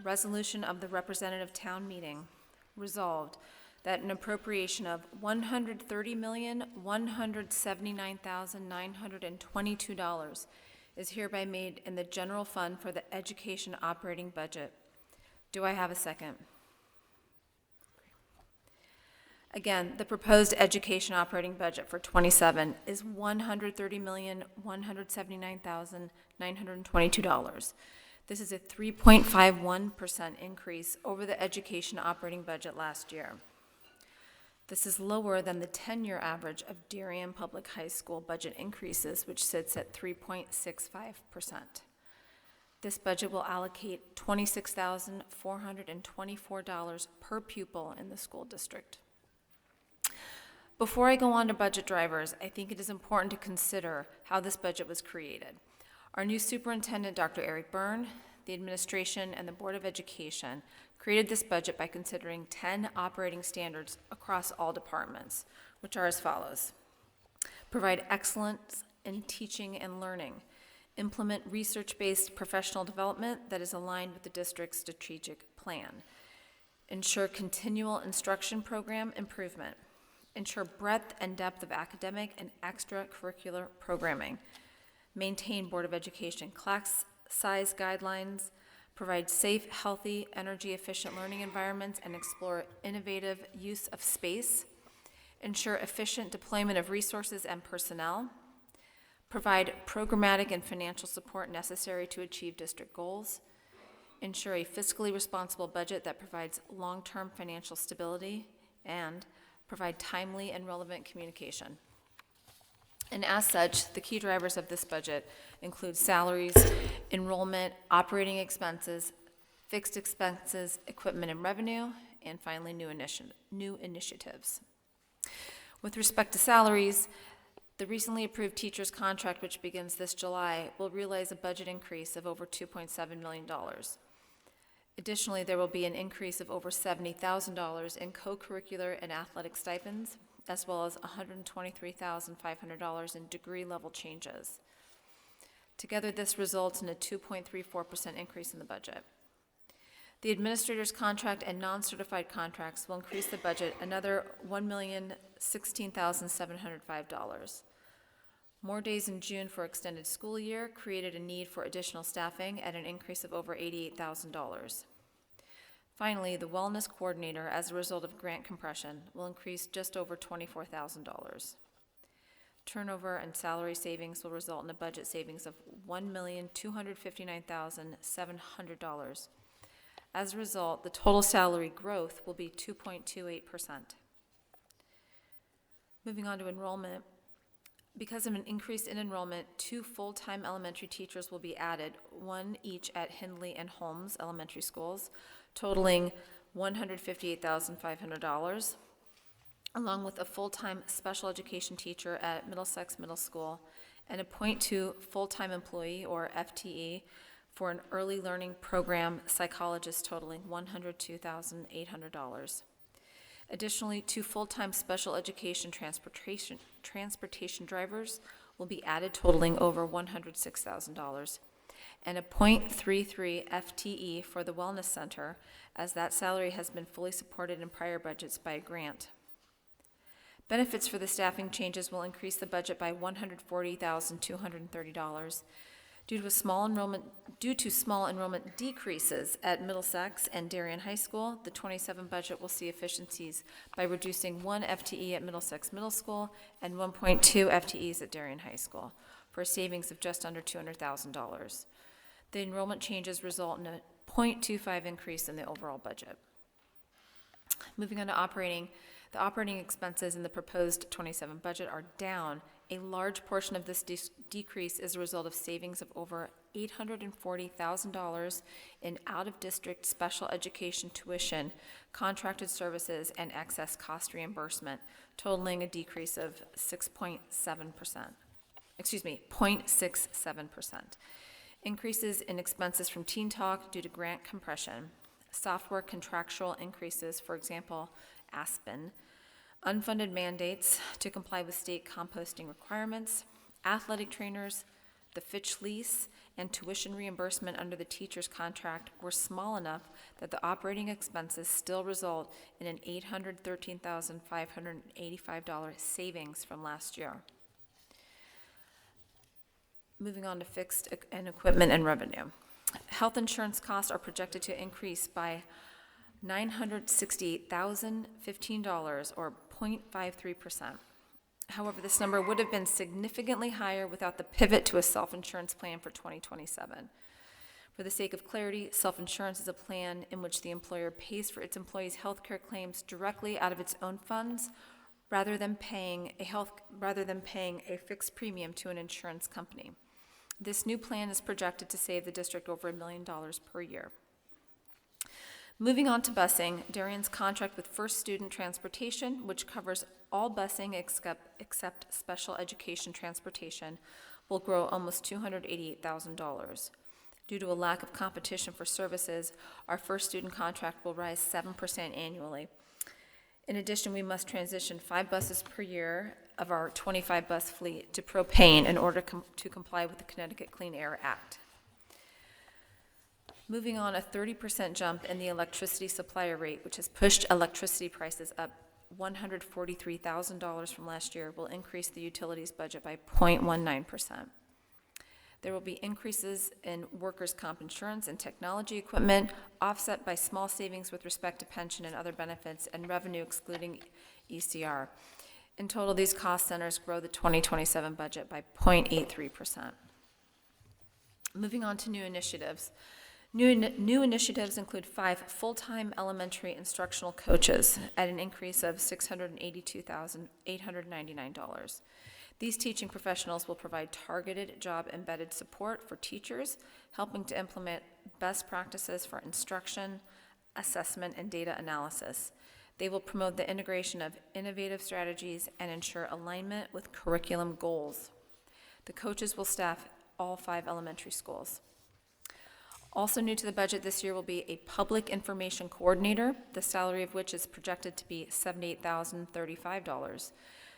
Resolution of the Representative Town Meeting. Resolved that an appropriation of $130,179,922 is hereby made in the general fund for the education operating budget. Do I have a second? Again, the proposed education operating budget for 27 is $130,179,922. This is a 3.51% increase over the education operating budget last year. This is lower than the 10-year average of Darien Public High School budget increases, which sits at 3.65%. This budget will allocate $26,424 per pupil in the school district. Before I go on to budget drivers, I think it is important to consider how this budget was created. Our new superintendent, Dr. Eric Byrne, the administration, and the Board of Education created this budget by considering 10 operating standards across all departments, which are as follows. Provide excellence in teaching and learning. Implement research-based professional development that is aligned with the district's strategic plan. Ensure continual instruction program improvement. Ensure breadth and depth of academic and extracurricular programming. Maintain Board of Education class size guidelines. Provide safe, healthy, energy-efficient learning environments and explore innovative use of space. Ensure efficient deployment of resources and personnel. Provide programmatic and financial support necessary to achieve district goals. Ensure a fiscally responsible budget that provides long-term financial stability. And provide timely and relevant communication. And as such, the key drivers of this budget include salaries, enrollment, operating expenses, fixed expenses, equipment and revenue, and finally, new initiatives. With respect to salaries, the recently approved teacher's contract, which begins this July, will realize a budget increase of over $2.7 million. Additionally, there will be an increase of over $70,000 in co-curricular and athletic stipends, as well as $123,500 in degree level changes. Together, this results in a 2.34% increase in the budget. The administrator's contract and non-certified contracts will increase the budget another $1,016,705. More days in June for extended school year created a need for additional staffing at an increase of over $88,000. Finally, the wellness coordinator, as a result of grant compression, will increase just over $24,000. Turnover and salary savings will result in a budget savings of $1,259,700. As a result, the total salary growth will be 2.28%. Moving on to enrollment. Because of an increase in enrollment, 2 full-time elementary teachers will be added, 1 each at Hindley and Holmes elementary schools, totaling $158,500, along with a full-time special education teacher at Middlesex Middle School and a .2 full-time employee, or FTE, for an early learning program psychologist totaling $102,800. Additionally, 2 full-time special education transportation drivers will be added, totaling over $106,000, and a .33 FTE for the Wellness Center, as that salary has been fully supported in prior budgets by a grant. Benefits for the staffing changes will increase the budget by $140,230. Due to small enrollment decreases at Middlesex and Darien High School, the 27 budget will see efficiencies by reducing 1 FTE at Middlesex Middle School and 1.2 FTEs at Darien High School, for a savings of just under $200,000. The enrollment changes result in a 0.25 increase in the overall budget. Moving on to operating, the operating expenses in the proposed 27 budget are down. A large portion of this decrease is a result of savings of over $840,000 in out-of-district special education tuition, contracted services, and excess cost reimbursement, totaling a decrease of 0.67%. Increases in expenses from Teen Talk due to grant compression, software contractual increases, for example, Aspen, unfunded mandates to comply with state composting requirements, athletic trainers, the Fitch lease, and tuition reimbursement under the teacher's contract were small enough that the operating expenses still result in an $813,585 savings from last year. Moving on to fixed and equipment and revenue. Health insurance costs are projected to increase by $968,015, or 0.53%. However, this number would have been significantly higher without the pivot to a self-insurance plan for 2027. For the sake of clarity, self-insurance is a plan in which the employer pays for its employees' health care claims directly out of its own funds, rather than paying a fixed premium to an insurance company. This new plan is projected to save the district over $1 million per year. Moving on to busing, Darien's contract with First Student Transportation, which covers all busing except special education transportation, will grow almost $288,000. Due to a lack of competition for services, our First Student contract will rise 7% annually. In addition, we must transition 5 buses per year of our 25-bus fleet to propane in order to comply with the Connecticut Clean Air Act. Moving on, a 30% jump in the electricity supplier rate, which has pushed electricity prices up $143,000 from last year, will increase the utilities budget by 0.19%. There will be increases in workers' comp insurance and technology equipment, offset by small savings with respect to pension and other benefits and revenue excluding ECR. In total, these cost centers grow the 2027 budget by 0.83%. Moving on to new initiatives. New initiatives include 5 full-time elementary instructional coaches at an increase of $682,899. These teaching professionals will provide targeted job-embedded support for teachers, helping to implement best practices for instruction, assessment, and data analysis. They will promote the integration of innovative strategies and ensure alignment with curriculum goals. The coaches will staff all 5 elementary schools. Also new to the budget this year will be a public information coordinator, the salary of which is projected to be $78,035.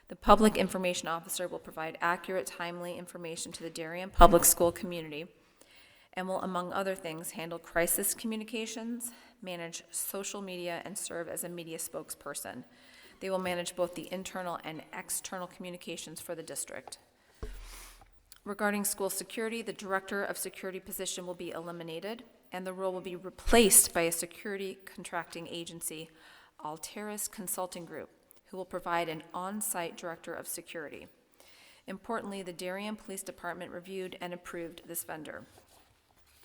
The public information officer will provide accurate, timely information to the Darien public school community and will, among other things, handle crisis communications, manage social media, and serve as a media spokesperson. They will manage both the internal and external communications for the district. Regarding school security, the director of security position will be eliminated, and the role will be replaced by a security contracting agency, Alteris Consulting Group, who will provide an on-site director of security. Importantly, the Darien Police Department reviewed and approved this vendor.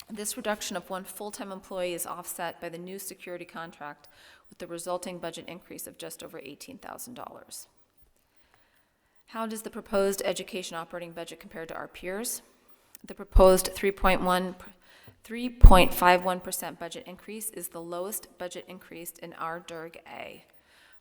This reduction of 1 full-time employee is offset by the new security contract, with the resulting budget increase of just over $18,000. How does the proposed education operating budget compare to our peers? The proposed 3.51% budget increase is the lowest budget increase in our DIRG A.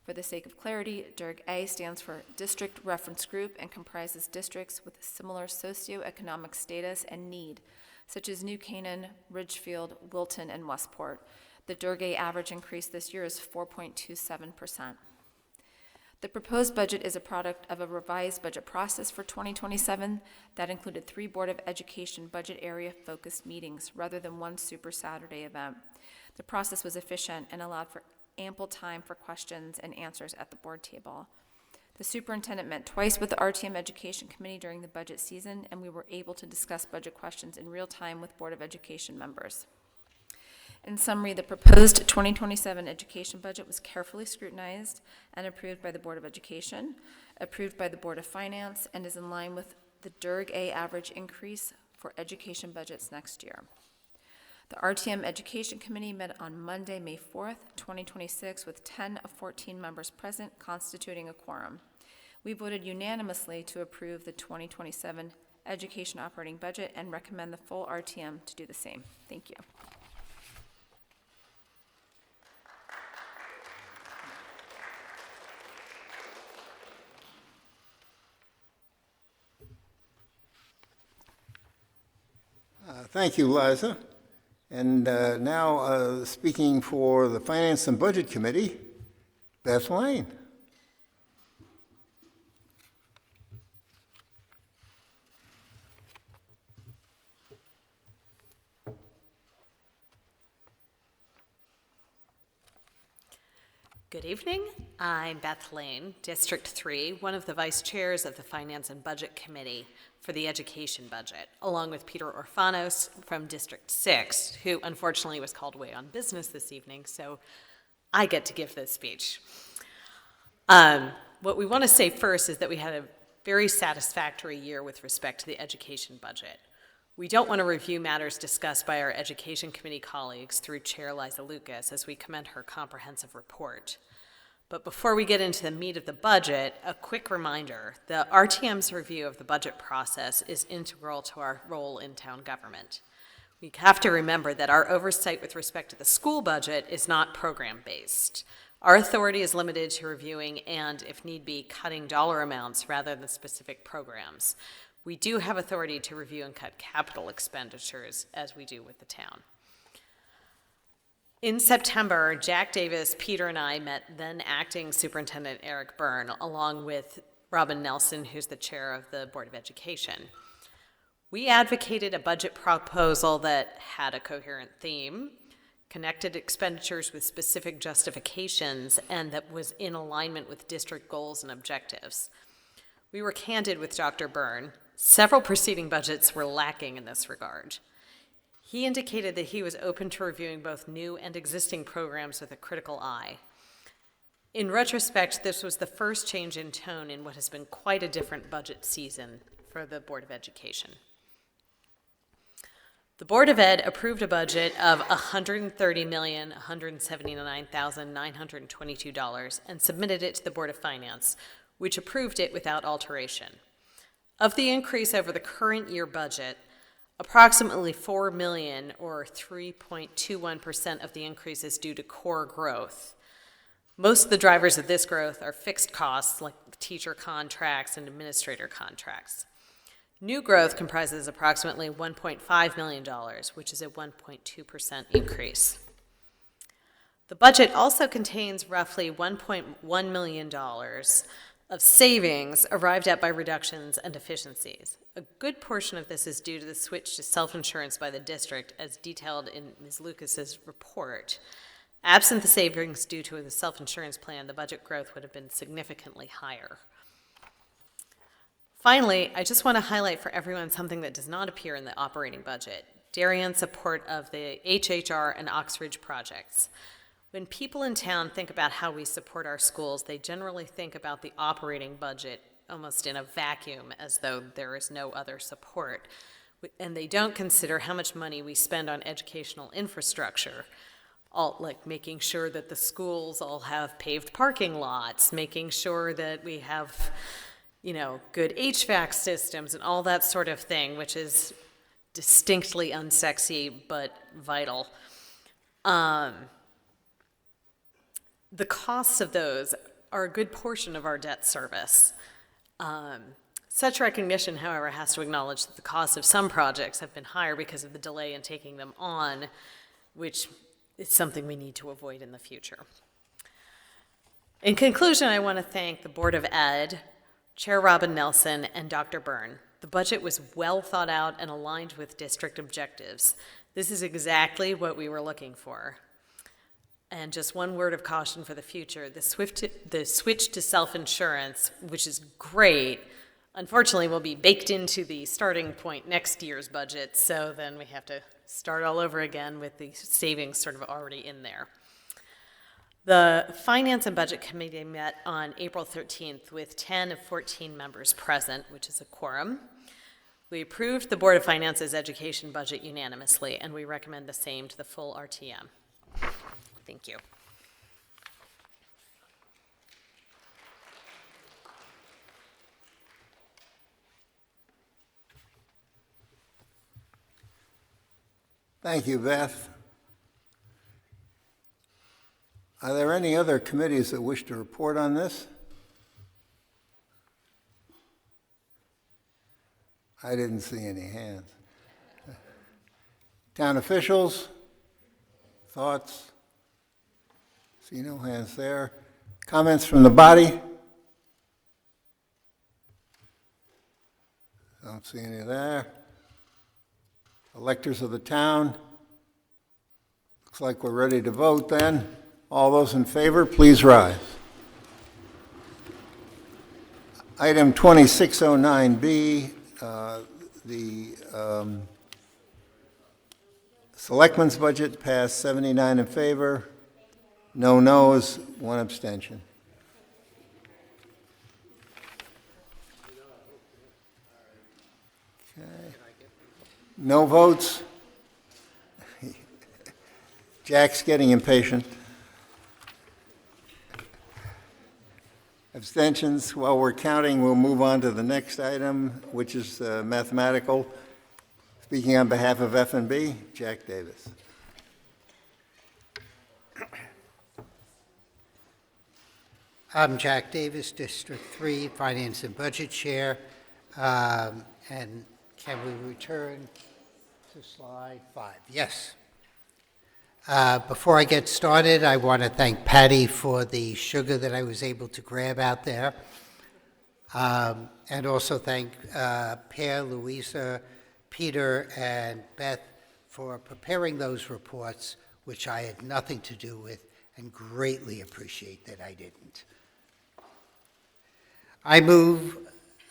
For the sake of clarity, DIRG A stands for District Reference Group and comprises districts with similar socioeconomic status and need, such as New Canaan, Ridgefield, Wilton, and Westport. The DIRG A average increase this year is 4.27%. The proposed budget is a product of a revised budget process for 2027 that included 3 Board of Education budget area focused meetings rather than 1 Super Saturday event. The process was efficient and allowed for ample time for questions and answers at the board table. The superintendent met twice with the RTM Education Committee during the budget season, and we were able to discuss budget questions in real time with Board of Education members. In summary, the proposed 2027 education budget was carefully scrutinized and approved by the Board of Education, approved by the Board of Finance, and is in line with the DERG A average increase for education budgets next year. The RTM Education Committee met on Monday, May 4th, 2026, with 10 of 14 members present, constituting a quorum. We voted unanimously to approve the 2027 education operating budget and recommend the full RTM to do the same. Thank you. Thank you, Liza. And now, speaking for the Finance and Budget Committee, Beth Lane. Good evening. I'm Beth Lane, District 3, one of the vice chairs of the Finance and Budget Committee for the Education Budget, along with Peter Orfanos from District 6, who unfortunately was called away on business this evening, so I get to give this speech. What we want to say first is that we had a very satisfactory year with respect to the education budget. We don't want to review matters discussed by our Education Committee colleagues through Chair Liza Lucas as we commend her comprehensive report. But before we get into the meat of the budget, a quick reminder, the RTM's review of the budget process is integral to our role in town government. We have to remember that our oversight with respect to the school budget is not program-based. Our authority is limited to reviewing and, if need be, cutting dollar amounts rather than specific programs. We do have authority to review and cut capital expenditures, as we do with the town. In September, Jack Davis, Peter, and I met then acting Superintendent Eric Byrne, along with Robin Nelson, who's the chair of the Board of Education. We advocated a budget proposal that had a coherent theme, connected expenditures with specific justifications, and that was in alignment with district goals and objectives. We were candid with Dr. Byrne. Several preceding budgets were lacking in this regard. He indicated that he was open to reviewing both new and existing programs with a critical eye. In retrospect, this was the first change in tone in what has been quite a different budget season for the Board of Education. The Board of Ed approved a budget of $130,179,922 and submitted it to the Board of Finance, which approved it without alteration. Of the increase over the current year budget, approximately $4 million, or 3.21% of the increase, is due to core growth. Most of the drivers of this growth are fixed costs, like teacher contracts and administrator contracts. New growth comprises approximately $1.5 million, which is a 1.2% increase. The budget also contains roughly $1.1 million of savings arrived at by reductions and efficiencies. A good portion of this is due to the switch to self-insurance by the district, as detailed in Ms. Lucas's report. Absent the savings due to the self-insurance plan, the budget growth would have been significantly higher. Finally, I just want to highlight for everyone something that does not appear in the operating budget: Darienne's support of the HHR and Oxbridge projects. When people in town think about how we support our schools, they generally think about the operating budget almost in a vacuum, as though there is no other support. And they don't consider how much money we spend on educational infrastructure, like making sure that the schools all have paved parking lots, making sure that we have, good HVAC systems and all that sort of thing, which is distinctly unsexy but vital. The costs of those are a good portion of our debt service. Such recognition, however, has to acknowledge that the costs of some projects have been higher because of the delay in taking them on, which is something we need to avoid in the future. In conclusion, I want to thank the Board of Ed, Chair Robin Nelson, and Dr. Byrne. The budget was well thought out and aligned with district objectives. This is exactly what we were looking for. And just one word of caution for the future, the switch to self-insurance, which is great, unfortunately will be baked into the starting point next year's budget, so then we have to start all over again with the savings sort of already in there. The Finance and Budget Committee met on April 13th with 10 of 14 members present, which is a quorum. We approved the Board of Finance's education budget unanimously, and we recommend the same to the full RTM. Thank you. Thank you, Beth. Are there any other committees that wish to report on this? I didn't see any hands. Town officials? Thoughts? See no hands there. Comments from the body? Don't see any there. Electors of the town? Looks like we're ready to vote then. All those in favor, please rise. Item 2609B, the Selectmen's budget passed 79 in favor, no noes, 1 abstention. Okay. No votes? Jack's getting impatient. Abstentions? While we're counting, we'll move on to the next item, which is mathematical. Speaking on behalf of F&B, Jack Davis. I'm Jack Davis, District 3, Finance and Budget Chair. And can we return to slide 5? Yes. Before I get started, I want to thank Patty for the sugar that I was able to grab out there. And also thank Per, Louisa, Peter, and Beth for preparing those reports, which I had nothing to do with, and greatly appreciate that I didn't. I move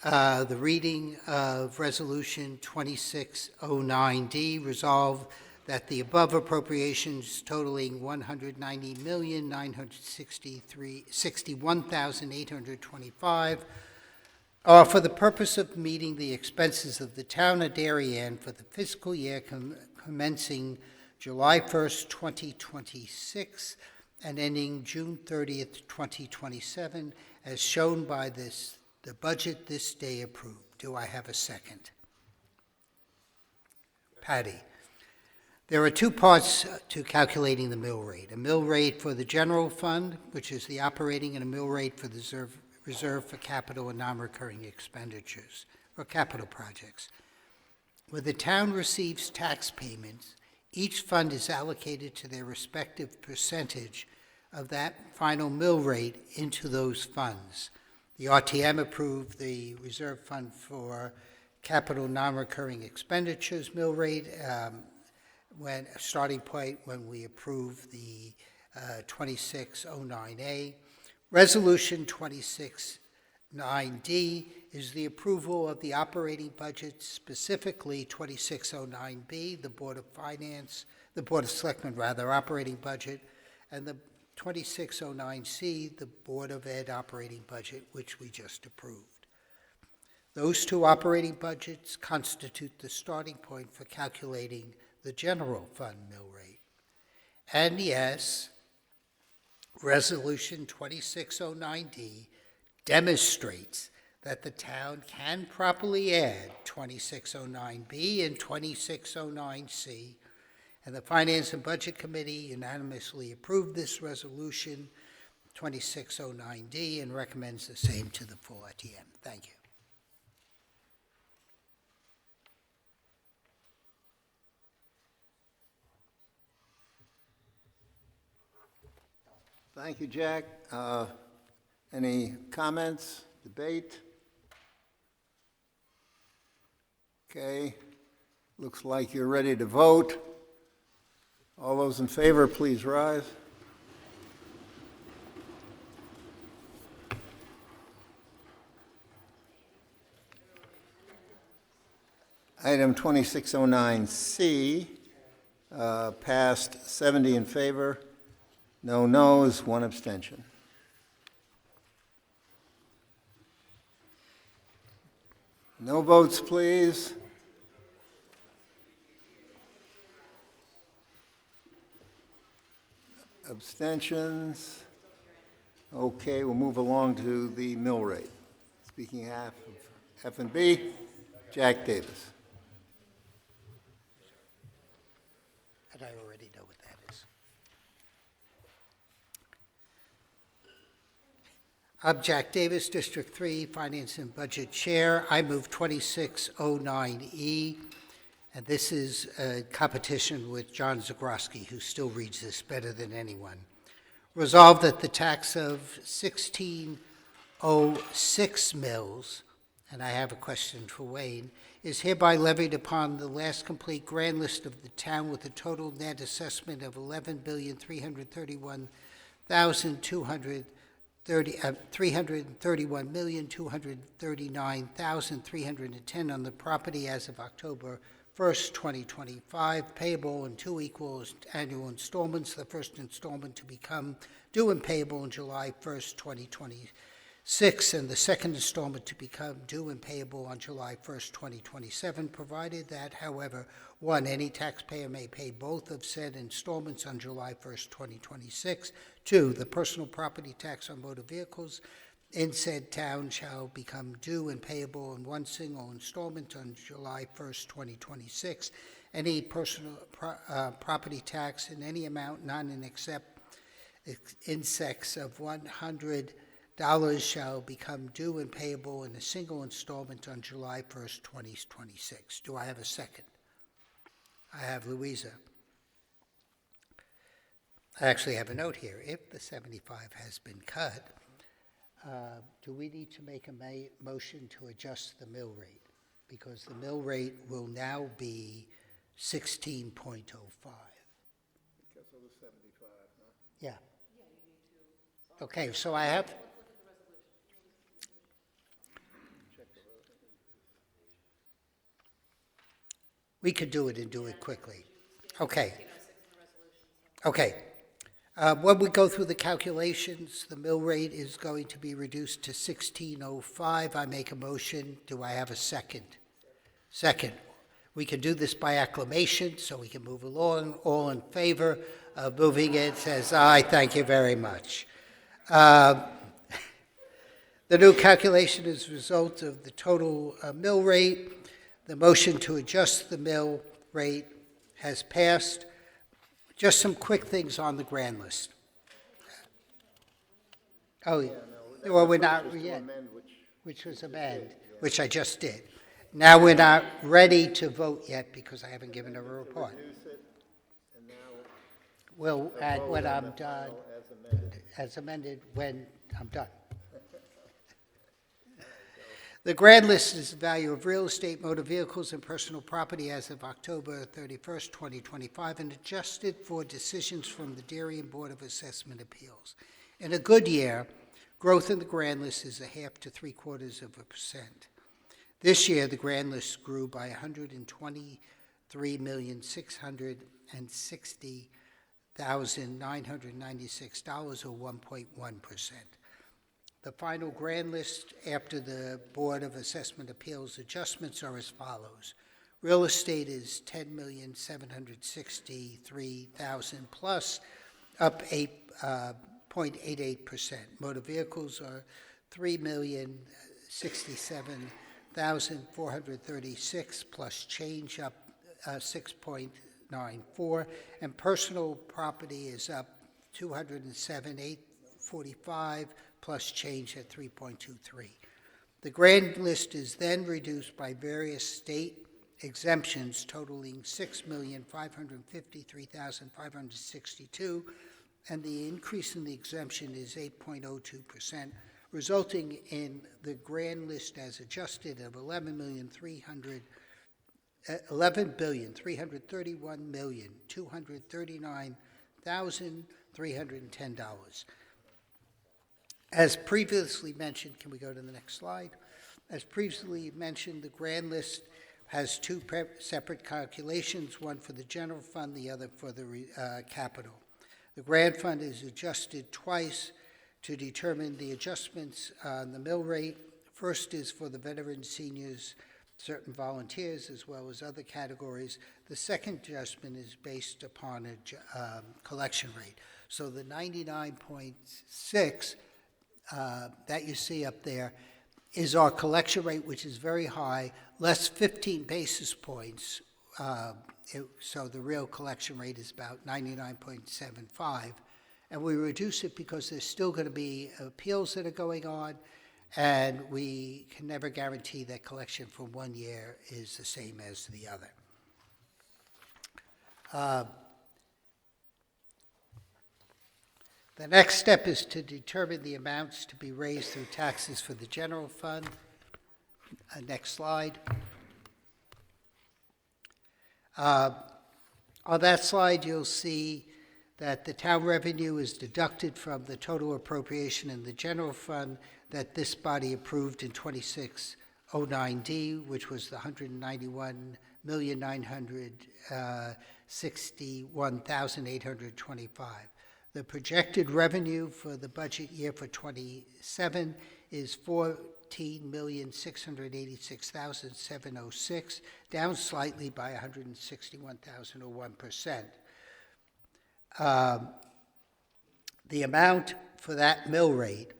the reading of Resolution 2609D, resolve that the above appropriations totaling $190,961,825 are for the purpose of meeting the expenses of the town of Darien for the fiscal year commencing July 1st, 2026 and ending June 30th, 2027, as shown by the budget this day approved. Do I have a second? Patty. There are 2 parts to calculating the mill rate. A mill rate for the general fund, which is the operating, and a mill rate for the reserve for capital and non-recurring expenditures, or capital projects. When the town receives tax payments, each fund is allocated to their respective percentage of that final mill rate into those funds. The RTM approved the reserve fund for capital non-recurring expenditures mill rate when a starting point when we approved the 2609A. Resolution 269D is the approval of the operating budget, specifically 2609B, the Board of Selectmen operating budget, and the 2609C, the Board of Ed operating budget, which we just approved. Those 2 operating budgets constitute the starting point for calculating the general fund mill rate. And yes, Resolution 2609D demonstrates that the town can properly add 2609B and 2609C, and the Finance and Budget Committee unanimously approved this resolution, 2609D, and recommends the same to the full RTM. Thank you. Thank you, Jack. Any comments, debate? Okay, looks like you're ready to vote. All those in favor, please rise. Item 2609C passed 70 in favor, no noes, one abstention. No votes, please. Abstentions. Okay, we'll move along to the mill rate. Speaking half of F&B, Jack Davis. And I already know what that is. I'm Jack Davis, District 3, Finance and Budget Chair. I move 2609E, and this is a competition with John Zagroski, who still reads this better than anyone. Resolved that the tax of 1606 mills, and I have a question for Wayne, is hereby levied upon the last complete grand list of the town with a total net assessment of $11,331,239,310 on the property as of October 1st, 2025, payable in 2 equal annual installments, the first installment to become due and payable on July 1st, 2026, and the second installment to become due and payable on July 1st, 2027, provided that, however, 1, any taxpayer may pay both of said installments on July 1st, 2026. 2, the personal property tax on motor vehicles in said town shall become due and payable in one single installment on July 1st, 2026. Any personal property tax in any amount not in excess of $100 shall become due and payable in a single installment on July 1st, 2026. Do I have a second? I have Louisa. I actually have a note here. If the 75 has been cut, do we need to make a motion to adjust the mill rate? Because the mill rate will now be 16.05. Because of the 75, huh? Yeah. Okay, so I have... We could do it and do it quickly. Okay. Okay. When we go through the calculations, the mill rate is going to be reduced to 16.05. I make a motion. Do I have a second? Second. We can do this by acclamation, so we can move along. All in favor of moving it says aye. Thank you very much. The new calculation is a result of the total mill rate. The motion to adjust the mill rate has passed. Just some quick things on the grand list. Oh, yeah. Well, we're not yet, which was amend, which I just did. Now we're not ready to vote yet because I haven't given a report. We'll add when I'm done, as amended when I'm done. The grand list is the value of real estate, motor vehicles, and personal property as of October 31st, 2025, and adjusted for decisions from the Darien Board of Assessment Appeals. In a good year, growth in the grand list is 0.5 to 0.75%. This year, the grand list grew by $123,660,996, or 1.1%. The final grand list after the Board of Assessment Appeals adjustments are as follows. Real estate is $10,763,000 plus, up 8.88%. Motor vehicles are $3,067,436 plus change, up 6.94%, and personal property is up $207,845 plus change at 3.23. The grand list is then reduced by various state exemptions totaling $6,553,562, and the increase in the exemption is 8.02%, resulting in the grand list as adjusted of $11,331,239,310. As previously mentioned, can we go to the next slide? As previously mentioned, the grand list has two separate calculations, one for the general fund, the other for the capital. The grant fund is adjusted twice to determine the adjustments on the mill rate. First is for the veterans, seniors, certain volunteers, as well as other categories. The second adjustment is based upon a collection rate. So the 99.6 that you see up there is our collection rate, which is very high, less 15 basis points. So the real collection rate is about 99.75. And we reduce it because there's still going to be appeals that are going on, and we can never guarantee that collection for 1 year is the same as the other. The next step is to determine the amounts to be raised through taxes for the general fund. Next slide. On that slide, you'll see that the town revenue is deducted from the total appropriation in the general fund that this body approved in 2609D, which was the $191,961,825. The projected revenue for the budget year for 27 is $14,686,706, down slightly by $161,000 or 1%. The amount for that mill rate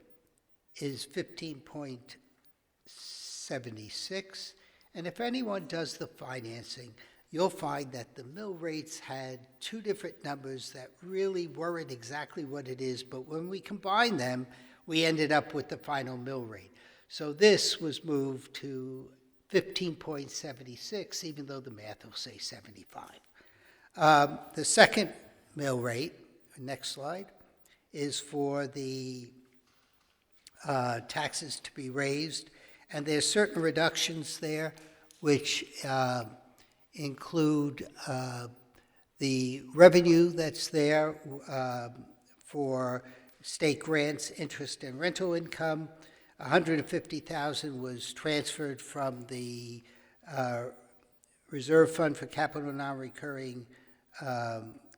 is 15.76, and if anyone does the financing, you'll find that the mill rates had two different numbers that really weren't exactly what it is, but when we combined them, we ended up with the final mill rate. So this was moved to 15.76, even though the math will say 75. The second mill rate, next slide, is for the taxes to be raised, and there's certain reductions there which include the revenue that's there for state grants, interest, and rental income. $150,000 was transferred from the reserve fund for capital non-recurring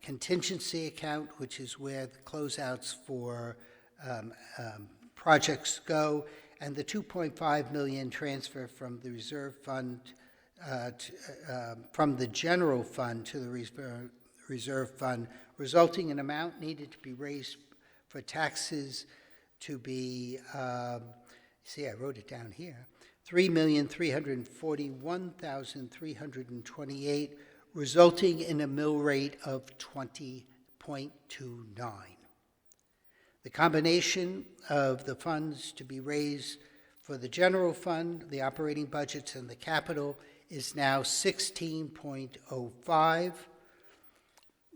contingency account, which is where the closeouts for projects go, and the $2.5 million transfer from the reserve fund from the general fund to the reserve fund, resulting in amount needed to be raised for taxes to be, see, I wrote it down here, $3,341,328, resulting in a mill rate of 20.29. The combination of the funds to be raised for the general fund, the operating budgets, and the capital is now 16.05.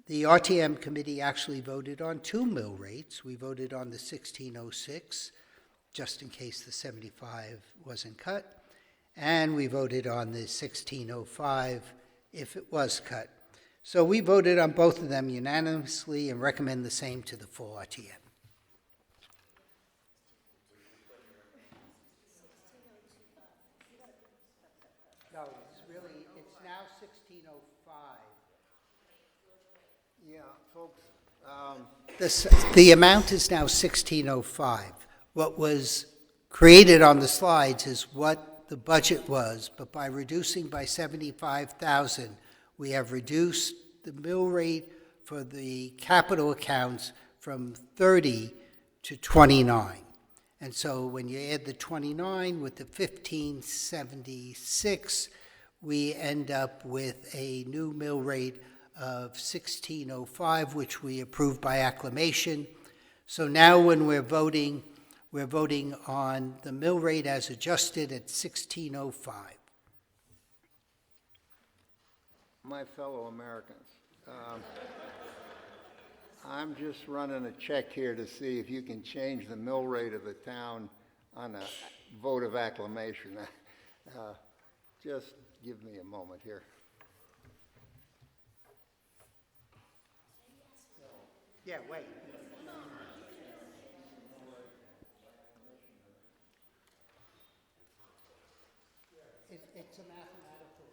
The RTM committee actually voted on two mill rates. We voted on the 1606, just in case the 75 wasn't cut, and we voted on the 1605 if it was cut. So we voted on both of them unanimously and recommend the same to the full RTM. No, it's now 1605. Yeah, folks. The amount is now 1605. What was created on the slides is what the budget was, but by reducing by 75,000, we have reduced the mill rate for the capital accounts from 30 to 29. And so when you add the 29 with the 1576, we end up with a new mill rate of 1605, which we approved by acclamation. So now when we're voting on the mill rate as adjusted at 1605. My fellow Americans, I'm just running a check here to see if you can change the mill rate of the town on a vote of acclamation. Just give me a moment here. Yeah, wait. It's a mathematical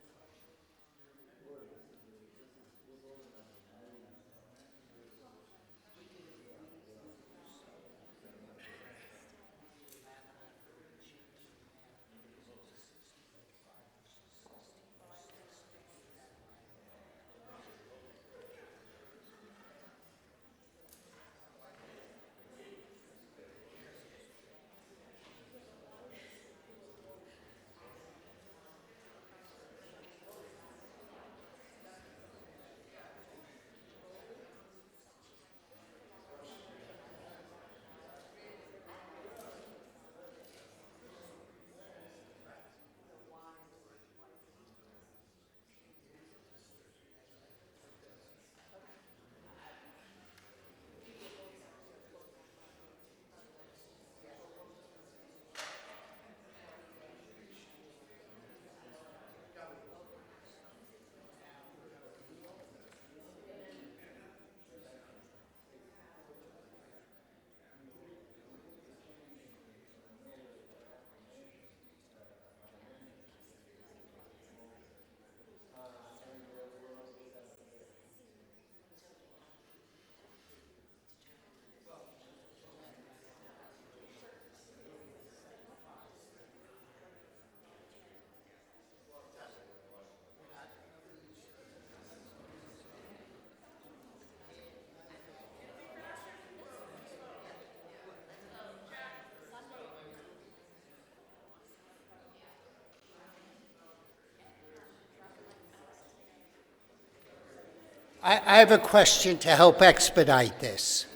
I have a question to help expedite this.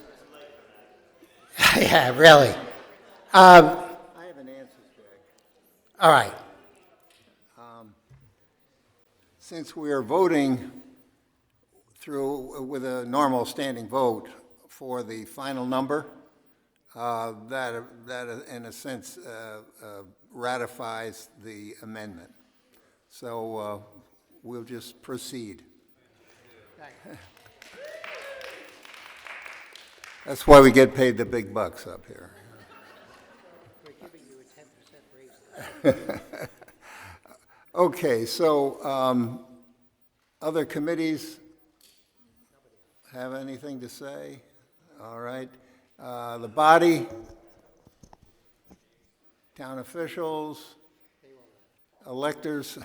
Yeah, really. I have an answer, Jack. All right. Since we are voting through with a normal standing vote for the final number, that in a sense ratifies the amendment. So we'll just proceed. That's why we get paid the big bucks up here. We're giving you a 10% raise. Okay, so other committees have anything to say? All right. The body, town officials, electors.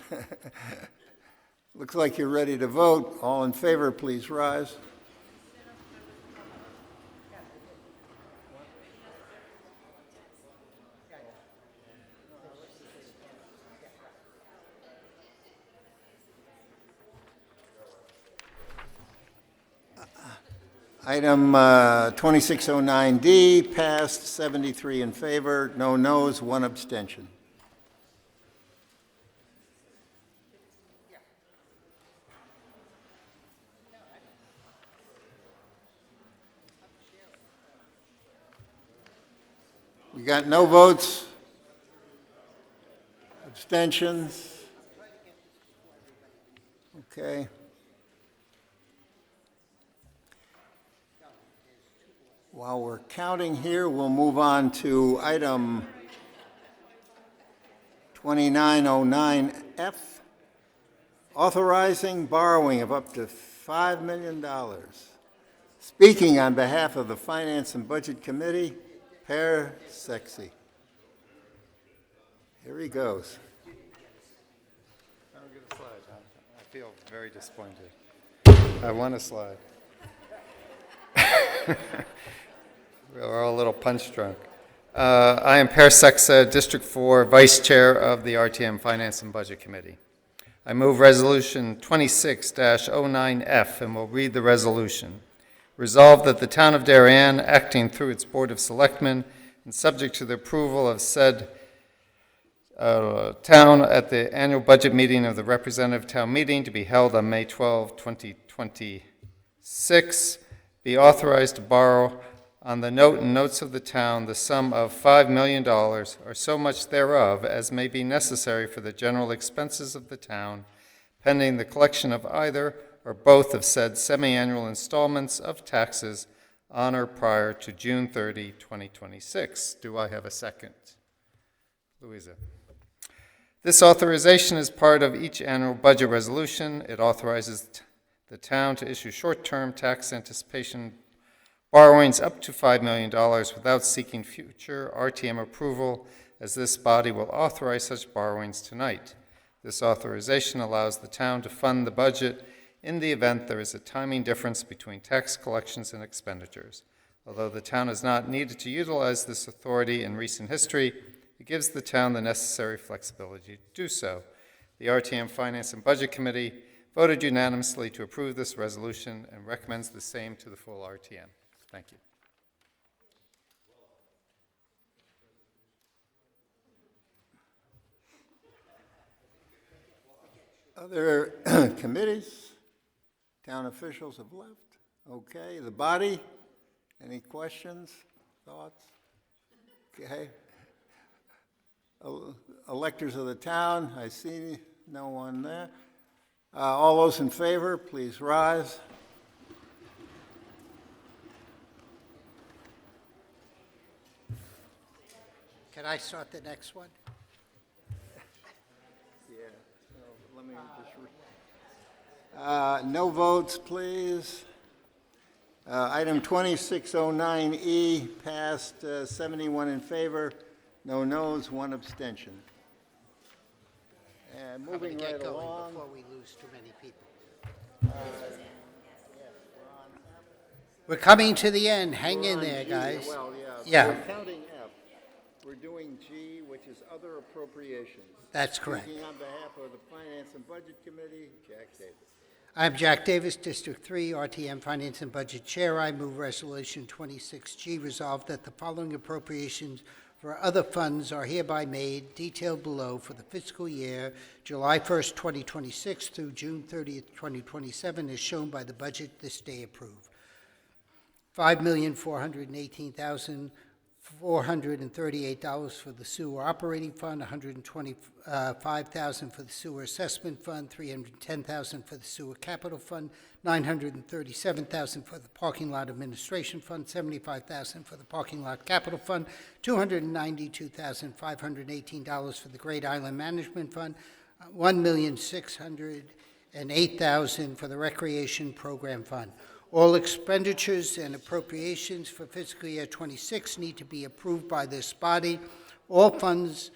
Looks like you're ready to vote. All in favor, please rise. Item 2609D passed, 73 in favor, no noes, 1 abstention. We got no votes, abstentions. Okay. While we're counting here, we'll move on to item 2909F, authorizing borrowing of up to $5 million. Speaking on behalf of the Finance and Budget Committee, Per Sexy. Here he goes. I don't get a slide, huh? I feel very disappointed. I want a slide. We're all a little punch drunk. I am Per Sexa, District 4, Vice Chair of the RTM Finance and Budget Committee. I move Resolution 26-09F and will read the resolution. Resolved that the Town of Darien, acting through its Board of Selectmen and subject to the approval of said town at the annual budget meeting of the Representative Town Meeting to be held on May 12, 2026, be authorized to borrow on the note and notes of the town the sum of $5 million or so much thereof as may be necessary for the general expenses of the town, pending the collection of either or both of said semi-annual installments of taxes on or prior to June 30, 2026. Do I have a second? Louisa. This authorization is part of each annual budget resolution. It authorizes the town to issue short-term tax anticipation borrowings up to $5 million without seeking future RTM approval, as this body will authorize such borrowings tonight. This authorization allows the town to fund the budget in the event there is a timing difference between tax collections and expenditures. Although the town has not needed to utilize this authority in recent history, it gives the town the necessary flexibility to do so. The RTM Finance and Budget Committee voted unanimously to approve this resolution and recommends the same to the full RTM. Thank you. Other committees? Town officials have left. Okay, the body? Any questions, thoughts? Okay. Electors of the town, I see no one there. All those in favor, please rise. Can I start the next one? Yeah, so let me just no votes, please. Item 2609E passed, 71 in favor, no noes, 1 abstention. And moving right Get going along. before we lose too many people. We're coming to the end. Hang in there, guys. Well, Yeah. We're counting F. We're doing G, which is other appropriations. That's correct. Speaking on behalf of the Finance and Budget Committee, Jack Davis. I'm Jack Davis, District 3, RTM Finance and Budget Chair. I move Resolution 26G, resolved that the following appropriations for other funds are hereby made, detailed below, for the fiscal year July 1st, 2026 through June 30th, 2027, as shown by the budget this day approved. $5,418,438 for the sewer operating fund, $125,000 for the sewer assessment fund, $310,000 for the sewer capital fund, $937,000 for the parking lot administration fund, $75,000 for the parking lot capital fund, $292,518 for the Great Island Management Fund, $1,608,000 for the Recreation Program Fund. All expenditures and appropriations for fiscal year 26 need to be approved by this body. All funds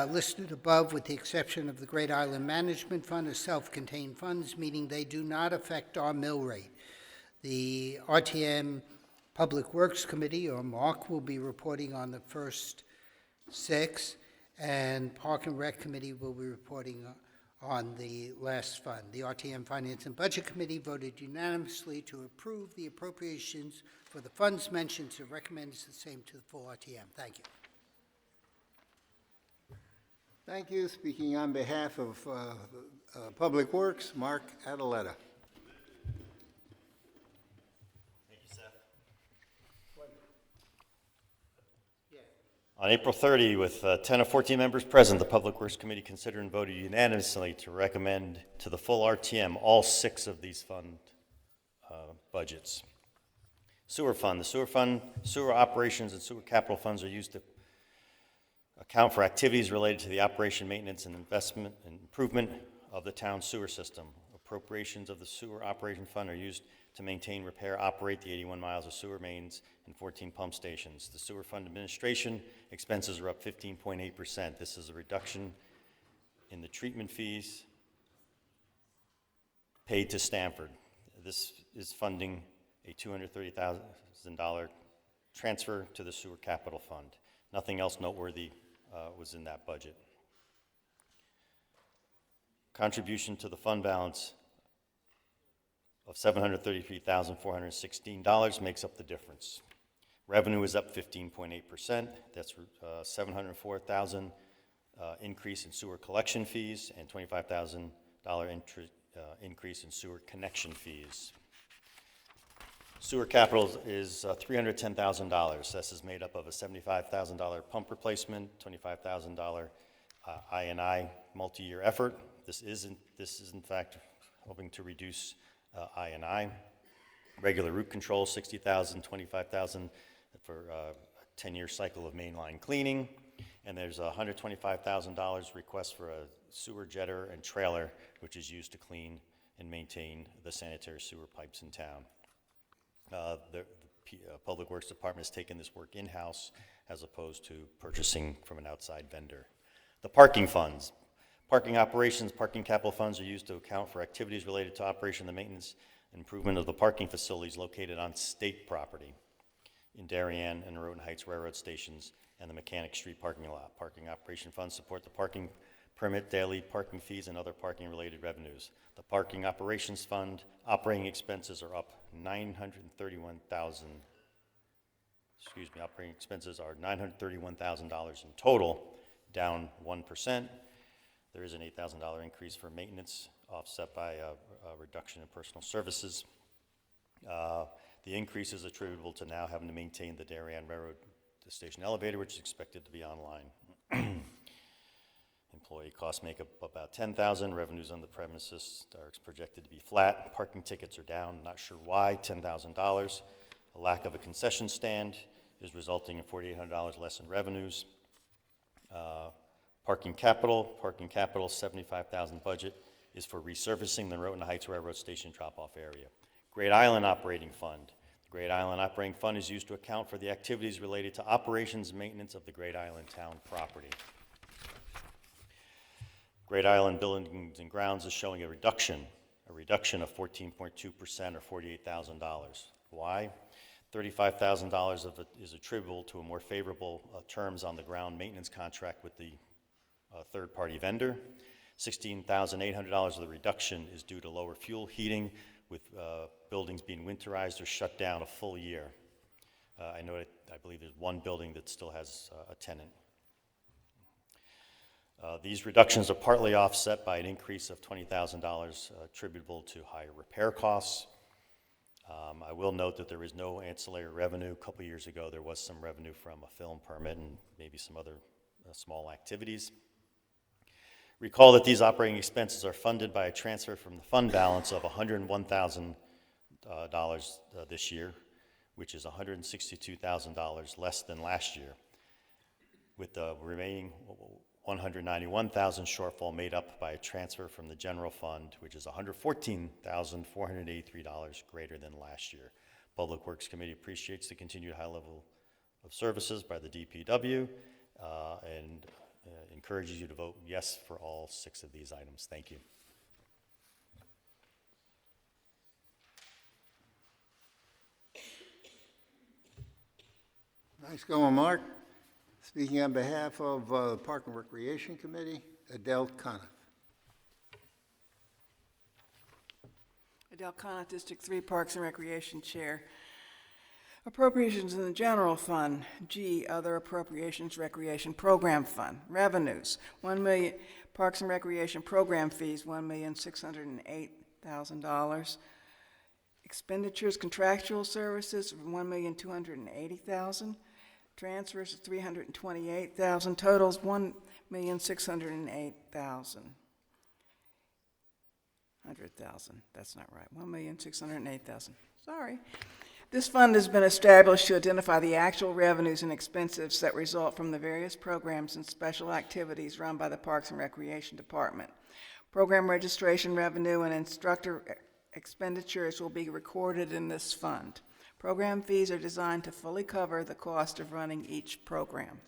listed above, with the exception of the Great Island Management Fund, are self-contained funds, meaning they do not affect our mill rate. The RTM Public Works Committee, or MARC, will be reporting on the first 6, and Park and Rec Committee will be reporting on the last fund. The RTM Finance and Budget Committee voted unanimously to approve the appropriations for the funds mentioned, so recommends the same to the full RTM. Thank you. Thank you. Speaking on behalf of Public Works, Mark Adeletta. On April 30, with 10 of 14 members present, the Public Works Committee considered and voted unanimously to recommend to the full RTM all 6 of these fund budgets. Sewer fund. The sewer fund, sewer operations and sewer capital funds are used to account for activities related to the operation, maintenance, and investment and improvement of the town sewer system. Appropriations of the sewer operation fund are used to maintain, repair, operate the 81 miles of sewer mains and 14 pump stations. The sewer fund administration expenses are up 15.8%. This is a reduction in the treatment fees paid to Stanford. This is funding a $230,000 transfer to the sewer capital fund. Nothing else noteworthy was in that budget. Contribution to the fund balance of $733,416 makes up the difference. Revenue is up 15.8%. That's $704,000 increase in sewer collection fees and $25,000 increase in sewer connection fees. Sewer capital is $310,000. This is made up of a $75,000 pump replacement, $25,000 I&I multi-year effort. This is in fact hoping to reduce I&I. Regular root control, $60,000, $25,000 for a 10-year cycle of mainline cleaning. And there's a $125,000 request for a sewer jetter and trailer, which is used to clean and maintain the sanitary sewer pipes in town. The Public Works Department has taken this work in-house as opposed to purchasing from an outside vendor. The parking funds. Parking operations, parking capital funds are used to account for activities related to operation and maintenance and improvement of the parking facilities located on state property in Darien and Norotan Heights Railroad stations and the Mechanic Street parking lot. Parking operation funds support the parking permit, daily parking fees, and other parking-related revenues. The Parking Operations Fund operating expenses are up $931,000. Operating expenses are $931,000 in total, down 1%. There is an $8,000 increase for maintenance, offset by a reduction in personal services. The increase is attributable to now having to maintain the Darien Railroad Station elevator, which is expected to be online. Employee costs make up about $10,000. Revenues on the premises are projected to be flat. Parking tickets are down, not sure why, $10,000. A lack of a concession stand is resulting in $4,800 less in revenues. Parking capital, $75,000 budget is for resurfacing the Norotan Heights Railroad Station drop-off area. Great Island Operating Fund. The Great Island Operating Fund is used to account for the activities related to operations and maintenance of the Great Island town property. Great Island Buildings and Grounds is showing a reduction of 14.2% or $48,000. Why? $35,000 of it is attributable to a more favorable terms on the ground maintenance contract with the third-party vendor. $16,800 of the reduction is due to lower fuel heating, with buildings being winterized or shut down a full year. I believe there's one building that still has a tenant. These reductions are partly offset by an increase of $20,000 attributable to higher repair costs. I will note that there is no ancillary revenue. A couple years ago, there was some revenue from a film permit and maybe some other small activities. Recall that these operating expenses are funded by a transfer from the fund balance of $101,000 this year, which is $162,000 less than last year, with the remaining $191,000 shortfall made up by a transfer from the general fund, which is $114,483 greater than last year. Public Works Committee appreciates the continued high level of services by the DPW and encourages you to vote yes for all 6 of these items. Thank you. Nice going, Mark. Speaking on behalf of the Park and Recreation Committee, Adele Coniff. Adele Coniff, District 3 Parks and Recreation Chair. Appropriations in the General Fund. G, Other Appropriations Recreation Program Fund. Revenues, $1 million. Parks and Recreation Program Fees, $1,608,000. Expenditures, Contractual Services, $1,280,000. Transfers, $328,000. Totals, $1,608,000. 100,000. That's not right. 1,608,000. Sorry. This fund has been established to identify the actual revenues and expenses that result from the various programs and special activities run by the Parks and Recreation Department. Program registration revenue and instructor expenditures will be recorded in this fund. Program fees are designed to fully cover the cost of running each program.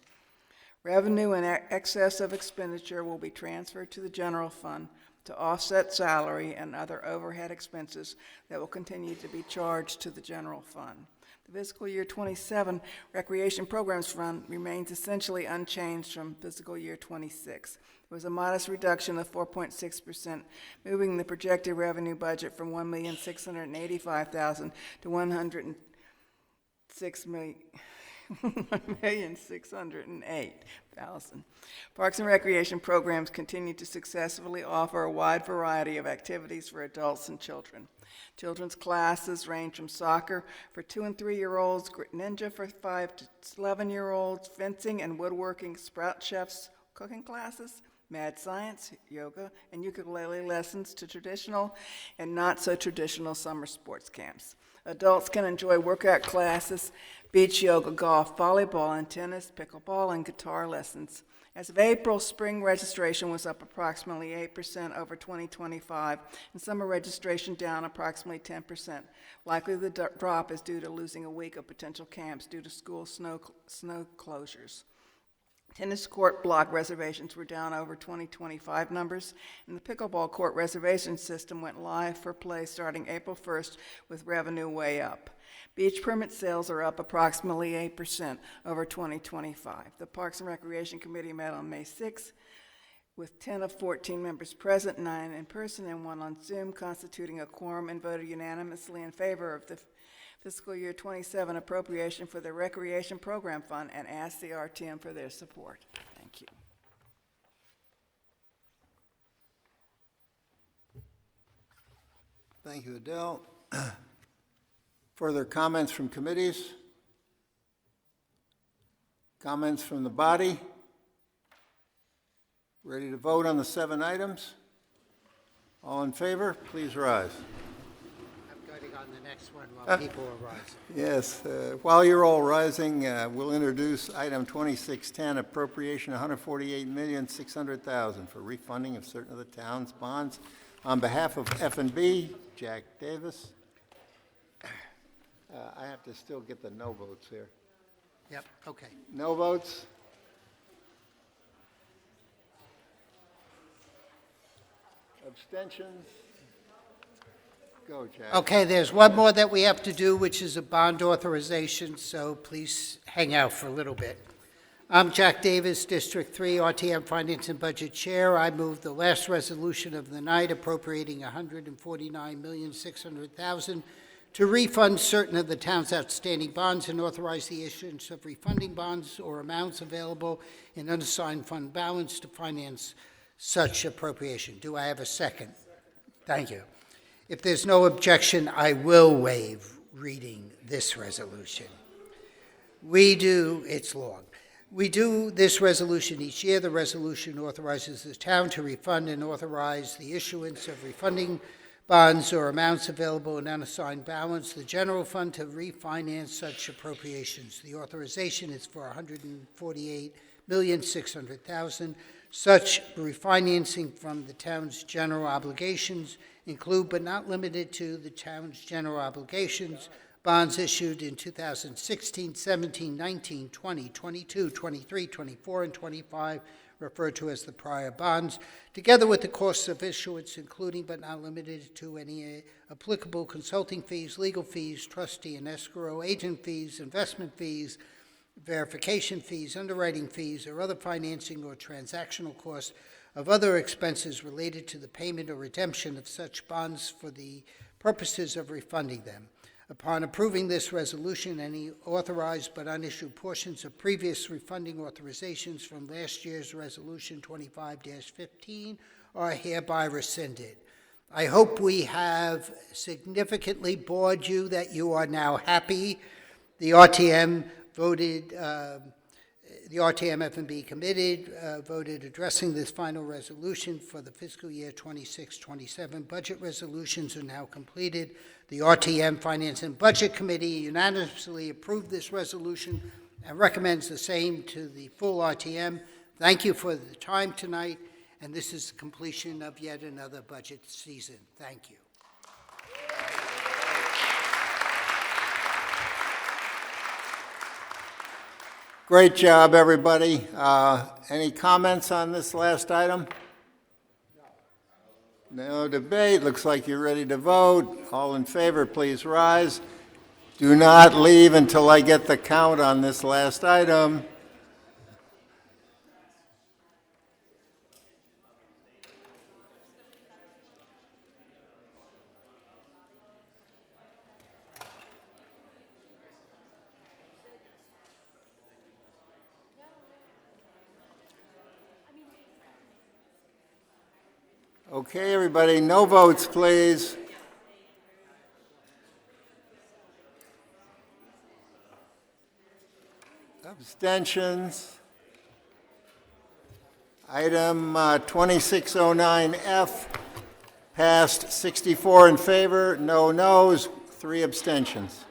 Revenue in excess of expenditure will be transferred to the general fund to offset salary and other overhead expenses that will continue to be charged to the general fund. The fiscal year 27 Recreation Programs Fund remains essentially unchanged from fiscal year 26. There was a modest reduction of 4.6%, moving the projected revenue budget from $1,685,000 to $1,608,000. Parks and Recreation programs continue to successfully offer a wide variety of activities for adults and children. Children's classes range from soccer for 2 and 3-year-olds, ninja for 5 to 11-year-olds, fencing and woodworking, Sprout Chefs cooking classes, mad science, yoga, and ukulele lessons to traditional and not so traditional summer sports camps. Adults can enjoy workout classes, beach yoga, golf, volleyball, and tennis, pickleball, and guitar lessons. As of April, spring registration was up approximately 8% over 2025, and summer registration down approximately 10%. Likely the drop is due to losing a week of potential camps due to school snow closures. Tennis court block reservations were down over 2025 numbers, and the pickleball court reservation system went live for play starting April 1st with revenue way up. Beach permit sales are up approximately 8% over 2025. The Parks and Recreation Committee met on May 6th with 10 of 14 members present, 9 in person and 1 on Zoom, constituting a quorum, and voted unanimously in favor of the fiscal year 27 appropriation for the Recreation Program Fund and asked the RTM for their support. Thank you. Thank you, Adele. Further comments from committees? Comments from the body? Ready to vote on the 7 items? All in favor, please rise. I'm voting on the next one while people are rising. Yes, while you're all rising, we'll introduce item 2610, appropriation $148,600,000 for refunding of certain of the town's bonds. On behalf of F&B, Jack Davis. I have to still get the no votes here. Yep, okay. No votes? Abstentions? Go, Jack. Okay, there's one more that we have to do, which is a bond authorization, so please hang out for a little bit. I'm Jack Davis, District 3, RTM Finance and Budget Chair. I move the last resolution of the night appropriating $149,600,000 to refund certain of the town's outstanding bonds and authorize the issuance of refunding bonds or amounts available in unassigned fund balance to finance such appropriation. Do I have a second? Thank you. If there's no objection, I will waive reading this resolution. It's long. We do this resolution each year. The resolution authorizes the town to refund and authorize the issuance of refunding bonds or amounts available in unassigned balance, the general fund to refinance such appropriations. The authorization is for $148,600,000. Such refinancing from the town's general obligations include, but not limited to, the town's general obligations, bonds issued in 2016, 17, 19, 20, 22, 23, 24, and 25, referred to as the prior bonds, together with the costs of issuance, including but not limited to any applicable consulting fees, legal fees, trustee and escrow agent fees, investment fees, verification fees, underwriting fees, or other financing or transactional costs of other expenses related to the payment or redemption of such bonds for the purposes of refunding them. Upon approving this resolution, any authorized but unissued portions of previous refunding authorizations from last year's Resolution 25-15 are hereby rescinded. I hope we have significantly bored you that you are now happy. The RTM F&B Committee voted addressing this final resolution for the fiscal year 26-27. Budget resolutions are now completed. The RTM Finance and Budget Committee unanimously approved this resolution and recommends the same to the full RTM. Thank you for the time tonight, and this is the completion of yet another budget season. Thank you. Great job, everybody. Any comments on this last item? No debate. Looks like you're ready to vote. All in favor, please rise. Do not leave until I get the count on this last item. Okay, everybody, no votes, please. Abstentions. Item 2609F passed 64 in favor, no noes, 3 abstentions.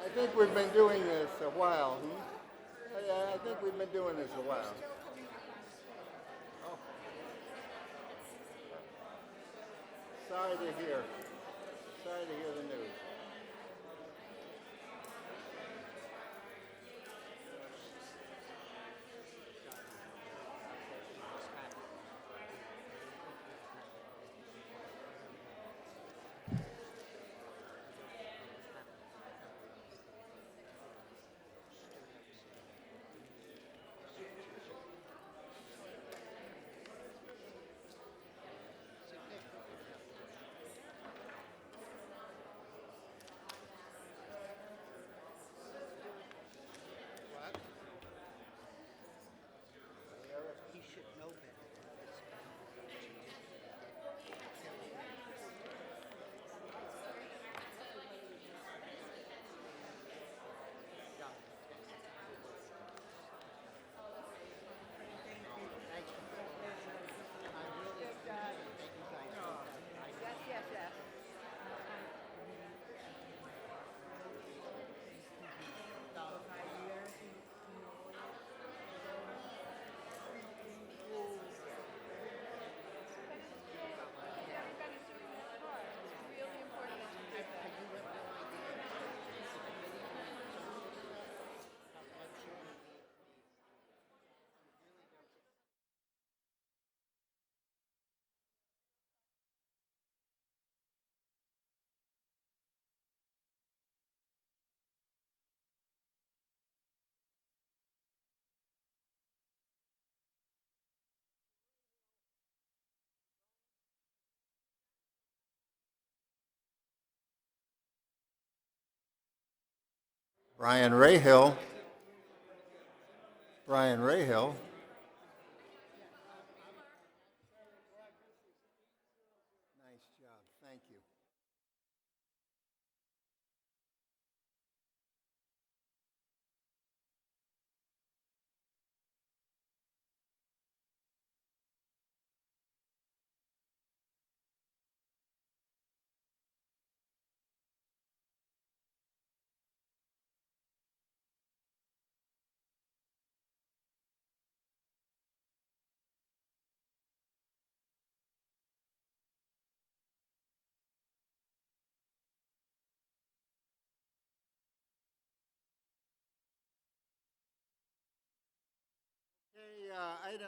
I think we've been doing this a while. I think we've been doing this a while. Oh. Sorry to hear. Sorry to hear the news. Brian Rahill. Brian Rahill. Nice job, thank you. Item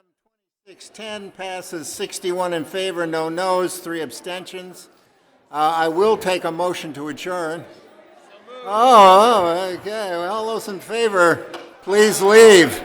2610 passes 61 in favor, no noes, 3 abstentions. I will take a motion to adjourn. Oh, okay. Well, all those in favor, please leave.